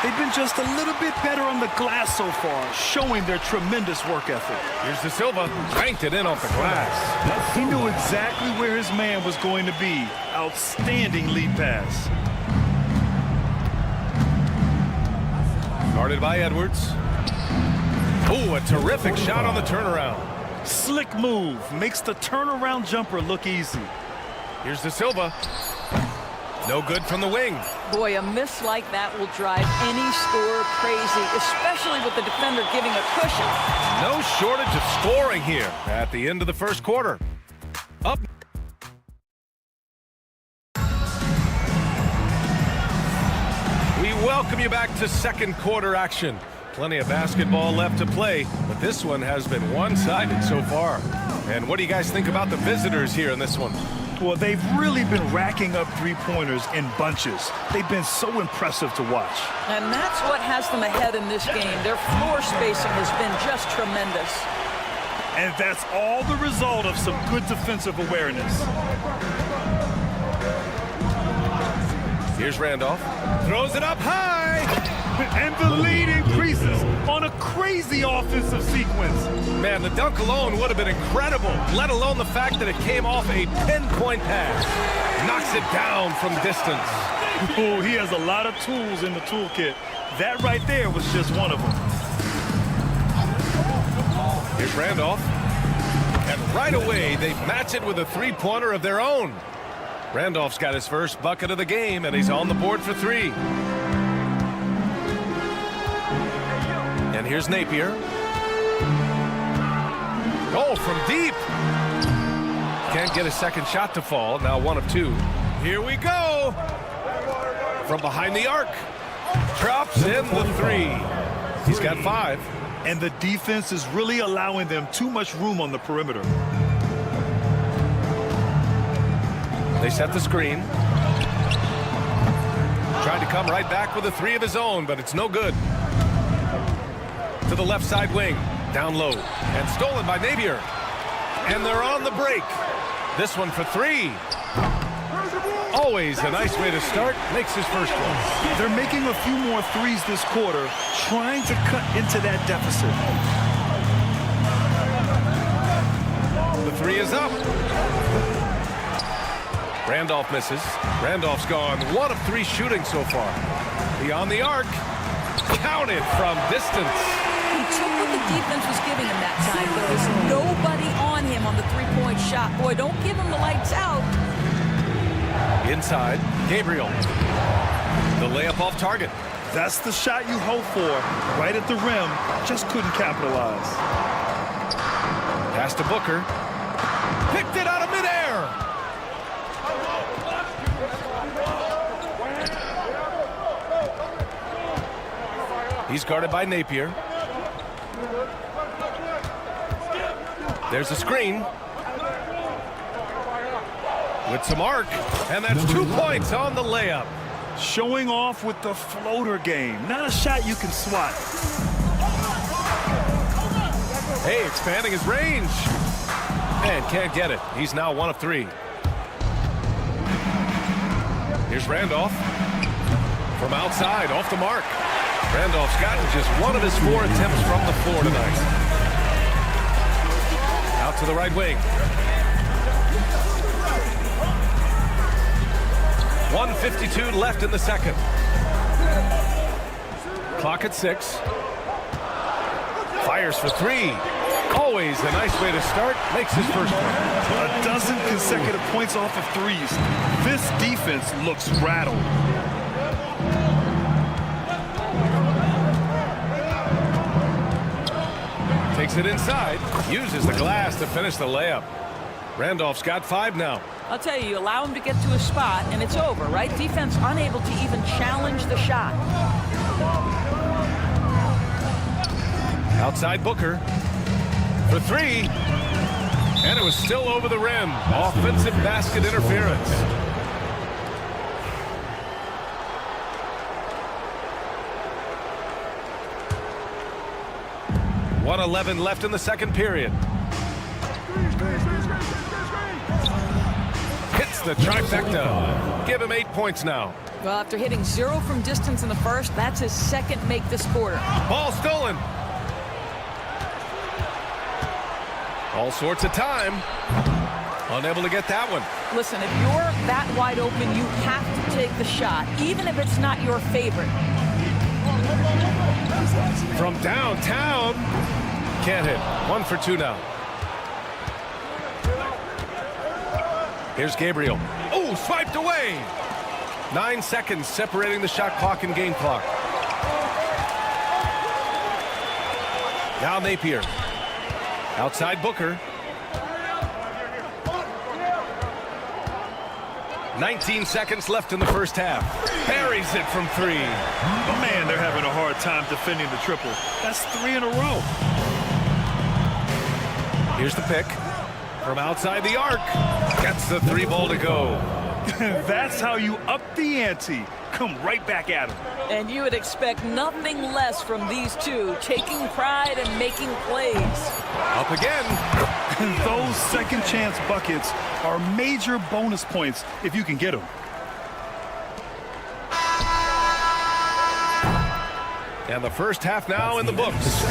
[SPEAKER 2] They've been just a little bit better on the glass so far, showing their tremendous work ethic.
[SPEAKER 1] Here's De Silva, banked it in off the glass.
[SPEAKER 2] He knew exactly where his man was going to be. Outstanding lead pass.
[SPEAKER 1] Guarded by Edwards. Ooh, a terrific shot on the turnaround.
[SPEAKER 2] Slick move, makes the turnaround jumper look easy.
[SPEAKER 1] Here's De Silva. No good from the wing.
[SPEAKER 15] Boy, a miss like that will drive any scorer crazy, especially with the defender giving a cushion.
[SPEAKER 1] No shortage of scoring here at the end of the first quarter. Up. We welcome you back to second quarter action. Plenty of basketball left to play, but this one has been one-sided so far. And what do you guys think about the visitors here in this one?
[SPEAKER 2] Well, they've really been racking up three-pointers in bunches. They've been so impressive to watch.
[SPEAKER 15] And that's what has them ahead in this game. Their floor spacing has been just tremendous.
[SPEAKER 2] And that's all the result of some good defensive awareness.
[SPEAKER 1] Here's Randolph. Throws it up high.
[SPEAKER 2] And the lead increases on a crazy offensive sequence.
[SPEAKER 1] Man, the dunk alone would have been incredible, let alone the fact that it came off a pinpoint pass. Knocks it down from distance.
[SPEAKER 2] Oh, he has a lot of tools in the toolkit. That right there was just one of them.
[SPEAKER 1] Here's Randolph. And right away, they match it with a three-pointer of their own. Randolph's got his first bucket of the game, and he's on the board for 3. And here's Napier. Oh, from deep. Can't get a second shot to fall. Now 1 of 2. Here we go. From behind the arc. Drops in the 3. He's got 5.
[SPEAKER 2] And the defense is really allowing them too much room on the perimeter.
[SPEAKER 1] They set the screen. Tried to come right back with a 3 of his own, but it's no good. To the left side wing. Down low. And stolen by Napier. And they're on the break. This one for 3. Always a nice way to start. Makes his first one.
[SPEAKER 2] They're making a few more threes this quarter, trying to cut into that deficit.
[SPEAKER 1] The 3 is up. Randolph misses. Randolph's gone 1 of 3 shooting so far. Beyond the arc. Counted from distance.
[SPEAKER 15] He took what the defense was giving him that time. There was nobody on him on the three-point shot. Boy, don't give him the lights out.
[SPEAKER 1] Inside, Gabriel. The layup off target.
[SPEAKER 2] That's the shot you hope for. Right at the rim. Just couldn't capitalize.
[SPEAKER 1] Pass to Booker. Picked it out of midair. He's guarded by Napier. There's a screen. With some arc. And that's 2 points on the layup.
[SPEAKER 2] Showing off with the floater game. Not a shot you can swat.
[SPEAKER 1] Hey, expanding his range. And can't get it. He's now 1 of 3. Here's Randolph. From outside, off the mark. Randolph's gotten just 1 of his 4 attempts from the floor tonight. Out to the right wing. 1:52 left in the second. Clock at 6. Fires for 3. Always a nice way to start. Makes his first one.
[SPEAKER 2] A dozen consecutive points off of threes. This defense looks rattled.
[SPEAKER 1] Takes it inside. Uses the glass to finish the layup. Randolph's got 5 now.
[SPEAKER 15] I'll tell you, allow him to get to a spot, and it's over, right? Defense unable to even challenge the shot.
[SPEAKER 1] Outside Booker. For 3. And it was still over the rim. Offensive basket interference. .111 left in the second period. Hits the trifecta. Give him 8 points now.
[SPEAKER 15] Well, after hitting 0 from distance in the first, that's his second make this quarter.
[SPEAKER 1] Ball stolen. All sorts of time. Unable to get that one.
[SPEAKER 15] Listen, if you're that wide open, you have to take the shot, even if it's not your favorite.
[SPEAKER 1] From downtown. Can't hit. 1 for 2 now. Here's Gabriel. Oh, swiped away. 9 seconds separating the shot clock and game clock. Now Napier. Outside Booker. 19 seconds left in the first half. Buries it from 3.
[SPEAKER 2] But man, they're having a hard time defending the triple. That's 3 in a row.
[SPEAKER 1] Here's the pick. From outside the arc. Gets the 3 ball to go.
[SPEAKER 2] That's how you up the ante. Come right back at him.
[SPEAKER 15] And you would expect nothing less from these two, taking pride and making plays.
[SPEAKER 1] Up again.
[SPEAKER 2] Those second chance buckets are major bonus points if you can get them.
[SPEAKER 1] And the first half now in the books.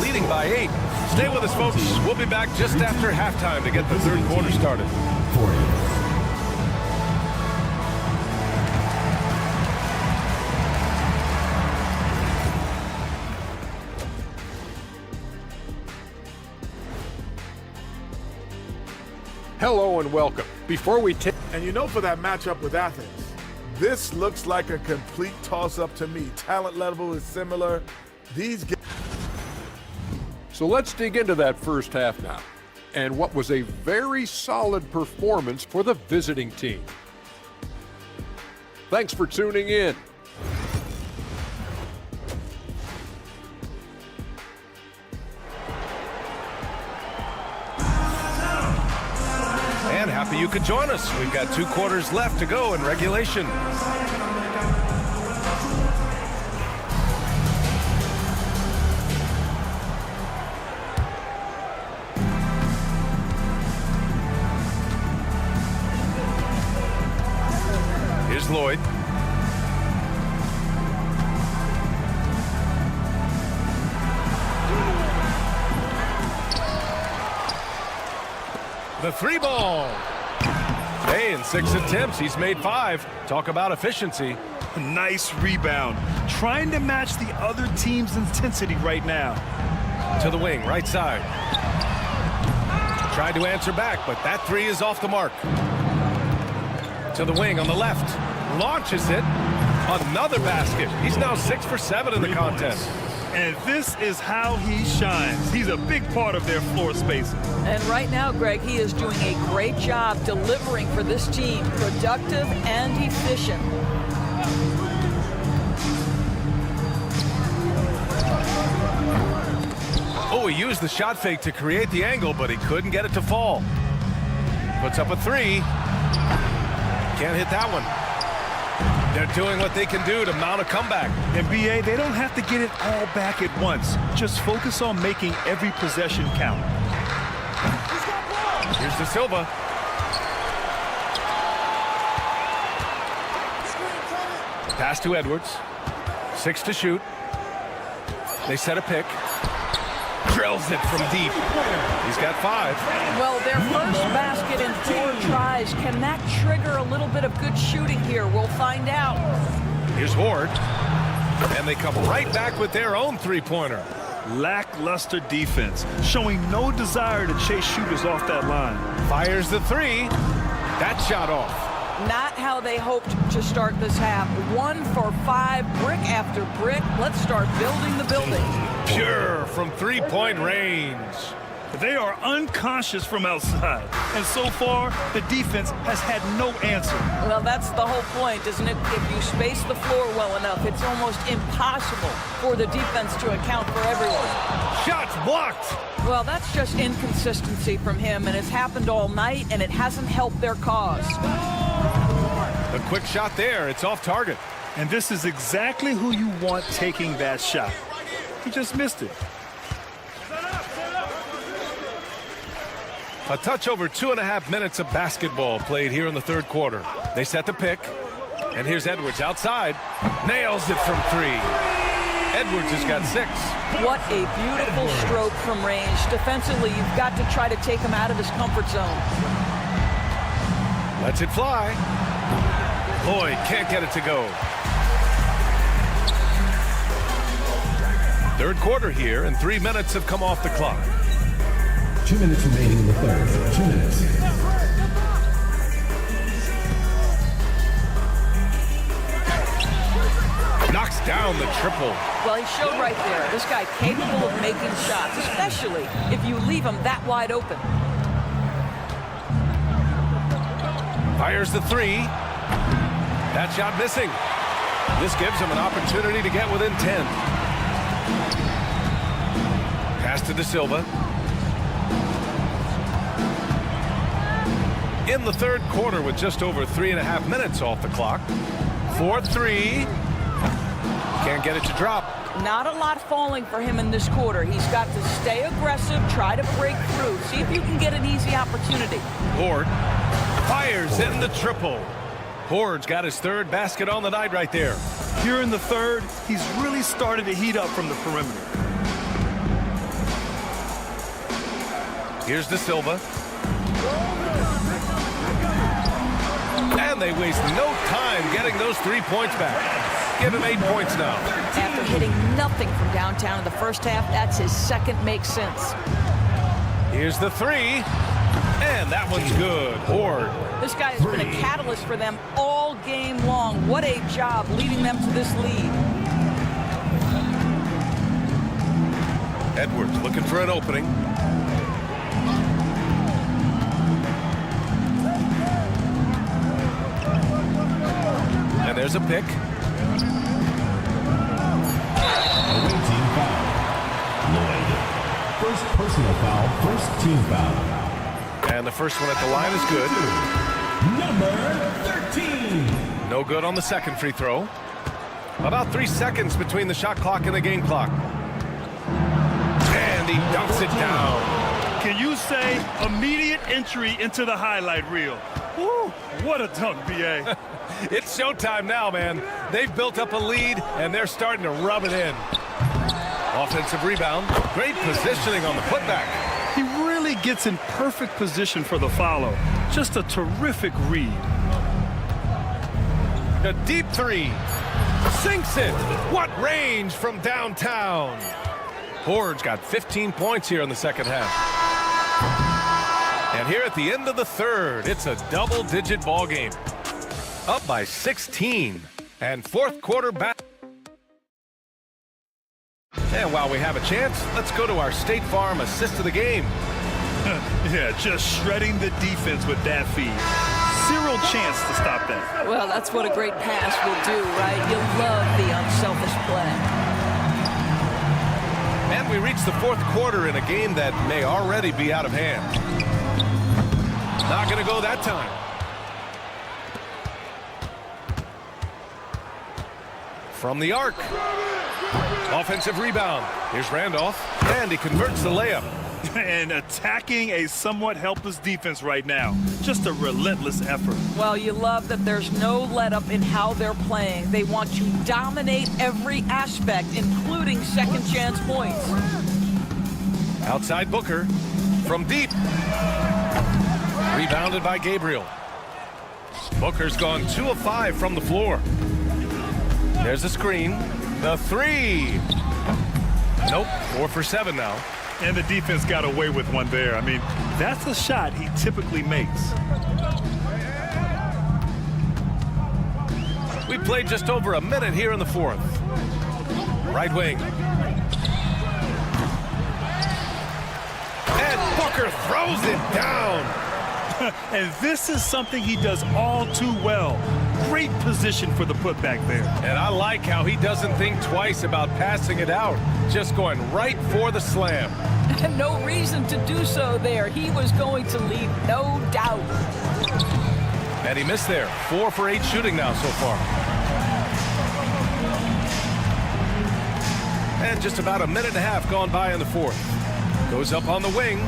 [SPEAKER 1] Leading by 8. Stay with us, folks. We'll be back just after halftime to get the third quarter started.
[SPEAKER 8] Hello and welcome. Before we take...
[SPEAKER 13] And you know, for that matchup with Athens, this looks like a complete toss-up to me. Talent level is similar.
[SPEAKER 8] So let's dig into that first half now, and what was a very solid performance for the visiting team. Thanks for tuning in.
[SPEAKER 1] And happy you could join us. We've got 2 quarters left to go in regulation. Here's Lloyd. The 3 ball. Hey, in 6 attempts, he's made 5. Talk about efficiency.
[SPEAKER 2] Nice rebound. Trying to match the other team's intensity right now.
[SPEAKER 1] To the wing, right side. Tried to answer back, but that 3 is off the mark. To the wing on the left. Launches it. Another basket. He's now 6 for 7 in the contest.
[SPEAKER 2] And this is how he shines. He's a big part of their floor spacing.
[SPEAKER 15] And right now, Greg, he is doing a great job delivering for this team. Productive and efficient.
[SPEAKER 1] Oh, he used the shot fake to create the angle, but he couldn't get it to fall. Puts up a 3. Can't hit that one. They're doing what they can do to mount a comeback.
[SPEAKER 2] And BA, they don't have to get it all back at once. Just focus on making every possession count.
[SPEAKER 1] Here's De Silva. Pass to Edwards. 6 to shoot. They set a pick. Drills it from deep. He's got 5.
[SPEAKER 15] Well, their first basket in 4 tries. Can that trigger a little bit of good shooting here? We'll find out.
[SPEAKER 1] Here's Horde. And they come right back with their own three-pointer.
[SPEAKER 2] Lackluster defense, showing no desire to chase shooters off that line.
[SPEAKER 1] Fires the 3. That shot off.
[SPEAKER 15] Not how they hoped to start this half. 1 for 5, brick after brick. Let's start building the building.
[SPEAKER 1] Pure from three-point range.
[SPEAKER 2] They are unconscious from outside. And so far, the defense has had no answer.
[SPEAKER 15] Well, that's the whole point, isn't it? If you space the floor well enough, it's almost impossible for the defense to account for everyone.
[SPEAKER 1] Shots blocked.
[SPEAKER 15] Well, that's just inconsistency from him, and it's happened all night, and it hasn't helped their cause.
[SPEAKER 1] A quick shot there. It's off target.
[SPEAKER 2] And this is exactly who you want taking that shot. He just missed it.
[SPEAKER 1] A touch over 2.5 minutes of basketball played here in the third quarter. They set the pick. And here's Edwards outside. Nails it from 3. Edwards has got 6.
[SPEAKER 15] What a beautiful stroke from range. Defensively, you've got to try to take him out of his comfort zone.
[SPEAKER 1] Lets it fly. Lloyd can't get it to go. Third quarter here, and 3 minutes have come off the clock.
[SPEAKER 4] 2 minutes remaining in the third. 2 minutes.
[SPEAKER 1] Knocks down the triple.
[SPEAKER 15] Well, he showed right there. This guy capable of making shots, especially if you leave him that wide open.
[SPEAKER 1] Fires the 3. That shot missing. This gives him an opportunity to get within 10. Pass to De Silva. In the third quarter with just over 3.5 minutes off the clock. 4-3. Can't get it to drop.
[SPEAKER 15] Not a lot falling for him in this quarter. He's got to stay aggressive, try to break through. See if you can get an easy opportunity.
[SPEAKER 1] Horde fires in the triple. Horde's got his third basket on the night right there.
[SPEAKER 2] Here in the third, he's really started to heat up from the perimeter.
[SPEAKER 1] Here's De Silva. And they waste no time getting those 3 points back. Give him 8 points now.
[SPEAKER 15] After hitting nothing from downtown in the first half, that's his second make sense.
[SPEAKER 1] Here's the 3. And that one's good. Horde.
[SPEAKER 15] This guy has been a catalyst for them all game long. What a job leading them to this lead.
[SPEAKER 1] Edwards looking for an opening. And there's a pick.
[SPEAKER 4] Away team foul. Lloyd. First personal foul, first team foul.
[SPEAKER 1] And the first one at the line is good.
[SPEAKER 4] Number 13.
[SPEAKER 1] No good on the second free throw. About 3 seconds between the shot clock and the game clock. And he dunks it down.
[SPEAKER 2] Can you say immediate entry into the highlight reel? Woo, what a dunk, B.A.
[SPEAKER 1] It's showtime now, man. They've built up a lead, and they're starting to rub it in. Offensive rebound. Great positioning on the putback.
[SPEAKER 2] He really gets in perfect position for the follow. Just a terrific read.
[SPEAKER 1] A deep 3. Sinks it. What range from downtown. Horde's got 15 points here in the second half. And here at the end of the third, it's a double-digit ball game. Up by 16. And fourth quarter back. And while we have a chance, let's go to our State Farm assist of the game.
[SPEAKER 2] Yeah, just shredding the defense with that feed. Zero chance to stop that.
[SPEAKER 15] Well, that's what a great pass will do, right? You love the unselfish play.
[SPEAKER 1] And we reach the fourth quarter in a game that may already be out of hand. Not going to go that time. From the arc. Offensive rebound. Here's Randolph, and he converts the layup.
[SPEAKER 2] And attacking a somewhat helpless defense right now. Just a relentless effort.
[SPEAKER 15] Well, you love that there's no let-up in how they're playing. They want to dominate every aspect, including second-chance points.
[SPEAKER 1] Outside Booker. From deep. Rebounded by Gabriel. Booker's gone 2 of 5 from the floor. There's a screen. The three. Nope, 4 for 7 now.
[SPEAKER 2] And the defense got away with one there. I mean, that's a shot he typically makes.
[SPEAKER 1] We played just over a minute here in the fourth. Right wing. And Booker throws it down.
[SPEAKER 2] And this is something he does all too well. Great position for the putback there.
[SPEAKER 1] And I like how he doesn't think twice about passing it out. Just going right for the slam.
[SPEAKER 15] No reason to do so there. He was going to leave no doubt.
[SPEAKER 1] And he missed there. 4 for 8 shooting now so far. And just about a minute and a half gone by in the fourth. Goes up on the wing.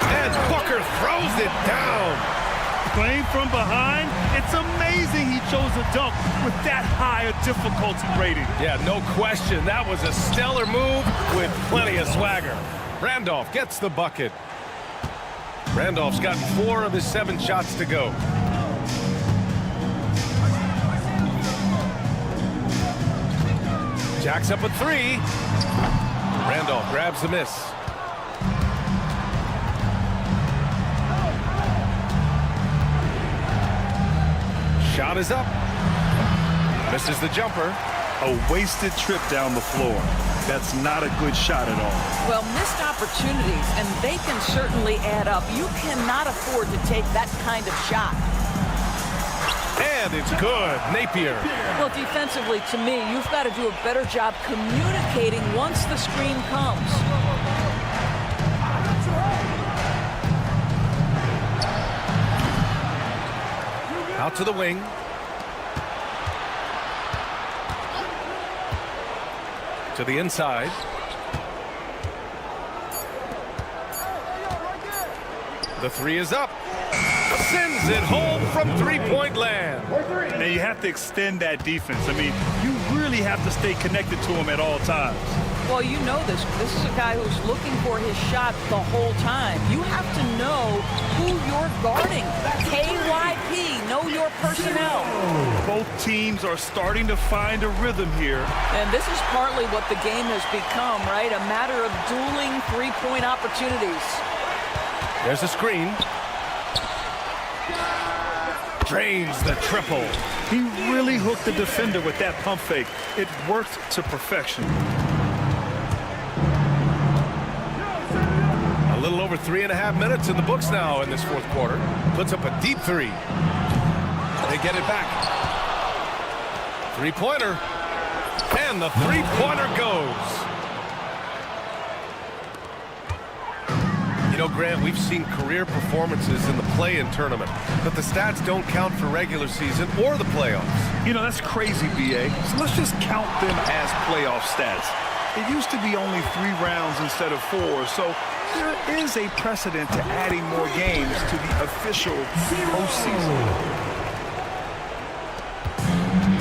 [SPEAKER 1] And Booker throws it down.
[SPEAKER 2] Playing from behind, it's amazing he chose a dunk with that high a difficulty rating.
[SPEAKER 1] Yeah, no question. That was a stellar move with plenty of swagger. Randolph gets the bucket. Randolph's gotten 4 of his 7 shots to go. Jacks up a 3. Randolph grabs the miss. Shot is up. Misses the jumper.
[SPEAKER 2] A wasted trip down the floor. That's not a good shot at all.
[SPEAKER 15] Well, missed opportunities, and they can certainly add up. You cannot afford to take that kind of shot.
[SPEAKER 1] And it's good. Napier.
[SPEAKER 15] Well, defensively, to me, you've got to do a better job communicating once the screen comes.
[SPEAKER 1] Out to the wing. To the inside. The 3 is up. Sends it home from three-point land.
[SPEAKER 2] And you have to extend that defense. I mean, you really have to stay connected to him at all times.
[SPEAKER 15] Well, you know this. This is a guy who's looking for his shot the whole time. You have to know who you're guarding. KYP, know your personnel.
[SPEAKER 2] Both teams are starting to find a rhythm here.
[SPEAKER 15] And this is partly what the game has become, right? A matter of dueling three-point opportunities.
[SPEAKER 1] There's a screen. Drains the triple.
[SPEAKER 2] He really hooked the defender with that pump fake. It worked to perfection.
[SPEAKER 1] A little over 3.5 minutes in the books now in this fourth quarter. Puts up a deep 3. They get it back. Three-pointer. And the three-pointer goes. You know, Grant, we've seen career performances in the play-in tournament, but the stats don't count for regular season or the playoffs.
[SPEAKER 2] You know, that's crazy, B.A. So let's just count them as playoff stats. It used to be only 3 rounds instead of 4, so there is a precedent to adding more games to the official postseason.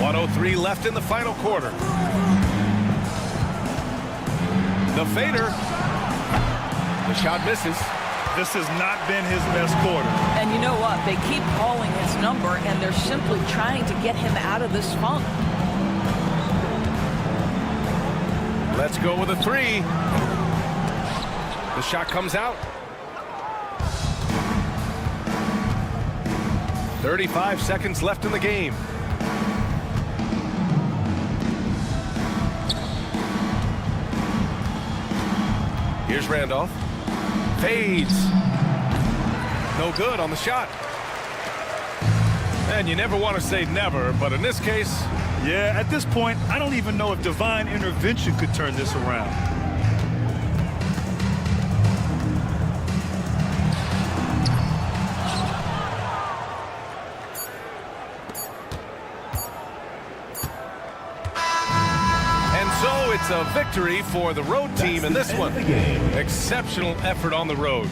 [SPEAKER 1] 1:03 left in the final quarter. The fader. The shot misses.
[SPEAKER 2] This has not been his best quarter.
[SPEAKER 15] And you know what? They keep calling his number, and they're simply trying to get him out of this funk.
[SPEAKER 1] Let's go with a 3. The shot comes out. 35 seconds left in the game. Here's Randolph. Fades. No good on the shot. And you never want to say never, but in this case...
[SPEAKER 2] Yeah, at this point, I don't even know if divine intervention could turn this around.
[SPEAKER 1] And so it's a victory for the road team in this one. Exceptional effort on the road.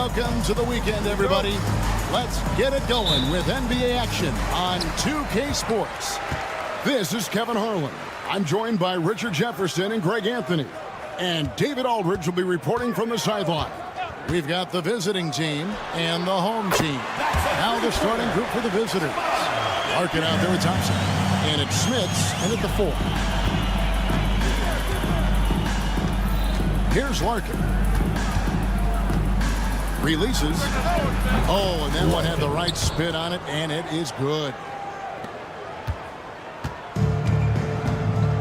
[SPEAKER 9] Welcome to the weekend, everybody. Let's get it going with NBA action on 2K Sports. This is Kevin Harlan. I'm joined by Richard Jefferson and Greg Anthony. And David Aldridge will be reporting from the sideline. We've got the visiting team and the home team. Now the starting group for the visitors. Larkin out there with Thompson. And it's Smits in at the 4. Here's Larkin. Releases. Oh, and that one had the right spin on it, and it is good.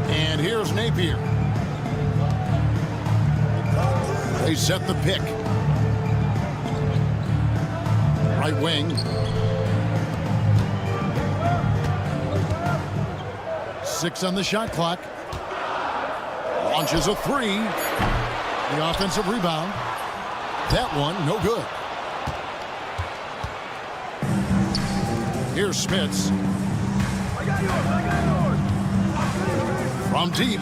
[SPEAKER 9] And here's Napier. They set the pick. Right wing. 6 on the shot clock. Launches a 3. The offensive rebound. That one, no good. Here's Smits. From deep.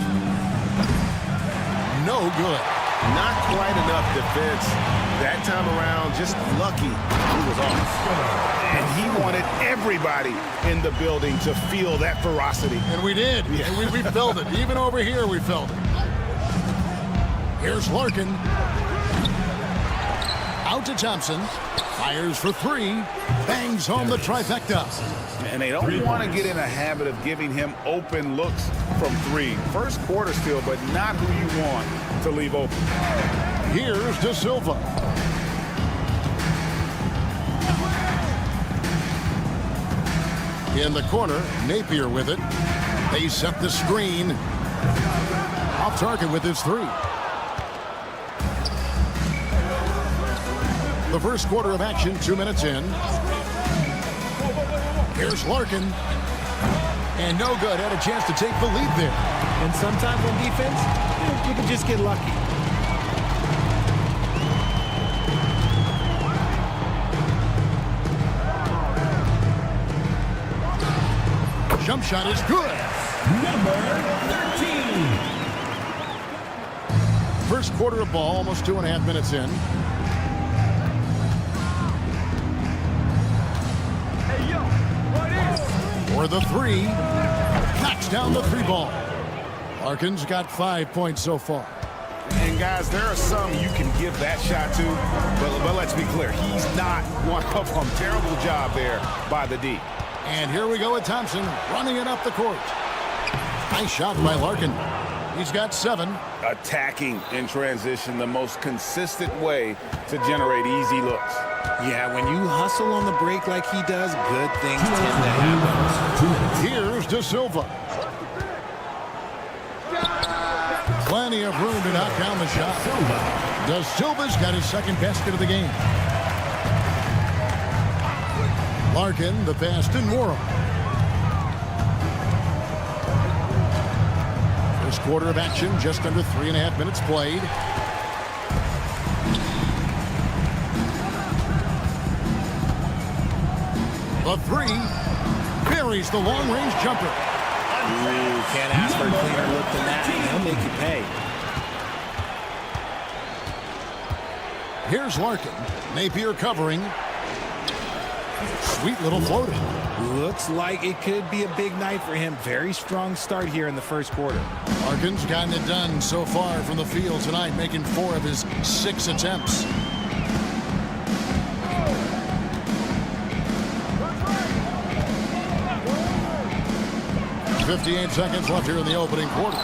[SPEAKER 9] No good.
[SPEAKER 6] Not quite enough defense. That time around, just lucky he was off. And he wanted everybody in the building to feel that ferocity.
[SPEAKER 9] And we did. Yeah. And we felt it. Even over here, we felt it. Here's Larkin. Out to Thompson. Fires for 3. Bangs home the trifecta.
[SPEAKER 6] And they don't want to get in a habit of giving him open looks from 3. First quarter still, but not who you want to leave open.
[SPEAKER 9] Here's De Silva. In the corner, Napier with it. They set the screen. Off target with his 3. The first quarter of action, 2 minutes in. Here's Larkin. And no good. Had a chance to take the lead there.
[SPEAKER 3] And sometimes on defense, you can just get lucky.
[SPEAKER 9] Jump shot is good.
[SPEAKER 4] Number 13.
[SPEAKER 9] First quarter of ball, almost 2.5 minutes in. For the 3. Knocks down the 3 ball. Larkin's got 5 points so far.
[SPEAKER 6] And guys, there are some you can give that shot to, but let's be clear, he's not one of them. Terrible job there by the D.
[SPEAKER 9] And here we go with Thompson running it up the court. Nice shot by Larkin. He's got 7.
[SPEAKER 6] Attacking in transition, the most consistent way to generate easy looks.
[SPEAKER 3] Yeah, when you hustle on the break like he does, good things tend to happen.
[SPEAKER 9] Here's De Silva. Plenty of room to knock down the shot. De Silva's got his second basket of the game. Larkin, the pass to Morrow. First quarter of action, just under 3.5 minutes played. The 3 buries the long-range jumper.
[SPEAKER 3] Ooh, can't ask for a cleaner look than that. He'll make you pay.
[SPEAKER 9] Here's Larkin. Napier covering. Sweet little floater.
[SPEAKER 3] Looks like it could be a big night for him. Very strong start here in the first quarter.
[SPEAKER 9] Larkin's gotten it done so far from the field tonight, making 4 of his 6 attempts. 58 seconds left here in the opening quarter.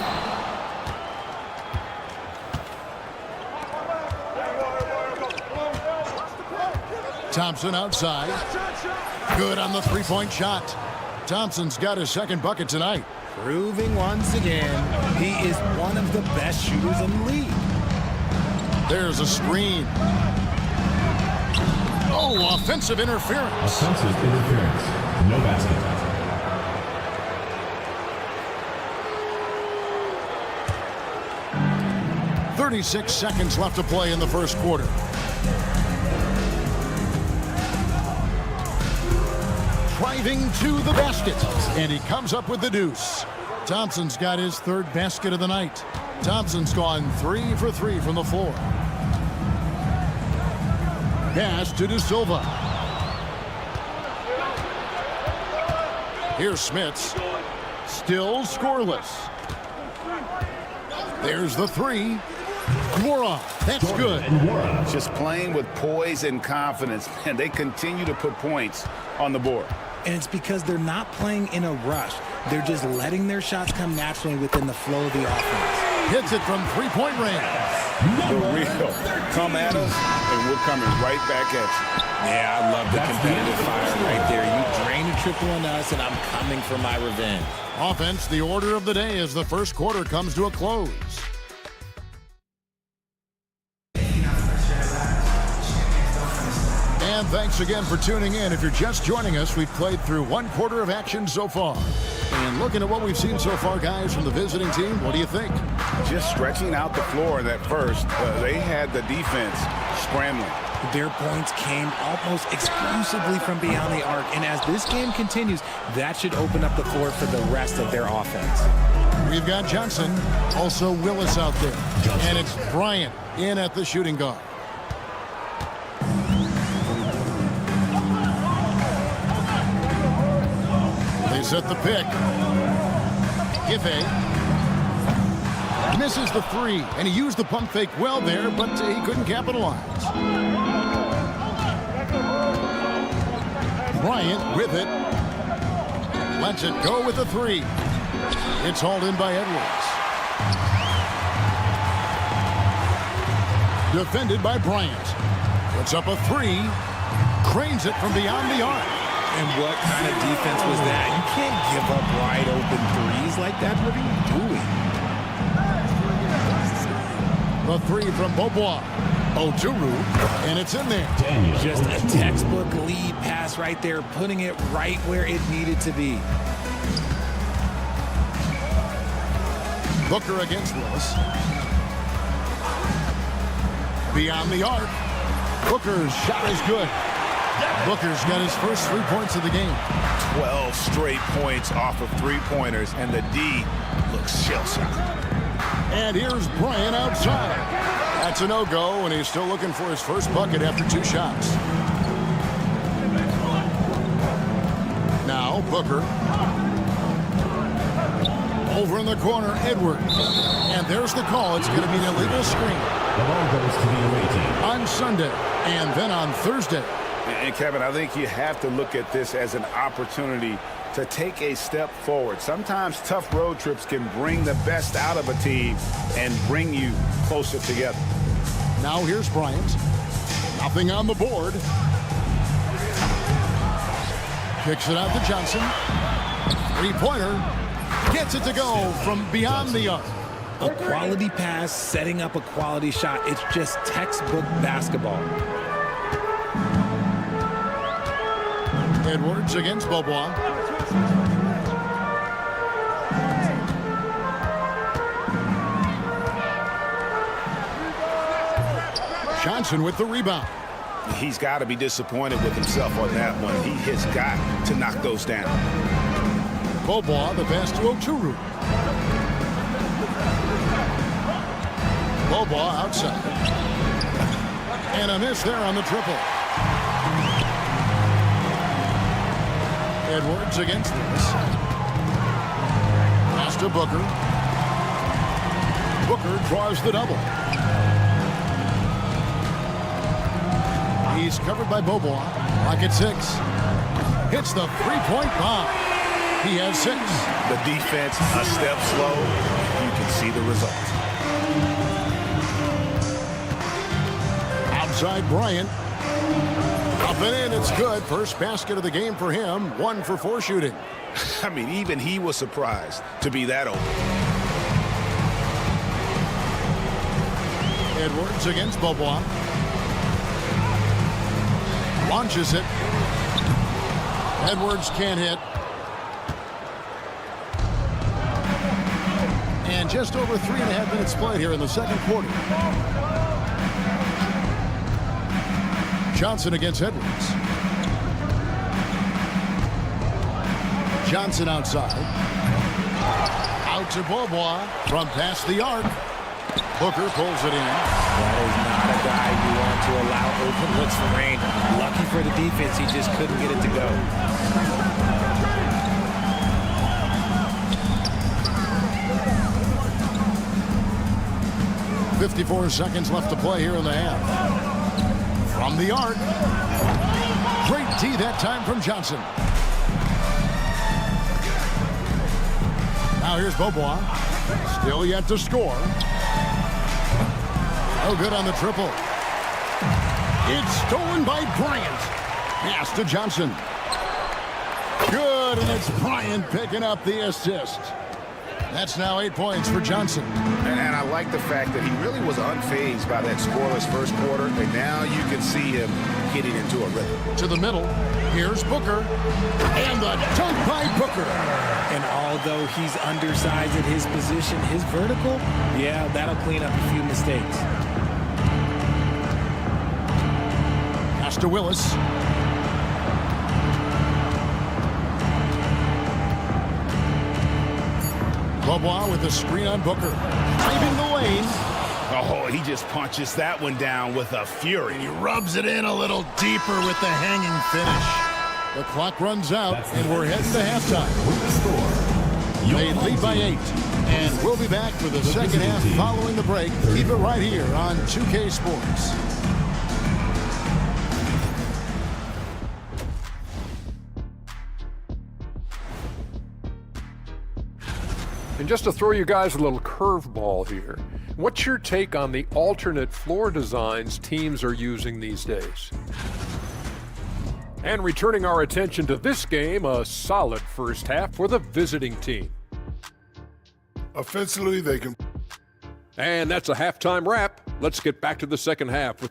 [SPEAKER 9] Thompson outside. Good on the three-point shot. Thompson's got his second bucket tonight.
[SPEAKER 3] Proving once again, he is one of the best shooters in the league.
[SPEAKER 9] There's a screen. Oh, offensive interference.
[SPEAKER 4] Offensive interference. No basket.
[SPEAKER 9] 36 seconds left to play in the first quarter. Driving to the basket, and he comes up with the deuce. Thompson's got his third basket of the night. Thompson's gone 3 for 3 from the floor. Pass to De Silva. Here's Smits. Still scoreless. There's the three. Nwora. That's good.
[SPEAKER 6] Just playing with poise and confidence, and they continue to put points on the board.
[SPEAKER 3] And it's because they're not playing in a rush. They're just letting their shots come naturally within the flow of the offense.
[SPEAKER 9] Hits it from three-point range.
[SPEAKER 6] The real. Come at us, and we're coming right back at you.
[SPEAKER 3] Yeah, I love the competitive fire right there. You drain a triple on us, and I'm coming for my revenge.
[SPEAKER 9] Offense, the order of the day as the first quarter comes to a close. And thanks again for tuning in. If you're just joining us, we've played through one quarter of action so far. And looking at what we've seen so far, guys, from the visiting team, what do you think?
[SPEAKER 6] Just stretching out the floor in that first. They had the defense scrambling.
[SPEAKER 3] Their points came almost exclusively from beyond the arc. And as this game continues, that should open up the floor for the rest of their offense.
[SPEAKER 9] We've got Johnson, also Willis out there. And it's Bryant in at the shooting guard. They set the pick. Giffey misses the three, and he used the pump fake well there, but he couldn't capitalize. Bryant with it. Lets it go with the three. It's hauled in by Edwards. Defended by Bryant. Puts up a three. Cranes it from beyond the arc.
[SPEAKER 3] And what kind of defense was that? You can't give up wide open threes like that. What are you doing?
[SPEAKER 9] The three from Bobois. Oturu, and it's in there.
[SPEAKER 3] Just a textbook lead pass right there, putting it right where it needed to be.
[SPEAKER 9] Booker against Willis. Beyond the arc. Booker's shot is good. Booker's got his first 3 points of the game.
[SPEAKER 6] 12 straight points off of three-pointers, and the D looks shell-shocked.
[SPEAKER 9] And here's Bryant outside. That's a no-go, and he's still looking for his first bucket after 2 shots. Now Booker. Over in the corner, Edwards. And there's the call. It's going to be an illegal screen.
[SPEAKER 4] The ball goes to the away team.
[SPEAKER 9] On Sunday, and then on Thursday.
[SPEAKER 6] And Kevin, I think you have to look at this as an opportunity to take a step forward. Sometimes tough road trips can bring the best out of a team and bring you closer together.
[SPEAKER 9] Now here's Bryant. Nothing on the board. Kicks it out to Johnson. 3-pointer. Gets it to go from beyond the arc.
[SPEAKER 3] A quality pass, setting up a quality shot. It's just textbook basketball.
[SPEAKER 9] Edwards against Bobois. Johnson with the rebound.
[SPEAKER 6] He's got to be disappointed with himself on that one. He has got to knock those down.
[SPEAKER 9] Bobois, the pass to Oturu. Bobois outside. And a miss there on the triple. Edwards against this. Pass to Booker. Booker draws the double. He's covered by Bobois. Clock at 6. Hits the three-point bomb. He has 6.
[SPEAKER 6] The defense a step slow. You can see the result.
[SPEAKER 9] Outside Bryant. Up and in, it's good. First basket of the game for him. 1 for 4 shooting.
[SPEAKER 6] I mean, even he was surprised to be that open.
[SPEAKER 9] Edwards against Bobois. Launches it. Edwards can't hit. And just over 3.5 minutes played here in the second quarter. Johnson against Edwards. Johnson outside. Out to Bobois from past the arc. Booker pulls it in.
[SPEAKER 3] That is not a guy you want to allow open looks for rain. Lucky for the defense, he just couldn't get it to go.
[SPEAKER 9] .54 seconds left to play here in the half. From the arc. Great tee that time from Johnson. Now here's Beaubois. Still yet to score. No good on the triple. It's stolen by Bryant. Pass to Johnson. Good, and it's Bryant picking up the assist. That's now 8 points for Johnson.
[SPEAKER 6] And I like the fact that he really was unfazed by that scoreless first quarter, and now you can see him getting into a rhythm.
[SPEAKER 9] To the middle. Here's Booker. And the dunk by Booker.
[SPEAKER 3] And although he's undersized at his position, his vertical, yeah, that'll clean up a few mistakes.
[SPEAKER 9] Pass to Willis. Beaubois with the screen on Booker. Driving the lane.
[SPEAKER 6] Oh, he just punches that one down with a fury.
[SPEAKER 9] He rubs it in a little deeper with the hanging finish. The clock runs out, and we're heading to halftime. They lead by 8. And we'll be back for the second half following the break. Keep it right here on 2K Sports.
[SPEAKER 8] And just to throw you guys a little curveball here, what's your take on the alternate floor designs teams are using these days? And returning our attention to this game, a solid first half for the visiting team.
[SPEAKER 7] Offensively, they can.
[SPEAKER 8] And that's a halftime wrap. Let's get back to the second half.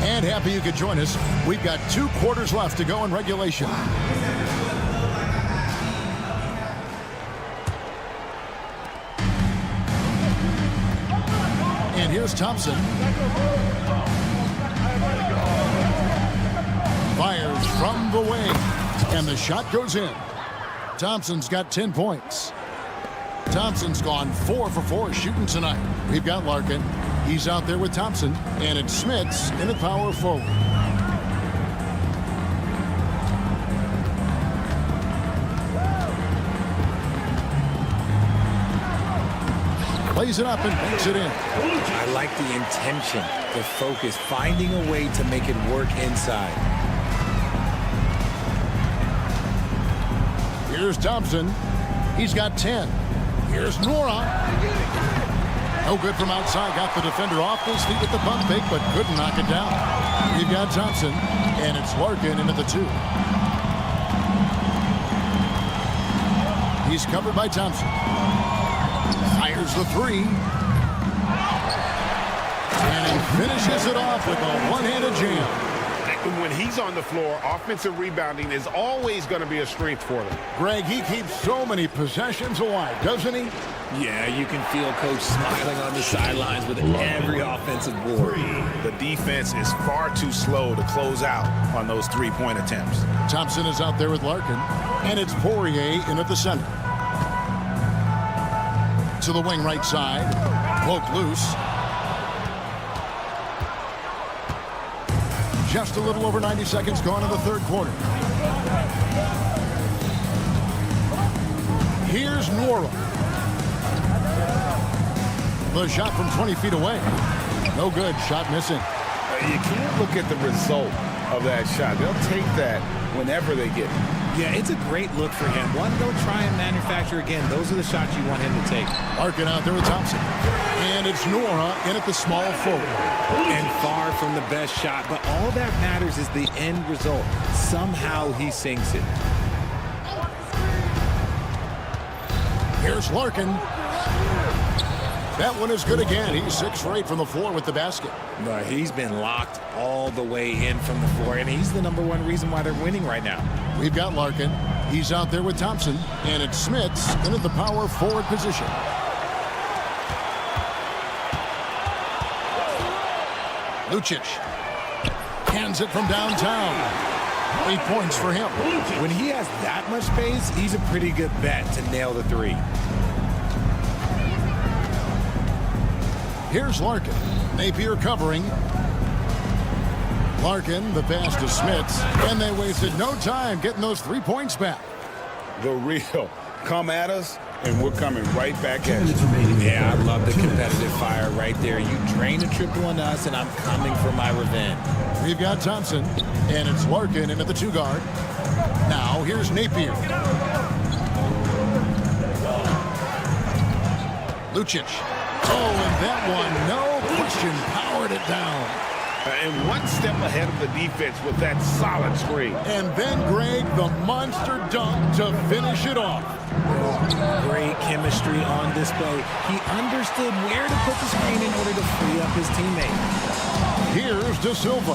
[SPEAKER 9] And happy you could join us. We've got 2 quarters left to go in regulation. And here's Thompson. Fires from the wing. And the shot goes in. Thompson's got 10 points. Thompson's gone 4 for 4 shooting tonight. We've got Larkin. He's out there with Thompson. And it's Smits in the power forward. Plays it up and makes it in.
[SPEAKER 3] I like the intention, the focus, finding a way to make it work inside.
[SPEAKER 9] Here's Thompson. He's got 10. Here's Nora. No good from outside. Got the defender off his feet with the bump fake, but couldn't knock it down. You've got Thompson, and it's Larkin into the 2. He's covered by Thompson. Fires the 3. And he finishes it off with a one-handed jam.
[SPEAKER 6] When he's on the floor, offensive rebounding is always going to be a strength for them.
[SPEAKER 9] Greg, he keeps so many possessions alive, doesn't he?
[SPEAKER 3] Yeah, you can feel Coach smiling on the sidelines with every offensive board.
[SPEAKER 6] The defense is far too slow to close out on those 3-point attempts.
[SPEAKER 9] Thompson is out there with Larkin, and it's Poirier in at the center. To the wing right side, poked loose. Just a little over 90 seconds gone in the third quarter. Here's Nora. The shot from 20 feet away. No good. Shot missing.
[SPEAKER 6] You can't look at the result of that shot. They'll take that whenever they get it.
[SPEAKER 3] Yeah, it's a great look for him. One, don't try and manufacture again. Those are the shots you want him to take.
[SPEAKER 9] Larkin out there with Thompson. And it's Nora in at the small forward.
[SPEAKER 3] And far from the best shot, but all that matters is the end result. Somehow he sinks it.
[SPEAKER 9] Here's Larkin. That one is good again. He's 6 for 8 from the floor with the basket.
[SPEAKER 3] No, he's been locked all the way in from the floor, and he's the #1 reason why they're winning right now.
[SPEAKER 9] We've got Larkin. He's out there with Thompson, and it's Smits in at the power forward position. Lucic hands it from downtown. 8 points for him.
[SPEAKER 3] When he has that much space, he's a pretty good bet to nail the three.
[SPEAKER 9] Here's Larkin. Napier covering. Larkin, the pass to Smits, and they wasted no time getting those 3 points back.
[SPEAKER 6] The real. Come at us, and we're coming right back at you.
[SPEAKER 3] Yeah, I love the competitive fire right there. You drain a triple on us, and I'm coming for my revenge.
[SPEAKER 9] We've got Thompson, and it's Larkin into the 2-guard. Now, here's Napier. Lucic. Oh, and that one, no question, powered it down.
[SPEAKER 6] And one step ahead of the defense with that solid screen.
[SPEAKER 9] And then Greg, the monster dunk to finish it off.
[SPEAKER 3] Great chemistry on display. He understood where to put the screen in order to free up his teammate.
[SPEAKER 9] Here's De Silva.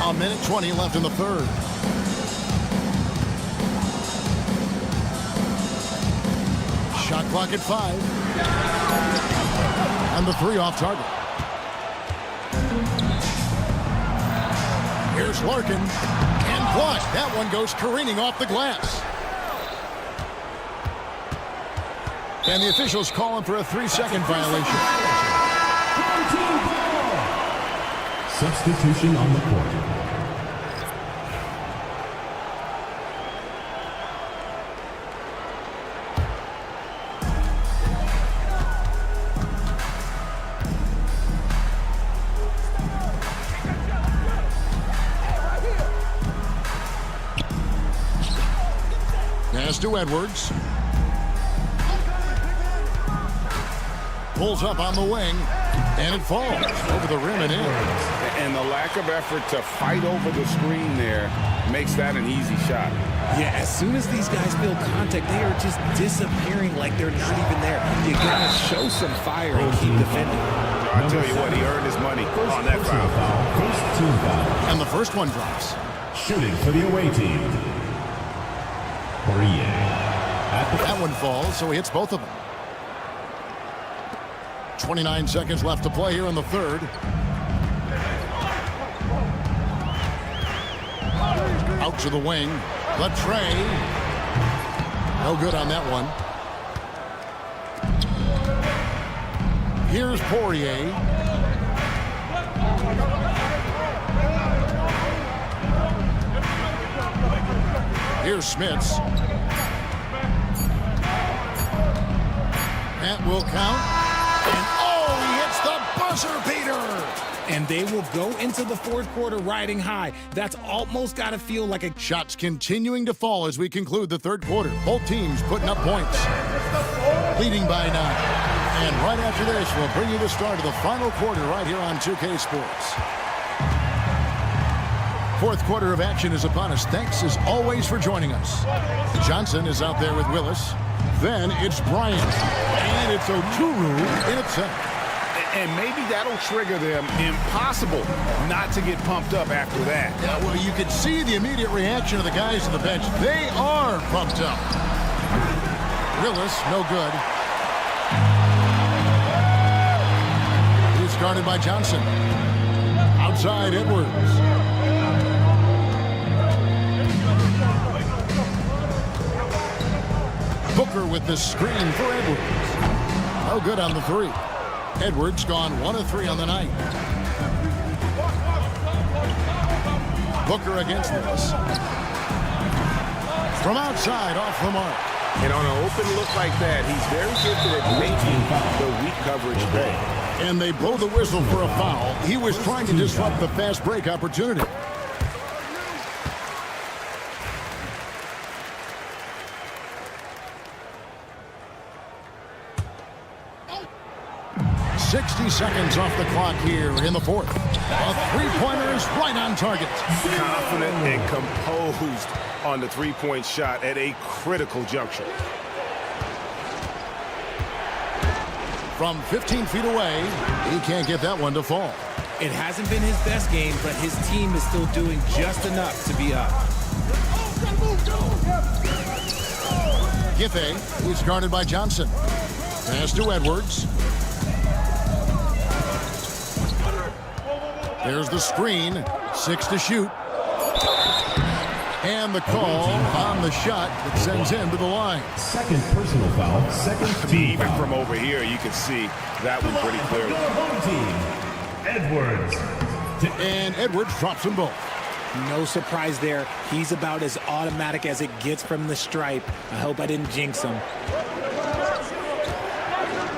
[SPEAKER 9] A minute 20 left in the third. Shot clock at 5. And the 3 off target. Here's Larkin. And flush. That one goes careening off the glass. And the officials calling for a 3-second violation.
[SPEAKER 4] Substitution on the court.
[SPEAKER 9] Pass to Edwards. Pulls up on the wing, and it falls over the rim and in.
[SPEAKER 6] And the lack of effort to fight over the screen there makes that an easy shot.
[SPEAKER 3] Yeah, as soon as these guys feel contact, they are just disappearing like they're not even there. You gotta show some fire and keep defending.
[SPEAKER 6] I'll tell you what, he earned his money on that foul.
[SPEAKER 4] First team foul.
[SPEAKER 9] And the first one drops.
[SPEAKER 4] Shooting for the away team.
[SPEAKER 9] That one falls, so he hits both of them. 29 seconds left to play here in the third. Out to the wing. Latrey. No good on that one. Here's Poirier. Here's Smits. That will count. And oh, he hits the buzzer beater.
[SPEAKER 3] And they will go into the fourth quarter riding high. That's almost got to feel like a...
[SPEAKER 9] Shots continuing to fall as we conclude the third quarter. Both teams putting up points. Leading by 9. And right after this, we'll bring you the start of the final quarter right here on 2K Sports. Fourth quarter of action is upon us. Thanks, as always, for joining us. Johnson is out there with Willis. Then it's Bryant. And it's Oturu in at center.
[SPEAKER 6] And maybe that'll trigger them. Impossible not to get pumped up after that.
[SPEAKER 9] Yeah, well, you can see the immediate reaction of the guys on the bench. They are pumped up. Willis, no good. He's guarded by Johnson. Outside, Edwards. Booker with the screen for Edwards. No good on the 3. Edwards gone 1 of 3 on the night. Booker against this. From outside, off the mark.
[SPEAKER 6] And on an open look like that, he's very gifted at making the weak coverage pay.
[SPEAKER 9] And they blow the whistle for a foul. He was trying to disrupt the fast break opportunity. .60 seconds off the clock here in the fourth. A three-pointer is right on target.
[SPEAKER 6] Confident and composed on the three-point shot at a critical juncture.
[SPEAKER 9] From 15 feet away, he can't get that one to fall.
[SPEAKER 3] It hasn't been his best game, but his team is still doing just enough to be up.
[SPEAKER 9] Giffey, who's guarded by Johnson. Pass to Edwards. There's the screen. 6 to shoot. And the call on the shot that sends him to the line.
[SPEAKER 4] Second personal foul. Second team
[SPEAKER 6] Even
[SPEAKER 4] foul.
[SPEAKER 6] from over here, you can see that one pretty clearly.
[SPEAKER 4] Home team. Edwards.
[SPEAKER 9] And Edwards drops them both.
[SPEAKER 3] No surprise there. He's about as automatic as it gets from the stripe. I hope I didn't jinx him.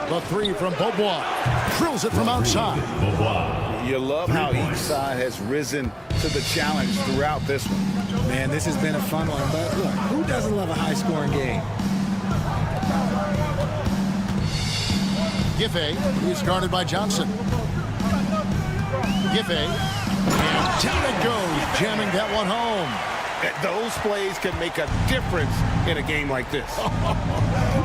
[SPEAKER 9] The three from Beaubois. Drills it from outside.
[SPEAKER 6] You love how each side has risen to the challenge throughout this one.
[SPEAKER 3] Man, this has been a fun one, but look, who doesn't love a high-scoring game?
[SPEAKER 9] Giffey is guarded by Johnson. Giffey. And down it goes, jamming that one home.
[SPEAKER 6] Those plays can make a difference in a game like this.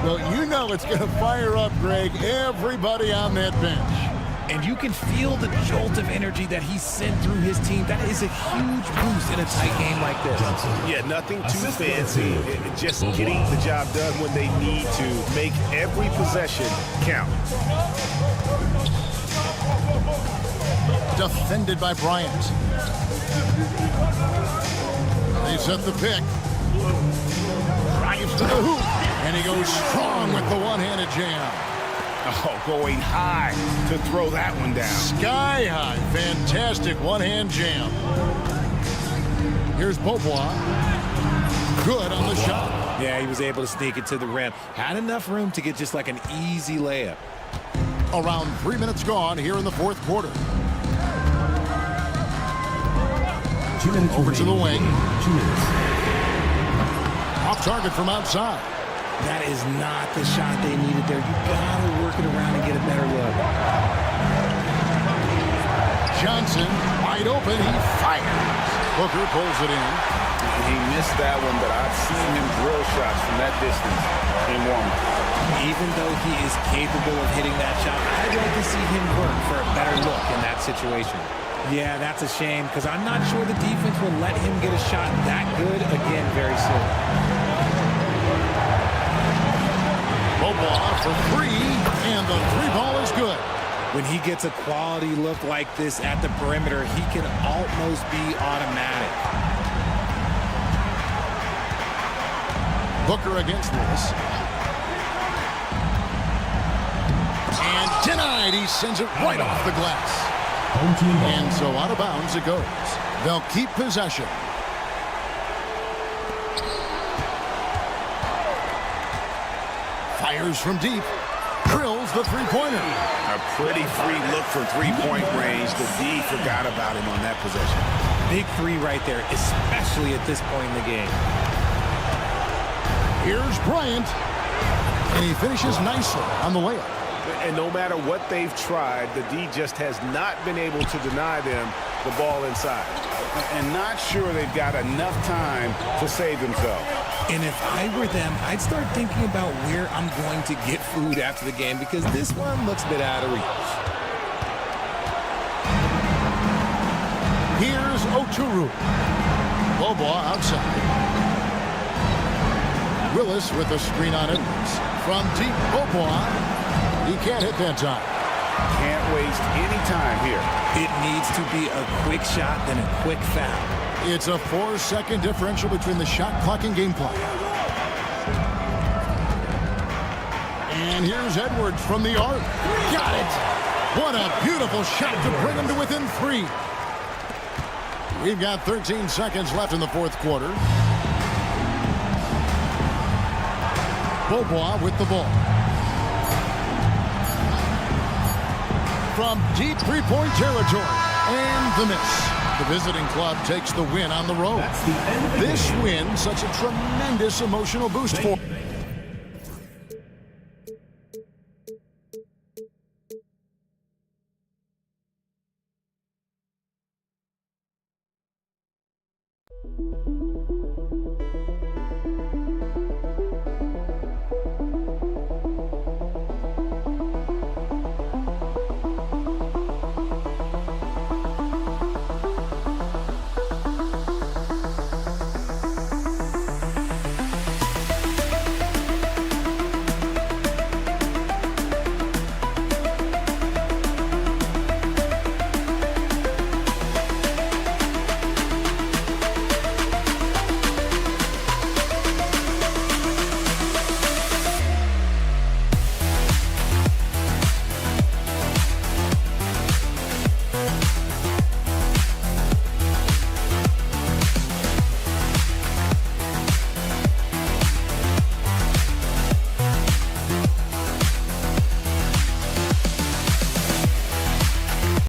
[SPEAKER 9] Well, you know it's going to fire up, Greg, everybody on that bench.
[SPEAKER 3] And you can feel the jolt of energy that he sent through his team. That is a huge boost in a tight game like this.
[SPEAKER 6] Yeah, nothing too fancy. Just getting the job done when they need to. Make every possession count.
[SPEAKER 9] Defended by Bryant. They set the pick. Drives to the hoop. And he goes strong with the one-handed jam.
[SPEAKER 6] Oh, going high to throw that one down.
[SPEAKER 9] Sky high. Fantastic one-hand jam. Here's Beaubois. Good on the shot.
[SPEAKER 3] Yeah, he was able to sneak it to the rim. Had enough room to get just like an easy layup.
[SPEAKER 9] Around 3 minutes gone here in the fourth quarter.
[SPEAKER 4] 2 minutes
[SPEAKER 9] over to the wing.
[SPEAKER 4] 2 minutes.
[SPEAKER 9] Off target from outside.
[SPEAKER 3] That is not the shot they needed there. You gotta work it around and get a better look.
[SPEAKER 9] Johnson, wide open, he fires. Booker pulls it in.
[SPEAKER 6] He missed that one, but I've seen him drill shots from that distance in warm-up.
[SPEAKER 3] Even though he is capable of hitting that shot, I'd like to see him work for a better look in that situation. Yeah, that's a shame, because I'm not sure the defense will let him get a shot that good again very soon.
[SPEAKER 9] Beaubois for three, and the three ball is good.
[SPEAKER 3] When he gets a quality look like this at the perimeter, he can almost be automatic.
[SPEAKER 9] Booker against Lewis. And denied. He sends it right off the glass. And so out of bounds it goes. They'll keep possession. Fires from deep. Drills the three-pointer.
[SPEAKER 6] A pretty free look from three-point range. The D forgot about him on that possession.
[SPEAKER 3] Big three right there, especially at this point in the game.
[SPEAKER 9] Here's Bryant. And he finishes nicely on the layup.
[SPEAKER 6] And no matter what they've tried, the D just has not been able to deny them the ball inside. And not sure they've got enough time to save themselves.
[SPEAKER 3] And if I were them, I'd start thinking about where I'm going to get food after the game, because this one looks a bit out of reach.
[SPEAKER 9] Here's Oturu. Beaubois outside. Willis with the screen on Edwards. From deep, Beaubois. He can't hit that time.
[SPEAKER 6] Can't waste any time here.
[SPEAKER 3] It needs to be a quick shot, then a quick foul.
[SPEAKER 9] It's a 4-second differential between the shot clock and game clock. And here's Edwards from the arc. Got it. What a beautiful shot to bring him to within 3. We've got 13 seconds left in the fourth quarter. Beaubois with the ball. From deep three-point territory. And the miss. The visiting club takes the win on the road. This win, such a tremendous emotional boost for